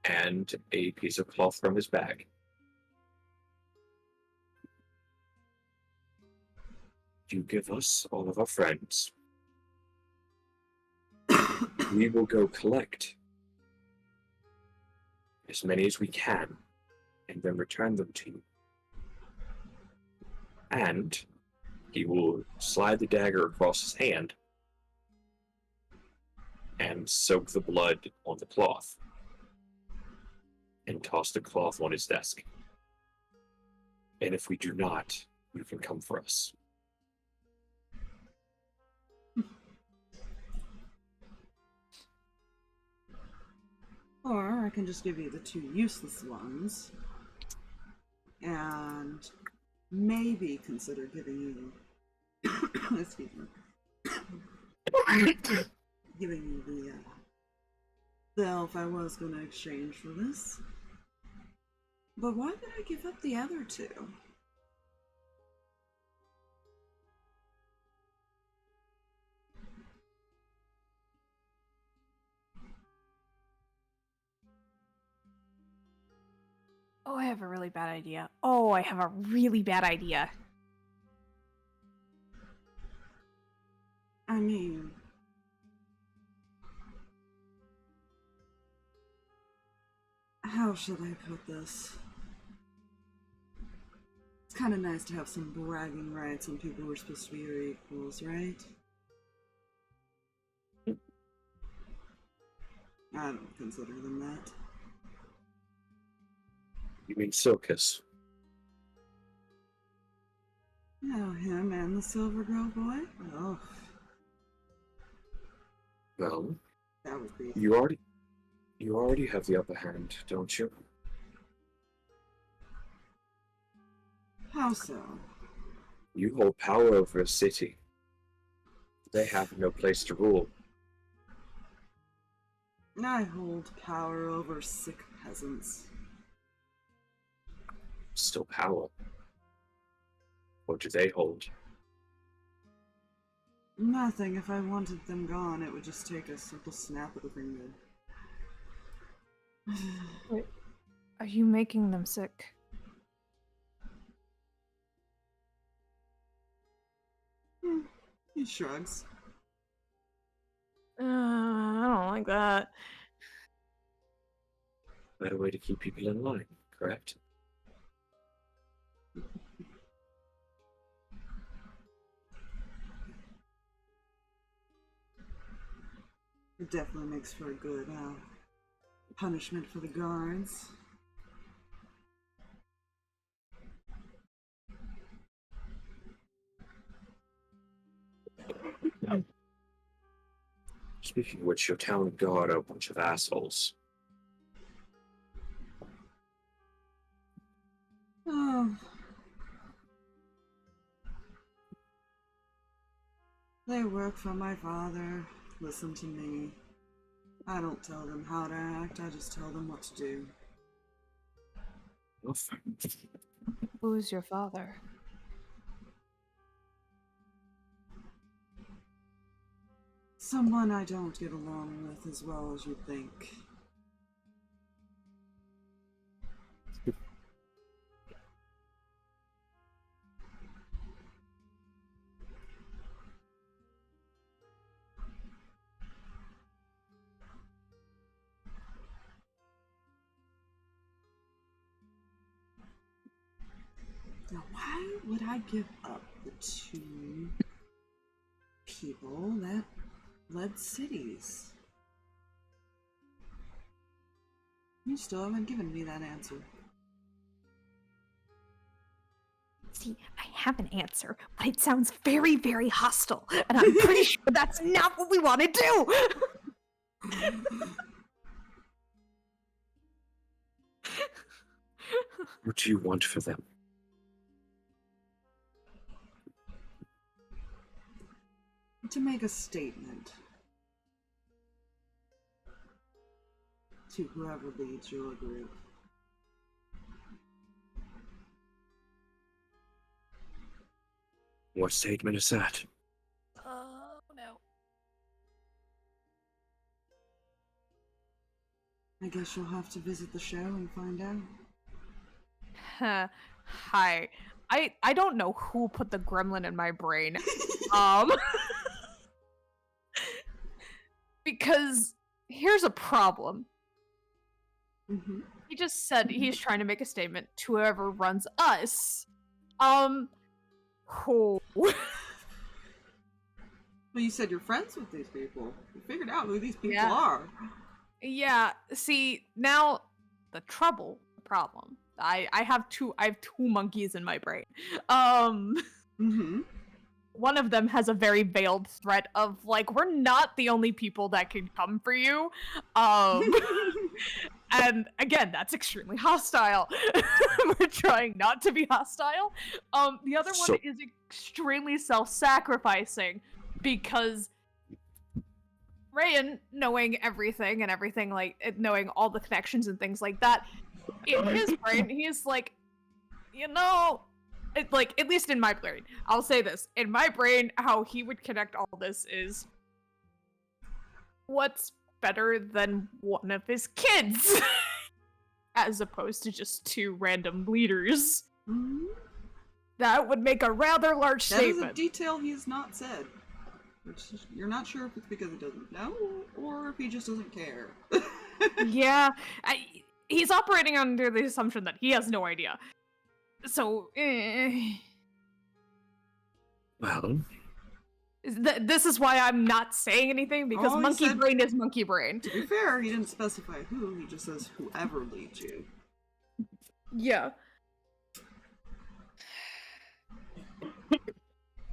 and a piece of cloth from his bag. you give us all of our friends. We will go collect as many as we can and then return them to you. And he will slide the dagger across his hand and soak the blood on the cloth and toss the cloth on his desk. And if we do not, you can come for us. Or I can just give you the 2 useless ones and maybe consider giving you excuse me giving you the elf I was going to exchange for this. But why would I give up the other 2? Oh, I have a really bad idea. Oh, I have a really bad idea. I mean, how should I put this? It's kind of nice to have some bragging rights when people who are supposed to be your equals, right? I don't consider them that. You mean Silkus? Oh, him and the Silver Girl boy? Oh, Well, that would be... you already have the upper hand, don't you? How so? You hold power over a city. They have no place to rule. I hold power over sick peasants. Still power. What do they hold? Nothing. If I wanted them gone, it would just take a simple snap of the finger. Wait, are you making them sick? He shrugs. I don't like that. Better way to keep people in line, correct? It definitely makes for a good punishment for the guards. Speaking of which, your town guard are a bunch of assholes. Oh. They work for my father, listen to me. I don't tell them how to act, I just tell them what to do. Oof. Who's your father? Someone I don't get along with as well as you'd think. Now, why would I give up the 2 people that led cities? You still haven't given me that answer. See, I have an answer, but it sounds very, very hostile, and I'm pretty sure that's not what we want to do. What do you want for them? To make a statement to whoever leads your group. What statement is that? Oh no. I guess you'll have to visit the show and find out. Hi, I don't know who put the gremlin in my brain. Because here's a problem. Mm-hmm. He just said he's trying to make a statement to whoever runs us. Who? Well, you said you're friends with these people. You figured out who these people Yeah. are. Yeah, see, now the problem. I have two monkeys in my brain. Mm-hmm. One of them has a very veiled threat of like, we're not the only people that can come for you. And again, that's extremely hostile. We're trying not to be hostile. The other one So- is extremely self-sacrificing because Reyan, knowing everything and everything, like knowing all the connections and things like that, in his brain, he's like, like, at least in my brain, I'll say this. In my brain, how he would connect all this is, what's better than one of his kids? As opposed to just two random leaders. Mm-hmm. That would make a rather large That is a statement. detail he's not said. Which you're not sure if it's because he doesn't know or if he just doesn't care. Yeah, he's operating under the assumption that he has no idea. So, Well, this is why I'm not saying anything, because Oh, he monkey said- brain is monkey brain. To be fair, he didn't specify who, he just says whoever leads you. Yeah.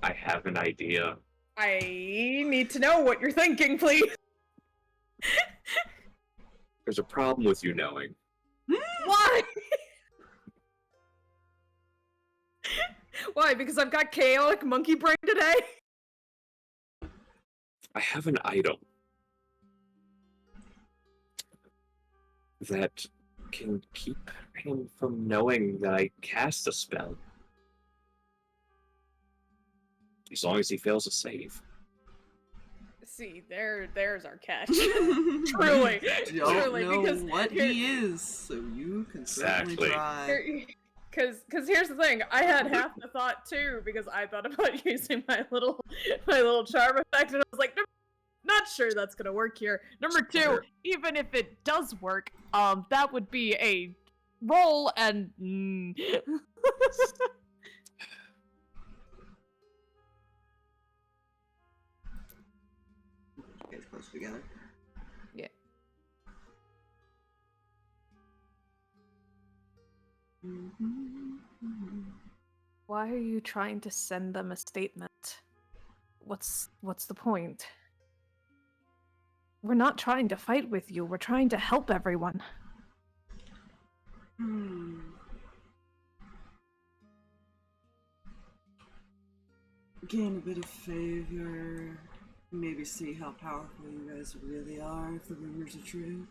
I have an idea. I need to know what you're thinking, please. There's a problem with you knowing. Why? Why? Because I've got chaotic monkey brain today? I have an item that can keep him from knowing that I cast a spell. As long as he fails a save. See, there's our catch. Truly. Truly. Don't Truly, know because what here- he is, so you can certainly Exactly. try. Because here's the thing, I had half the thought too, because I thought about using my little charm effect, and I was like, not sure that's gonna work here. Number two, Sure. even if it does work, that would be a roll, and You guys close together. Yeah. Why are you trying to send them a statement? What's the point? We're not trying to fight with you, we're trying to help everyone. Gain a bit of favor. Maybe see how powerful you guys really are if the rumors are true.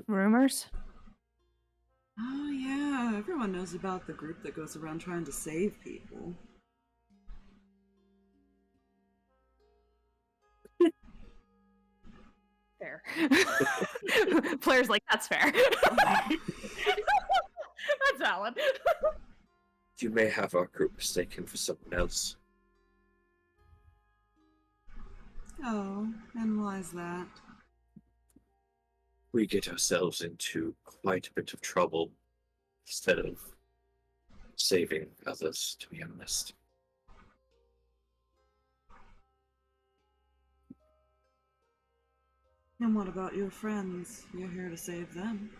Rumors? Oh yeah, everyone knows about the group that goes around trying to save people. Fair. Player's like, that's fair. That's valid. You may have our group mistaken for someone else. Oh, and why is that? We get ourselves into quite a bit of trouble instead of saving others, to be honest. And what about your friends? You're here to save them.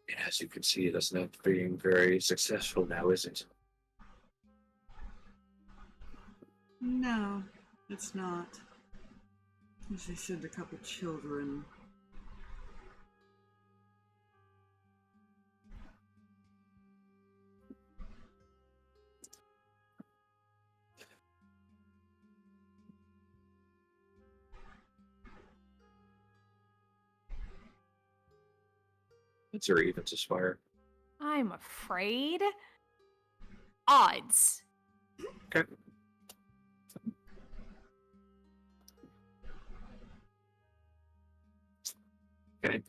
And as you can see, that's not being very successful now, is it? No, it's not. As they sent a couple children. It's or evens aspire. I'm afraid. Odds. Okay. Okay.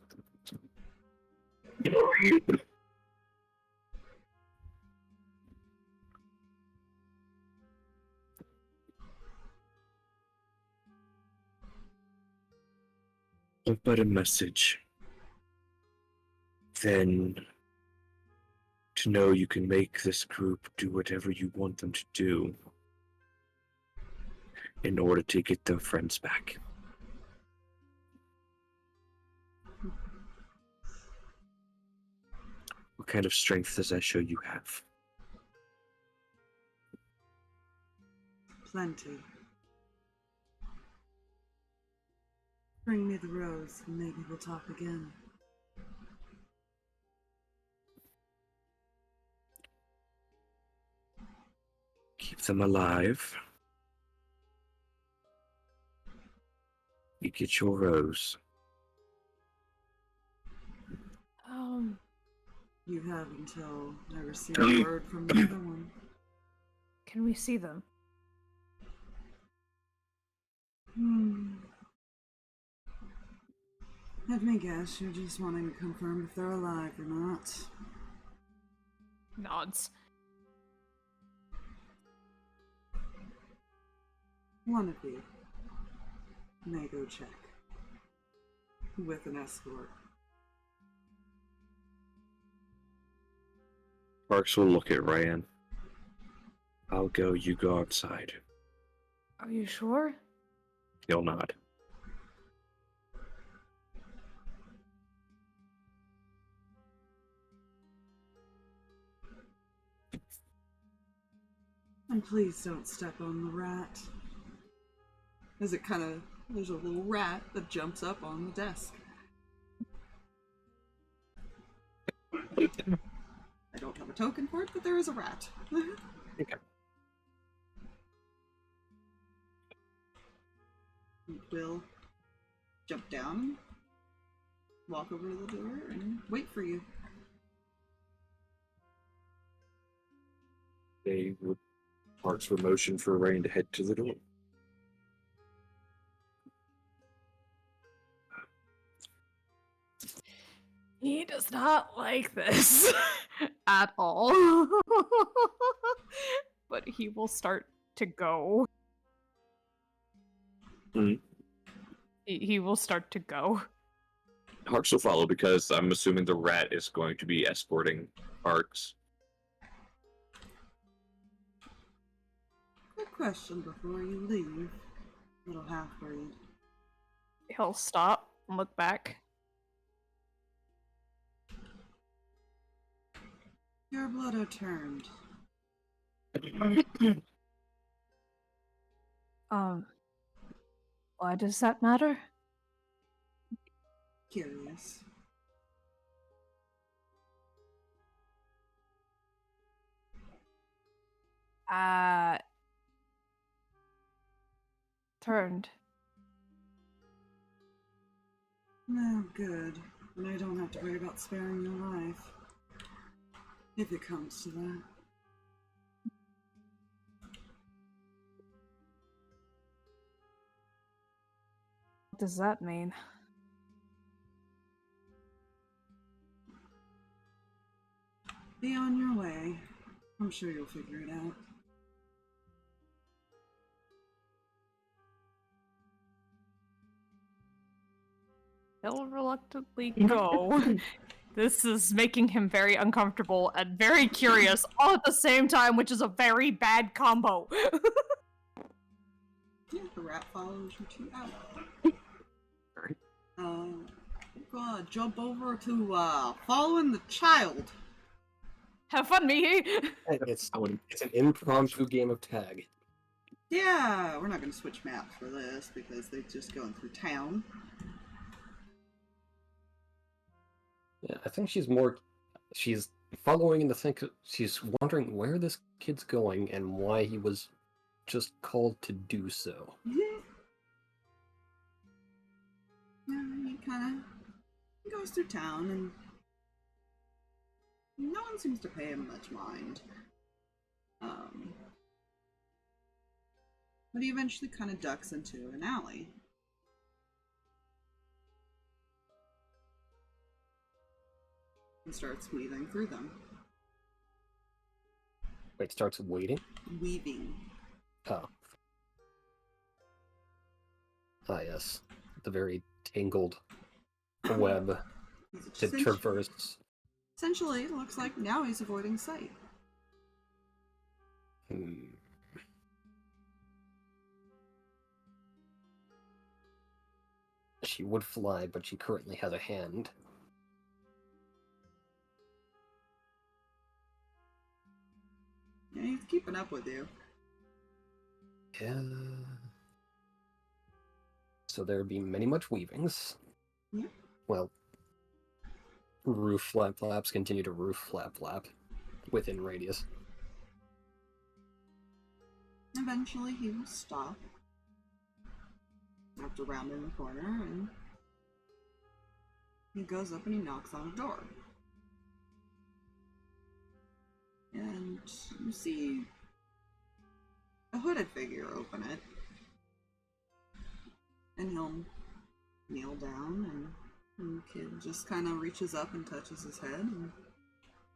a better message than to know you can make this group do whatever you want them to do in order to get their friends back. What kind of strength does that show you have? Plenty. Bring me the rose, and maybe we'll talk again. Keep them alive. You get your rose. You have until I receive a word from the other one. Can we see them? Let me guess, you're just wanting to confirm if they're alive or not. Nods. One of you may go check. With an escort. Harx will look at Reyan. I'll go, you go outside. Are you sure? He'll nod. And please don't step on the rat. As it there's a little rat that jumps up on the desk. I don't have a token for it, but there is a rat. Okay. Will jump down, walk over to the door, and wait for you. They would Harx for motion for Reyan to head to the door. He does not like this at all. But he will start to go. He will start to go. Harx will follow because I'm assuming the rat is going to be escorting Harx. Quick question before you leave, little half-breed. He'll stop and look back. Your blood are turned. Why does that matter? Curious. Turned. Oh, good. Then I don't have to worry about sparing your life. If it comes to that. What does that mean? Be on your way. I'm sure you'll figure it out. He'll reluctantly go. This is making him very uncomfortable and very curious all at the same time, which is a very bad combo. Yeah, the rat follows you two out. Go jump over to following the child. Have fun, Mihi! It's an impromptu game of tag. Yeah, we're not going to switch maps for this because they're just going through town. Yeah, I think she's following in the think she's wondering where this kid's going and why he was just called to do so. Yeah, he goes through town and no one seems to pay him much mind. But he eventually kind of ducks into an alley. And starts weaving through them. Wait, starts waiting? Weaving. Oh. Ah, yes. The very tangled web to Essentially, traverse. essentially, it looks like now he's avoiding sight. She would fly, but she currently has a hand. Yeah, he's keeping up with you. Yeah. So there would be many much weavings. Yeah. Well, roof flap flaps continue to roof flap flap within radius. Eventually, he will stop after rounding the corner, and he goes up and he knocks on a door. And you see a hooded figure open it. And he'll kneel down, and the kid just kind of reaches up and touches his head, and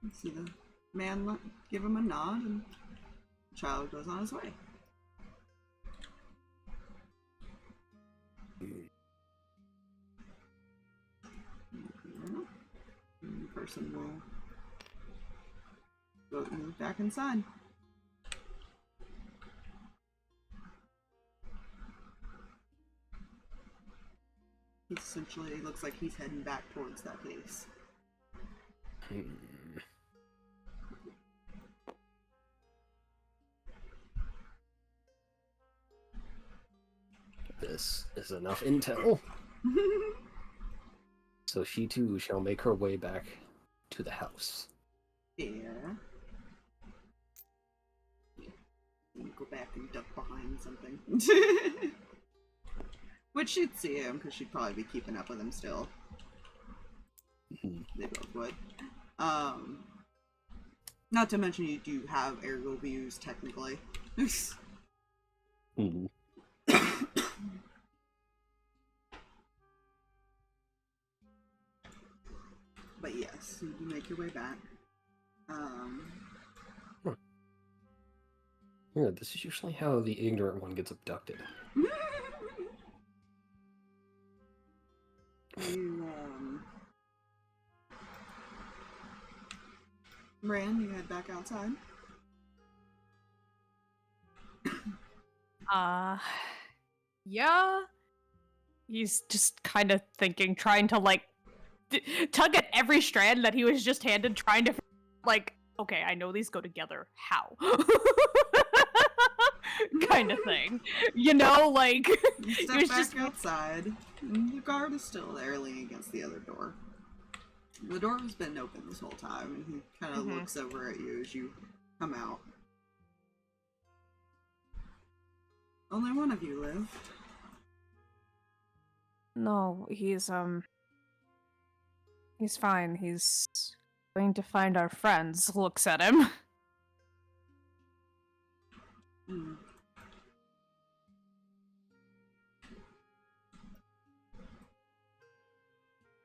you see the man give him a nod, and the child goes on his way. And the person will move back inside. Essentially, it looks like he's heading back towards that base. This is enough intel. So she too shall make her way back to the house. Yeah. Go back and duck behind something. Which she'd see him, because she'd probably be keeping up with him still. They both would. Not to mention you do have aerial views, technically. But yes, you do make your way back. Yeah, this is usually how the ignorant one gets abducted. You, Reyan, you head back outside. Yeah. He's just kind of thinking, trying to like tug at every strand that he was just handed, trying to like, okay, I know these go together. How? Kind of thing. You know, like You step was back just outside, and the guard is still there, leaning against the other door. The door has been open this whole time, and he kind of looks over at you as you come out. Only one of you lived. No, he's fine. He's going to find our friends. Looks at him. Hmm.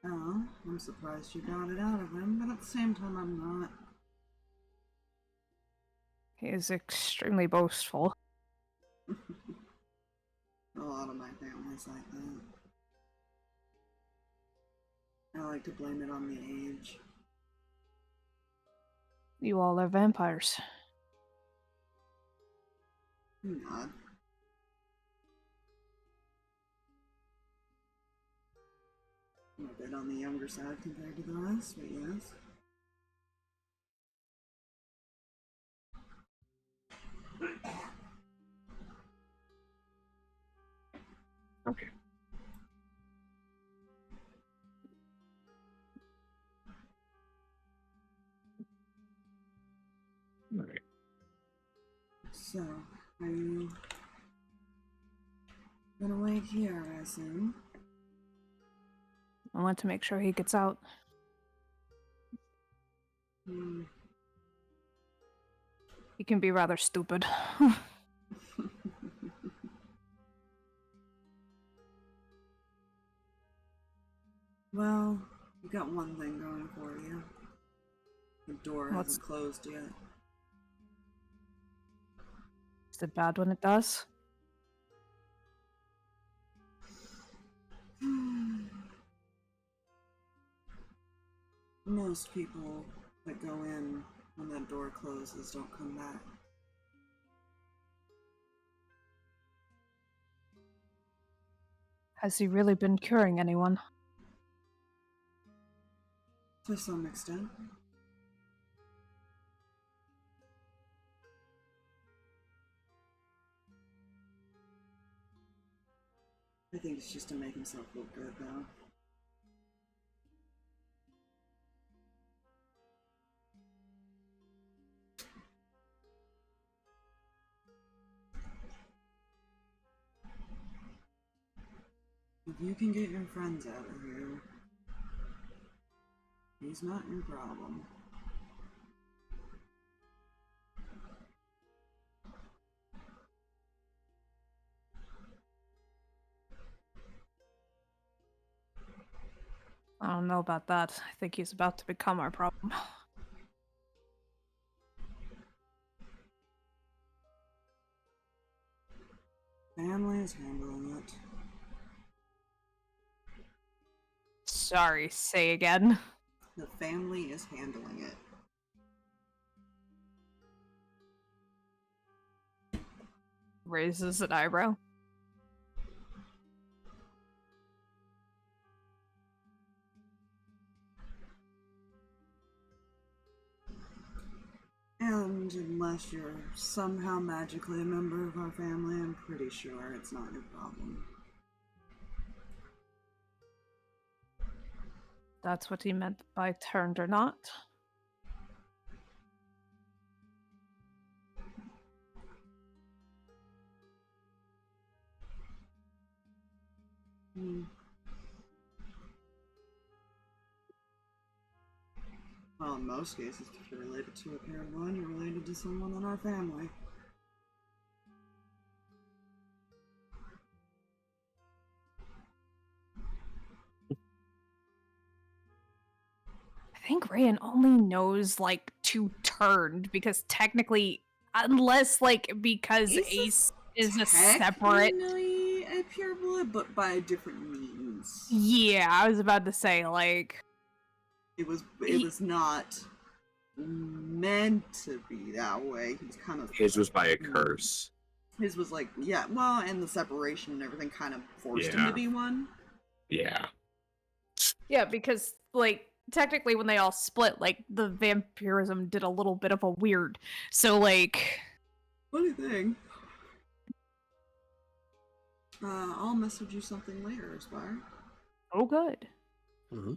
Oh, I'm surprised you got it out of him, but at the same time, I'm not. He is extremely boastful. A lot of my family's like that. I like to blame it on the age. You all are vampires. Not. I'm a bit on the younger side compared to the rest, but yes. Okay. Alright. So, are you gonna wait here, I assume? I want to make sure he gets out. Hmm. He can be rather stupid. Well, you got one thing going for you. The door What's- hasn't closed yet. Is it bad when it does? Most people that go in when that door closes don't come back. Has he really been curing anyone? To some extent. I think it's just to make himself look good, though. If you can get your friends out of here, he's not your problem. I don't know about that. I think he's about to become our problem. Family is handling it. Sorry, say again. The family is handling it. Raises an eyebrow. And unless you're somehow magically a member of our family, I'm pretty sure it's not your problem. That's what he meant by turned or not. Well, in most cases, if you're related to a pure blood, you're related to someone in our family. I think Reyan only knows, like, two turned, because technically, unless, like, because Ace is a separate... Technically a pure blood, but by a different means. Yeah, I was about to say, like... It was not meant to be that way. He was kind of... His was by a curse. His was like, yeah, well, and the separation and everything kind of forced him to be one. Yeah. Yeah, because, like, technically when they all split, like, the vampirism did a little bit of a weird. So, like... Funny thing. I'll message you something later, Aspire. Oh, good. Mm-hmm.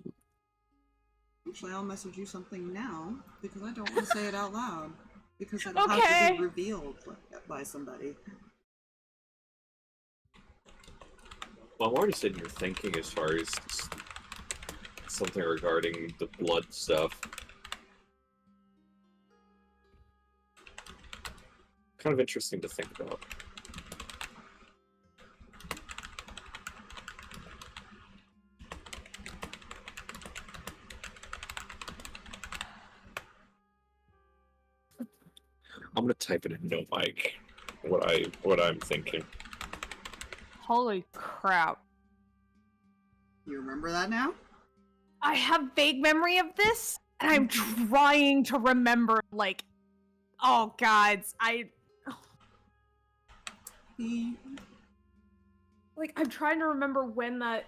Actually, I'll message you something now, because I don't want to say it out loud. Because it'll have to be revealed by somebody. Well, I'm already sitting here thinking as far as something regarding the blood stuff. Kind of interesting to think about. I'm gonna type it in no mic. What I'm thinking. Holy crap. You remember that now? I have vague memory of this, and I'm trying to remember, like... Oh, gods, Like, I'm trying to remember when that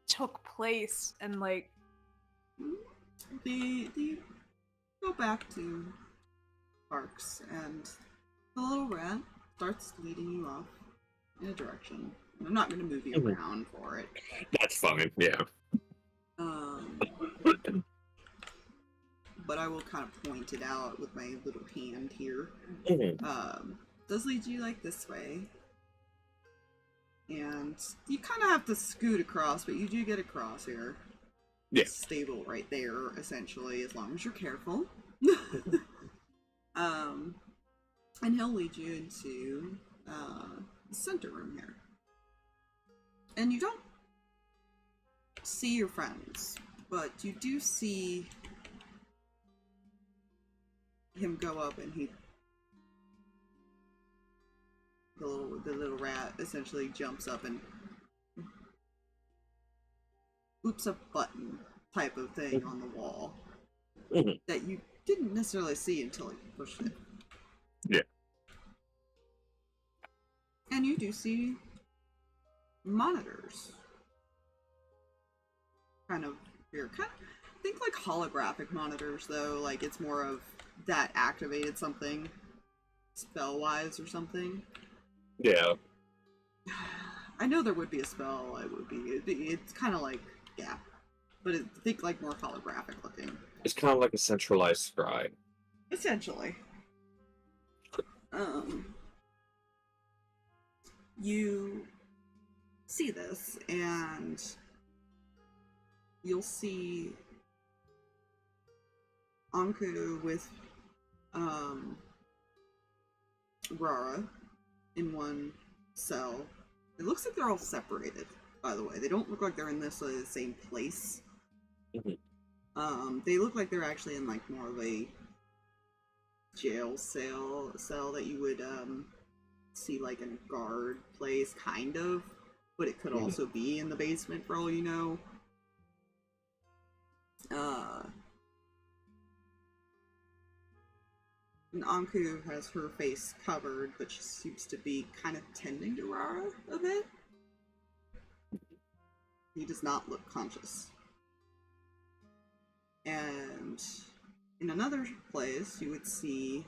took place, and, like... Go back to Harx, and the little rat starts leading you off in a direction. I'm not going to move you around for it. That's fine, yeah. But I will kind of point it out with my little hand here. Mm-hmm. Does lead you like this way. And you kind of have to scoot across, but you do get across here. Yeah. It's stable right there, essentially, as long as you're careful. And he'll lead you into the center room here. And you don't see your friends, but you do see him go up, and the little rat essentially jumps up and oops a button type of thing on the wall Mhm. that you didn't necessarily see until you pushed it. Yeah. And you do see monitors. Kind of weird. Think like holographic monitors, though. Like it's more of that activated something spell-wise or something. Yeah. I know there would be a spell. It's kind of like, yeah. But think like more holographic looking. It's kind of like a centralized scribe. Essentially. You see this, and you'll see Anku with Rara in one cell. It looks like they're all separated, by the way. They don't look like they're in this same place. Mhm. They look like they're actually in like more of a jail cell that you would see like in a guard place, kind of, but it could also be in the basement for all you know. And Anku has her face covered, but she seems to be kind of tending to Rara a bit. He does not look conscious. And in another place, you would see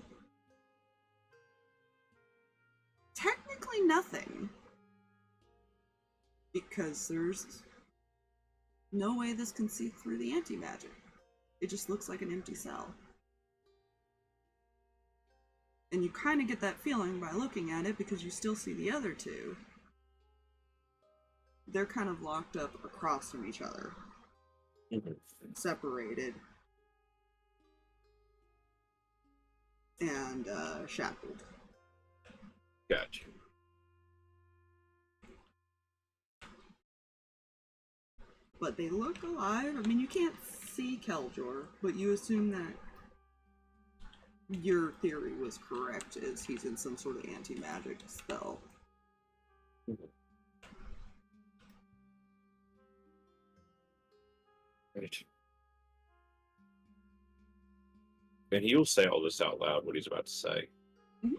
technically nothing, because there's no way this can see through the anti-magic. It just looks like an empty cell. And you kind of get that feeling by looking at it, because you still see the other two. They're kind of locked up across from each other. Separated. And shackled. Gotcha. But they look alive. I mean, you can't see Keljor, but you assume that your theory was correct, is he's in some sort of anti-magic spell. Right. And he'll say all this out loud, what he's about to say. Mm-hmm.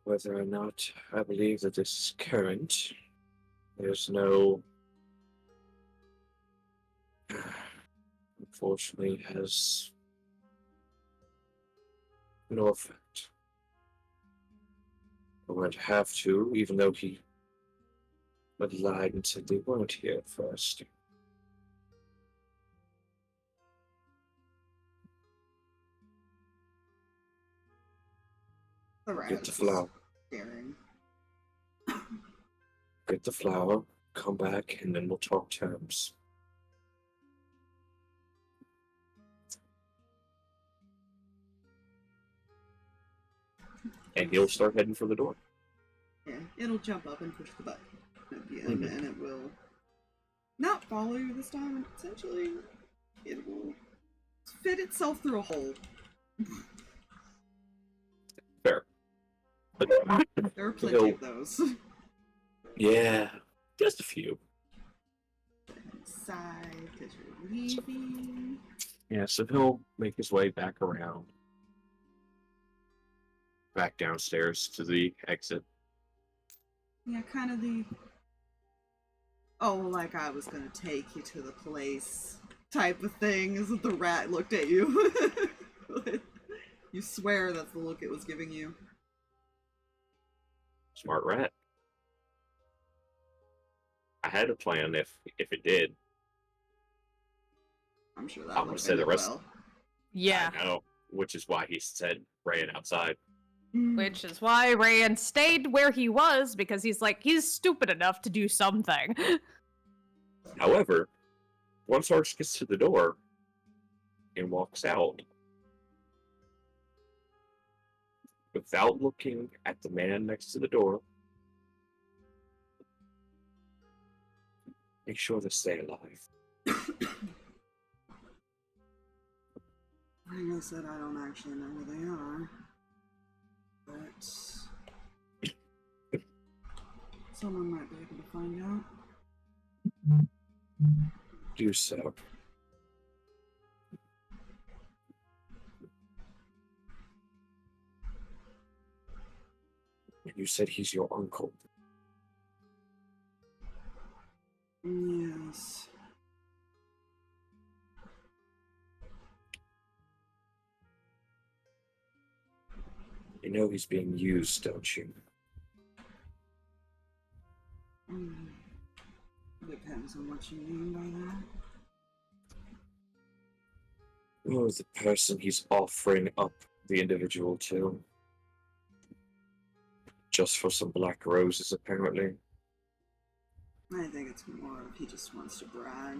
Whether or not I believe that this is current, there's no... Unfortunately, has no effect. I would have to, even though he lied and said they weren't here at first. The rat Get the is flower. staring. Get the flower, come back, and then we'll talk terms. And he'll start heading for the door. Yeah, it'll jump up and push the button at the end, and it will not follow you this time, and essentially it will fit itself through a hole. Fair. But There are plenty of those. yeah, just a few. Sigh, because you're leaving. Yeah, so he'll make his way back around. Back downstairs to the exit. Yeah, kind of the... Oh, like I was gonna take you to the place type of thing, as if the rat looked at you. You swear that's the look it was giving you. Smart rat. I had a plan if it did. I'm sure I'm that gonna would say have the been rest. well. Yeah. I know, which is why he said Reyan outside. Which is why Reyan stayed where he was, because he's stupid enough to do something. However, once Harx gets to the door and walks out, without looking at the man next to the door, make sure they stay alive. Like I said, I don't actually know who they are. But Someone might be able to find out. Do so. You said he's your uncle. Yes. You know he's being used, don't you? Depends on what you mean by that. Oh, the person he's offering up the individual to. Just for some black roses, apparently. I think it's more of he just wants to brag.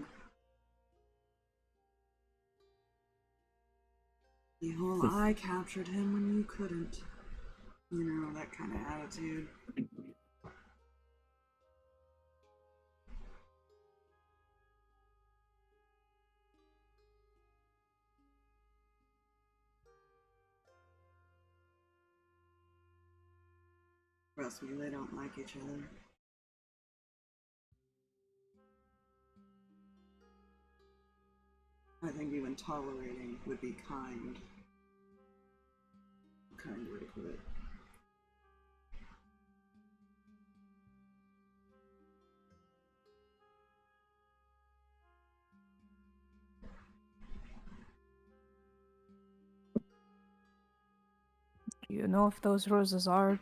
The whole I captured him when you couldn't. You know, that kind of attitude. Trust me, they don't like each other. I think even tolerating would be kind. Kind way to put it. Do you know if those roses are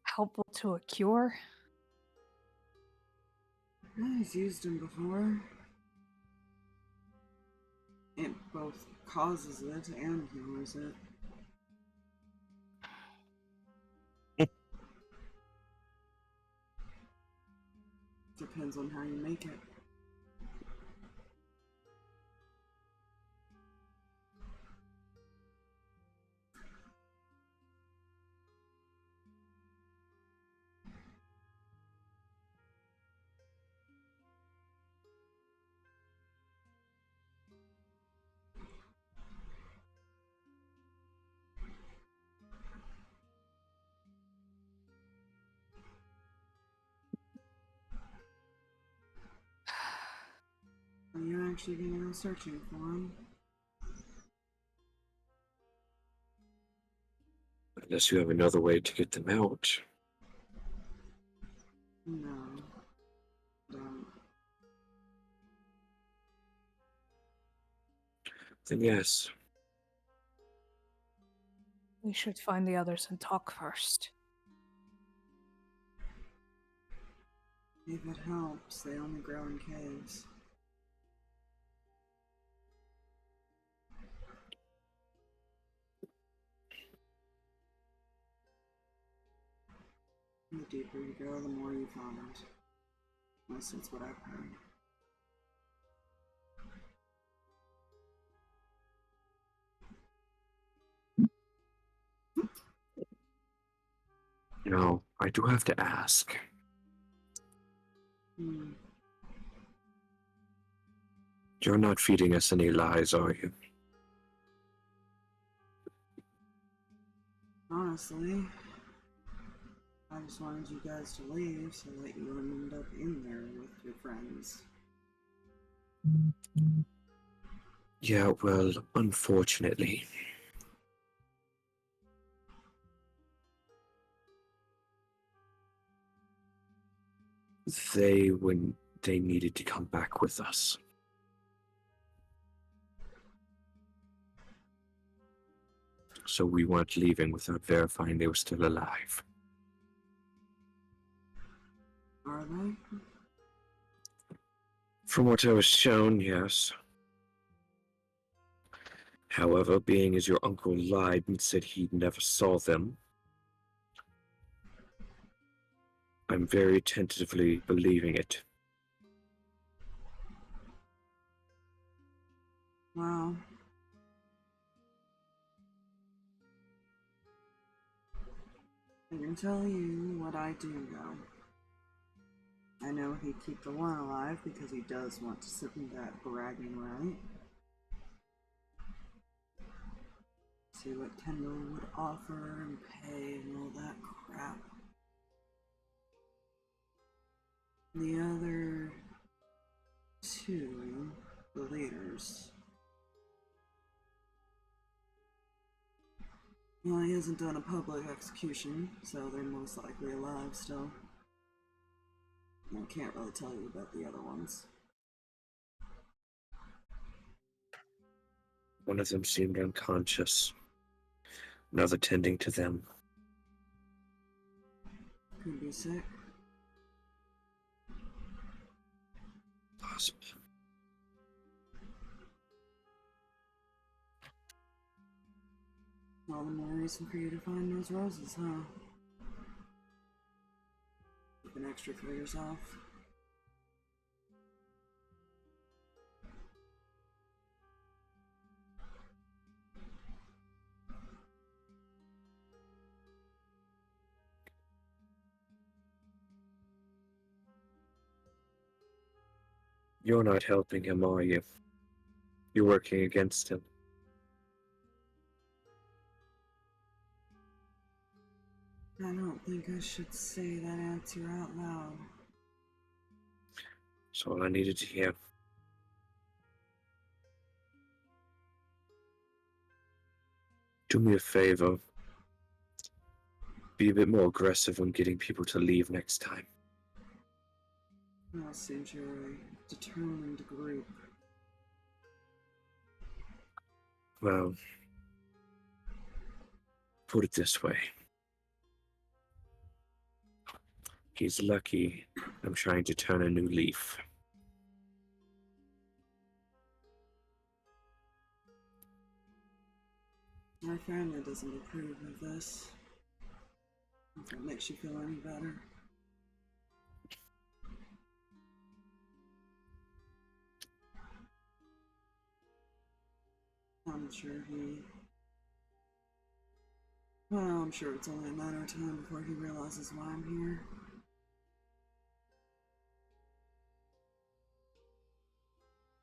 helpful to a cure? Yeah, he's used them before. It both causes it and cures it. Depends on how you make it. Are you actually gonna go searching for him? Unless you have another way to get them out. No. Don't. Then yes. We should find the others and talk first. If it helps, they only grow in caves. The deeper you go, the more you find. At least that's what I've heard. Now, I do have to ask. You're not feeding us any lies, are you? Honestly, I just wanted you guys to leave so that you wouldn't end up in there with your friends. Yeah, well, unfortunately. They needed to come back with us. So we weren't leaving without verifying they were still alive. Are they? From what I was shown, yes. However, being as your uncle lied and said he never saw them, I'm very tentatively believing it. Wow. I can tell you what I do know. I know he'd keep the one alive because he does want to sit in that bragging right. See what Kendall would offer and pay and all that crap. The other two, the leaders. Well, he hasn't done a public execution, so they're most likely alive still. I can't really tell you about the other ones. One of them seemed unconscious. Another tending to them. Could be sick. Possible. All the more reason for you to find those roses, huh? Keeping extra for yourself. You're not helping him, are you? You're working against him. I don't think I should say that answer out loud. That's all I needed to hear. Do me a favor. Be a bit more aggressive on getting people to leave next time. Well, it seems you're a determined group. Well, put it this way. He's lucky I'm trying to turn a new leaf. Our family doesn't approve of this. If that makes you feel any better. I'm sure well, I'm sure it's only a matter of time before he realizes why I'm here.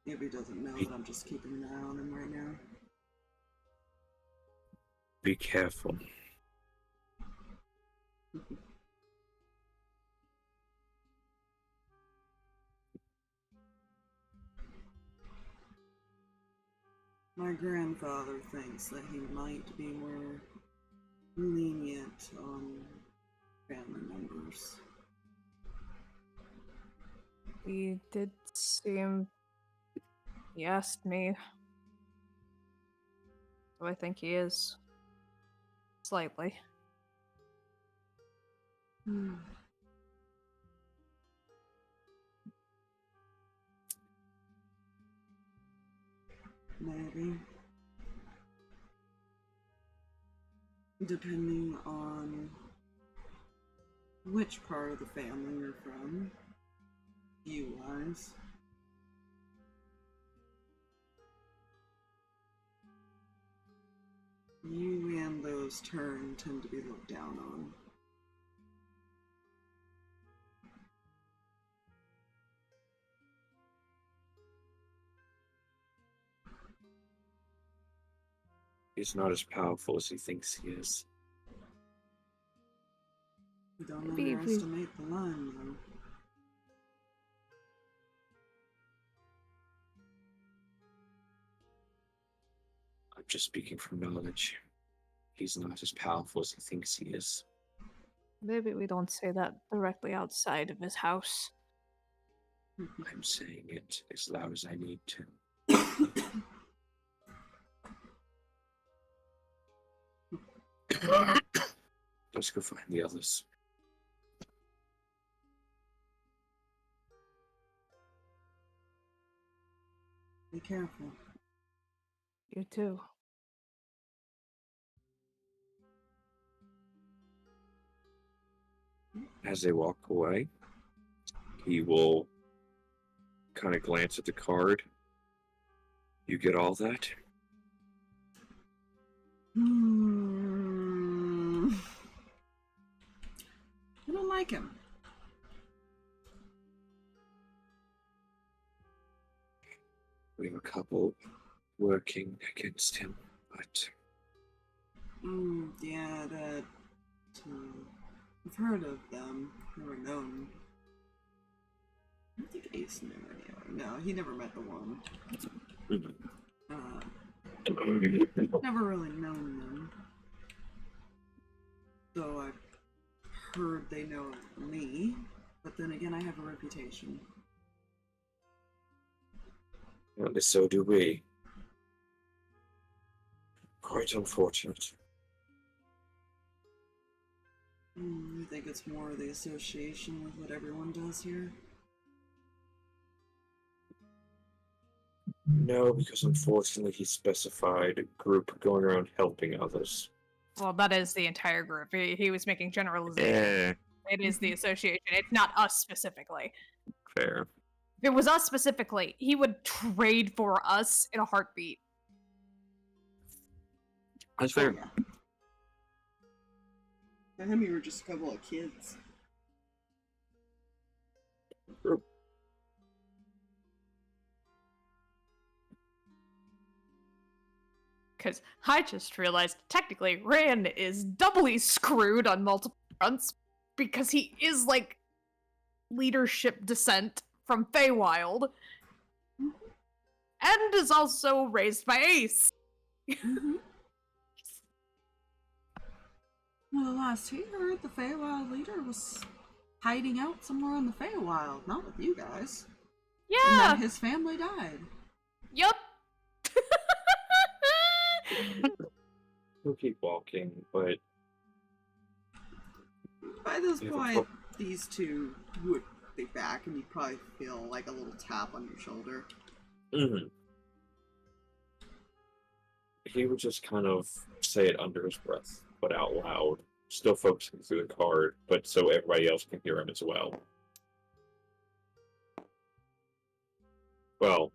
Maybe he doesn't know that I'm just keeping an eye on him right now. Be careful. My grandfather thinks that he might be more lenient on family members. He did seem. He asked me. So I think he is. Slightly. Maybe. Depending on which part of the family you're from, view-wise. You and those turned tend to be looked down on. He's not as powerful as he thinks he is. Don't Maybe we- underestimate the line, though. I'm just speaking from knowledge. He's not as powerful as he thinks he is. Maybe we don't say that directly outside of his house. I'm saying it as loud as I need to. Let's go find the others. Be careful. You too. As they walk away, he will kind of glance at the card. You get all that? I don't like him. We have a couple working against him, but Yeah, that. I've heard of them. They were known I don't think Ace knew any. No, he never met the one. Never really known them. Though I've heard they know me, but then again, I have a reputation. And so do we. Quite unfortunate. You think it's more the association with what everyone does here? No, because unfortunately he specified a group going around helping others. Well, that is the entire group. He was making generalizations. It is the association. It's not us specifically. Fair. If it was us specifically, he would trade for us in a heartbeat. That's fair. Yeah. For him, you were just a couple of kids. True. Because I just realized, technically, Reyan is doubly screwed on multiple fronts because he is, like, leadership descent from Feywild and is also raised by Ace. Well, last he heard, the Feywild leader was hiding out somewhere in the Feywild, not with you guys. And Yeah! then his family died. Yup! We'll keep walking, but By this Yeah, point, these two would be back, and you'd probably feel like a little tap on your shoulder. he would just kind of say it under his breath, but out loud, still focusing through the card, but so everybody else can hear him as well. Well,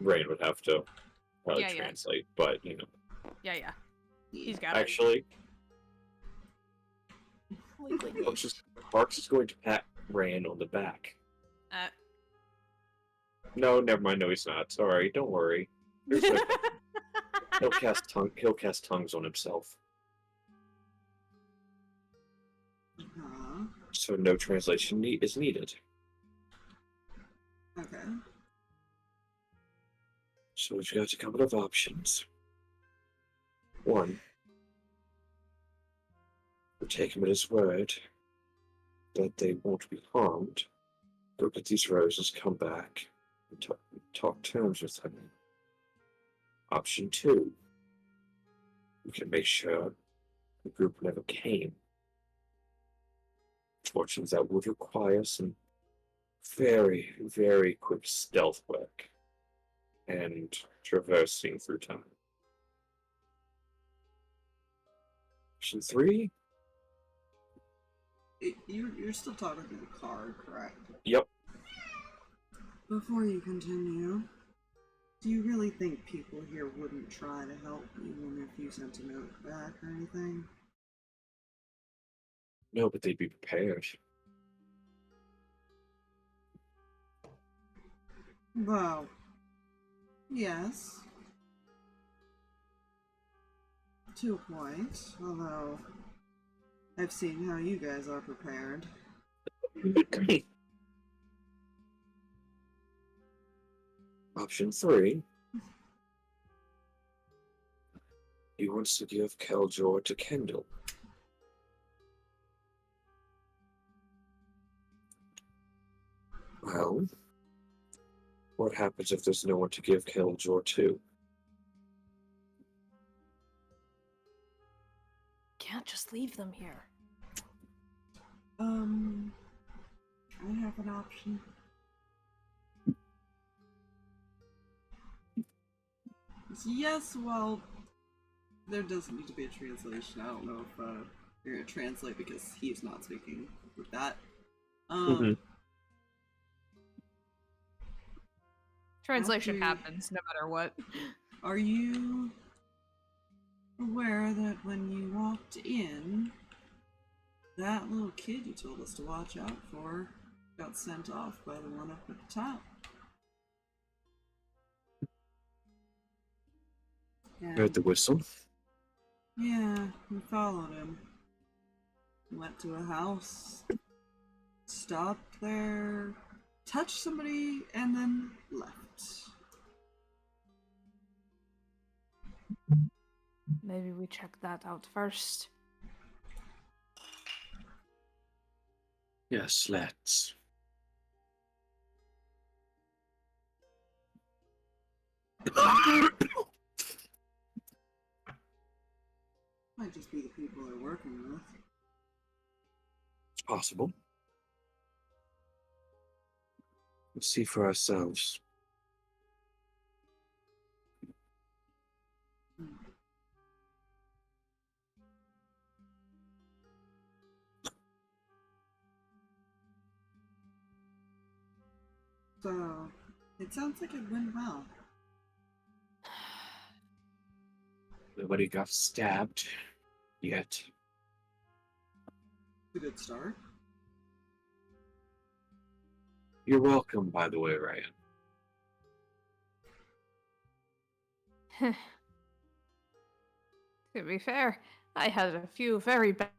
Reyan would have to probably Yeah. translate, but you know. Yeah. He's got Actually, it. Harx is going to pat Reyan on the back. Uh. No, never mind. No, he's not. Sorry, don't worry. He'll cast tongues on himself, so no translation is needed. Okay. So we've got a couple of options. One, we take him at his word that they won't be harmed. Go get these roses, come back, and talk terms with them. Option two, we can make sure the group never came. Unfortunately, that would require some very, very quick stealth work and traversing through time. Option three? You're still talking through the card, correct? Yep. Before you continue, do you really think people here wouldn't try to help even if you sent a note back or anything? No, but they'd be prepared. Well, yes. To a point, although I've seen how you guys are prepared. Option three. He wants to give Keljor to Kendall. Well, what happens if there's no one to give Keljor to? Can't just leave them here. I have an option. Yes, well, there does need to be a translation. I don't know if you're gonna translate because he's not speaking with that. Translation happens no matter what. Are you aware that when you walked in, that little kid you told us to watch out for got sent off by the one up at the top? Heard the whistle. Yeah, we followed him. Went to a house, stopped there, touched somebody, and then left. Maybe we check that out first. Yes, let's. Might just be the people they're working with. It's possible. Let's see for ourselves. So, it sounds like it went well. Nobody got stabbed yet. It's a good start. You're welcome, by the way, Reyan. To be fair, I had a few very bad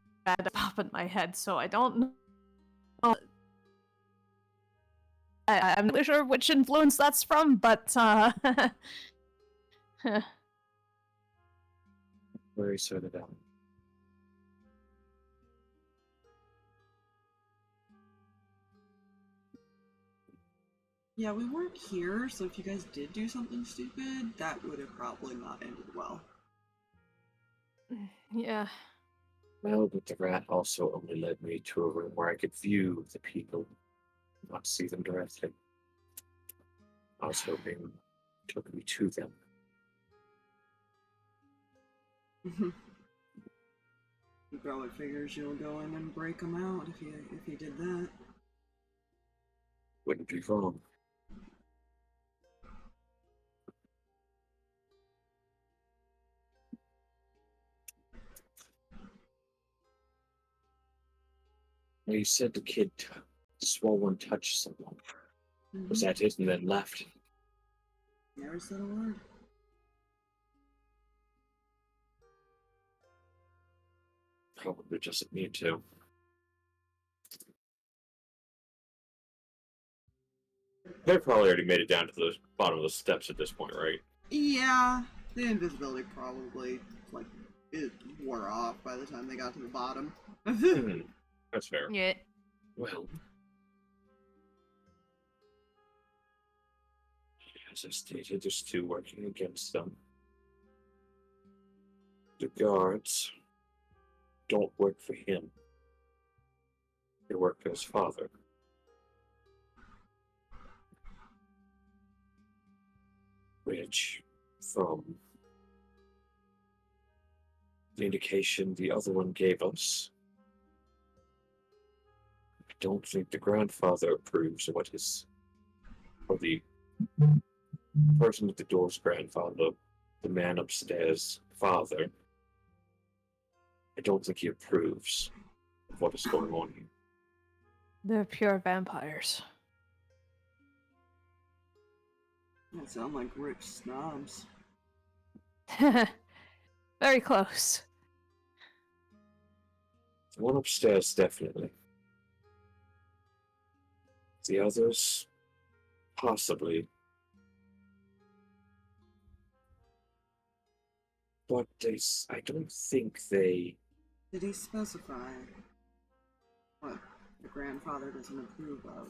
pop in my head, so I don't know. I'm not sure which influence that's from, but Very sorted out. Yeah, we weren't here, so if you guys did do something stupid, that would have probably not ended well. yeah. Well, but the rat also only led me to a room where I could view the people, not see them directly. I was hoping it took me to them. He probably figures you'll go in and break them out if you did that. Wouldn't be wrong. Now, you said the kid swollen touched someone. Was that it and then left? Never said a word. Probably doesn't need to. They probably already made it down to the bottom of the steps at this point, right? Yeah, the invisibility probably, like, it wore off by the time they got to the bottom. That's fair. Yeah. Well, as I stated, there's two working against them. The guards don't work for him. They work for his father. Which, from the indication the other one gave us, I don't think the grandfather approves of what his, or the person at the door's grandfather, the man upstairs' father, I don't think he approves of what is going on here. They're pure vampires. That sound like rich snobs. Very close. The one upstairs, definitely. The others, possibly. But I don't think they... Did he specify what the grandfather doesn't approve of?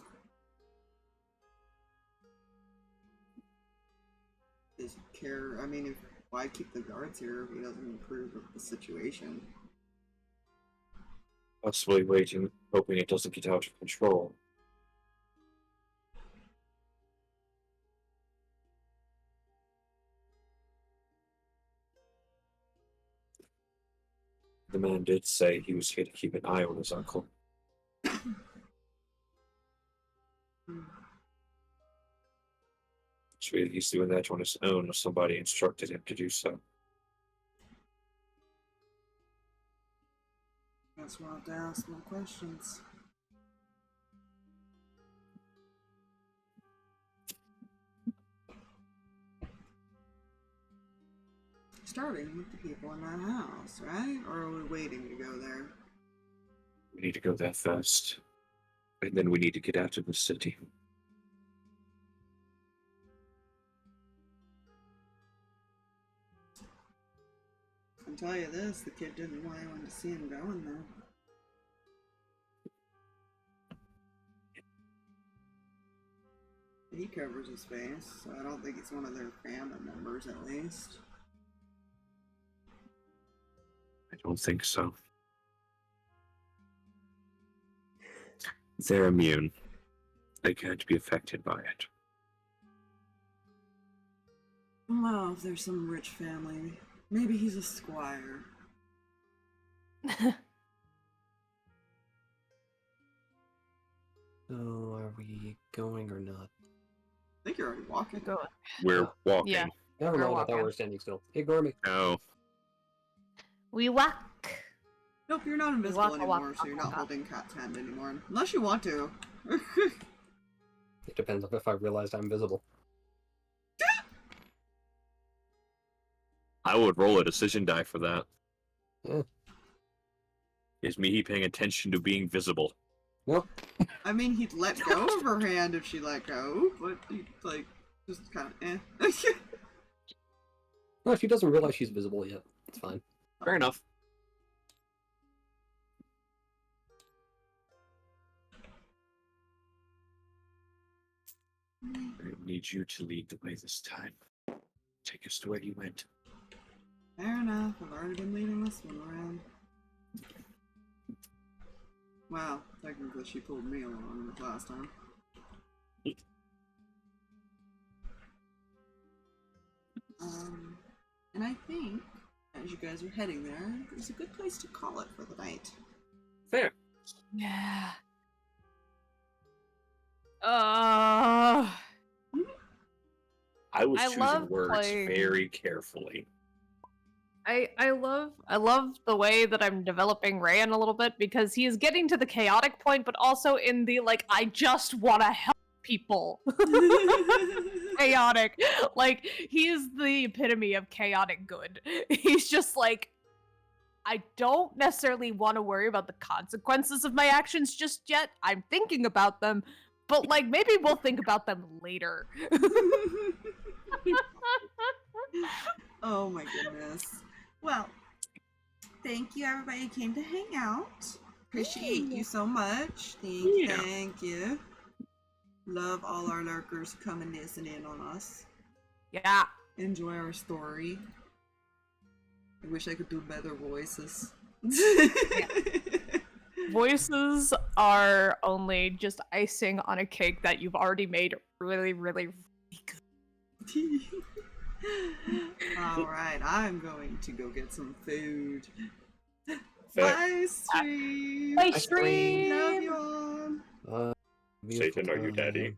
Does he care? I mean, why keep the guards here if he doesn't approve of the situation? Possibly waiting, hoping it doesn't get out of control. The man did say he was here to keep an eye on his uncle. So he's doing that on his own, or somebody instructed him to do so. Guess we'll have to ask more questions. Starting with the people in that house, right? Or are we waiting to go there? We need to go there first. And then we need to get out of the city. I can tell you this, the kid didn't want anyone to see him going there. He covers his face, so I don't think it's one of their family members at least. I don't think so. They're immune. They can't be affected by it. Well, if there's some rich family, maybe he's a squire. So, are we going or not? I think you're already walking. Go. We're walking. Yeah. Never We're mind, I thought we walking. were standing still. Ignore me. No. We walk. Nope, you're not invisible walk, anymore, walk, so you're walk, not walk. holding Cat's hand anymore. Unless you want to. It depends on if I realized I'm visible. I would roll a decision die for that. Yeah. Is Mihi paying attention to being visible? Nope. I mean, he'd let go of her hand if she let go, but he'd, like, just kind of No, she doesn't realize she's visible yet. It's fine. Fair enough. I need you to lead the way this time. Take us to where you went. Fair enough, I've already been leading this one around. Wow, technically she pulled me along the last time. And I think, as you guys are heading there, there's a good place to call it for the night. Fair. Yeah. I was I choosing love words playing- very carefully. I love the way that I'm developing Reyan a little bit because he is getting to the chaotic point, but also in the like I just want to help people. Chaotic. Like he is the epitome of chaotic good. He's just like I don't necessarily want to worry about the consequences of my actions just yet. I'm thinking about them, but like maybe we'll think about them later. Oh my goodness. Well, thank you everybody who came to hang out. Appreciate you so much. Thank you. Love all our lurkers who come and listen in on us. Yeah. Enjoy our story. I wish I could do better voices. Voices are only just icing on a cake that you've already made really, really, really good. Alright, I'm going to go get some food. Fair. Bye, stream! Bye, Bye, stream! Love you all! Beautiful Satan, are you time. daddy?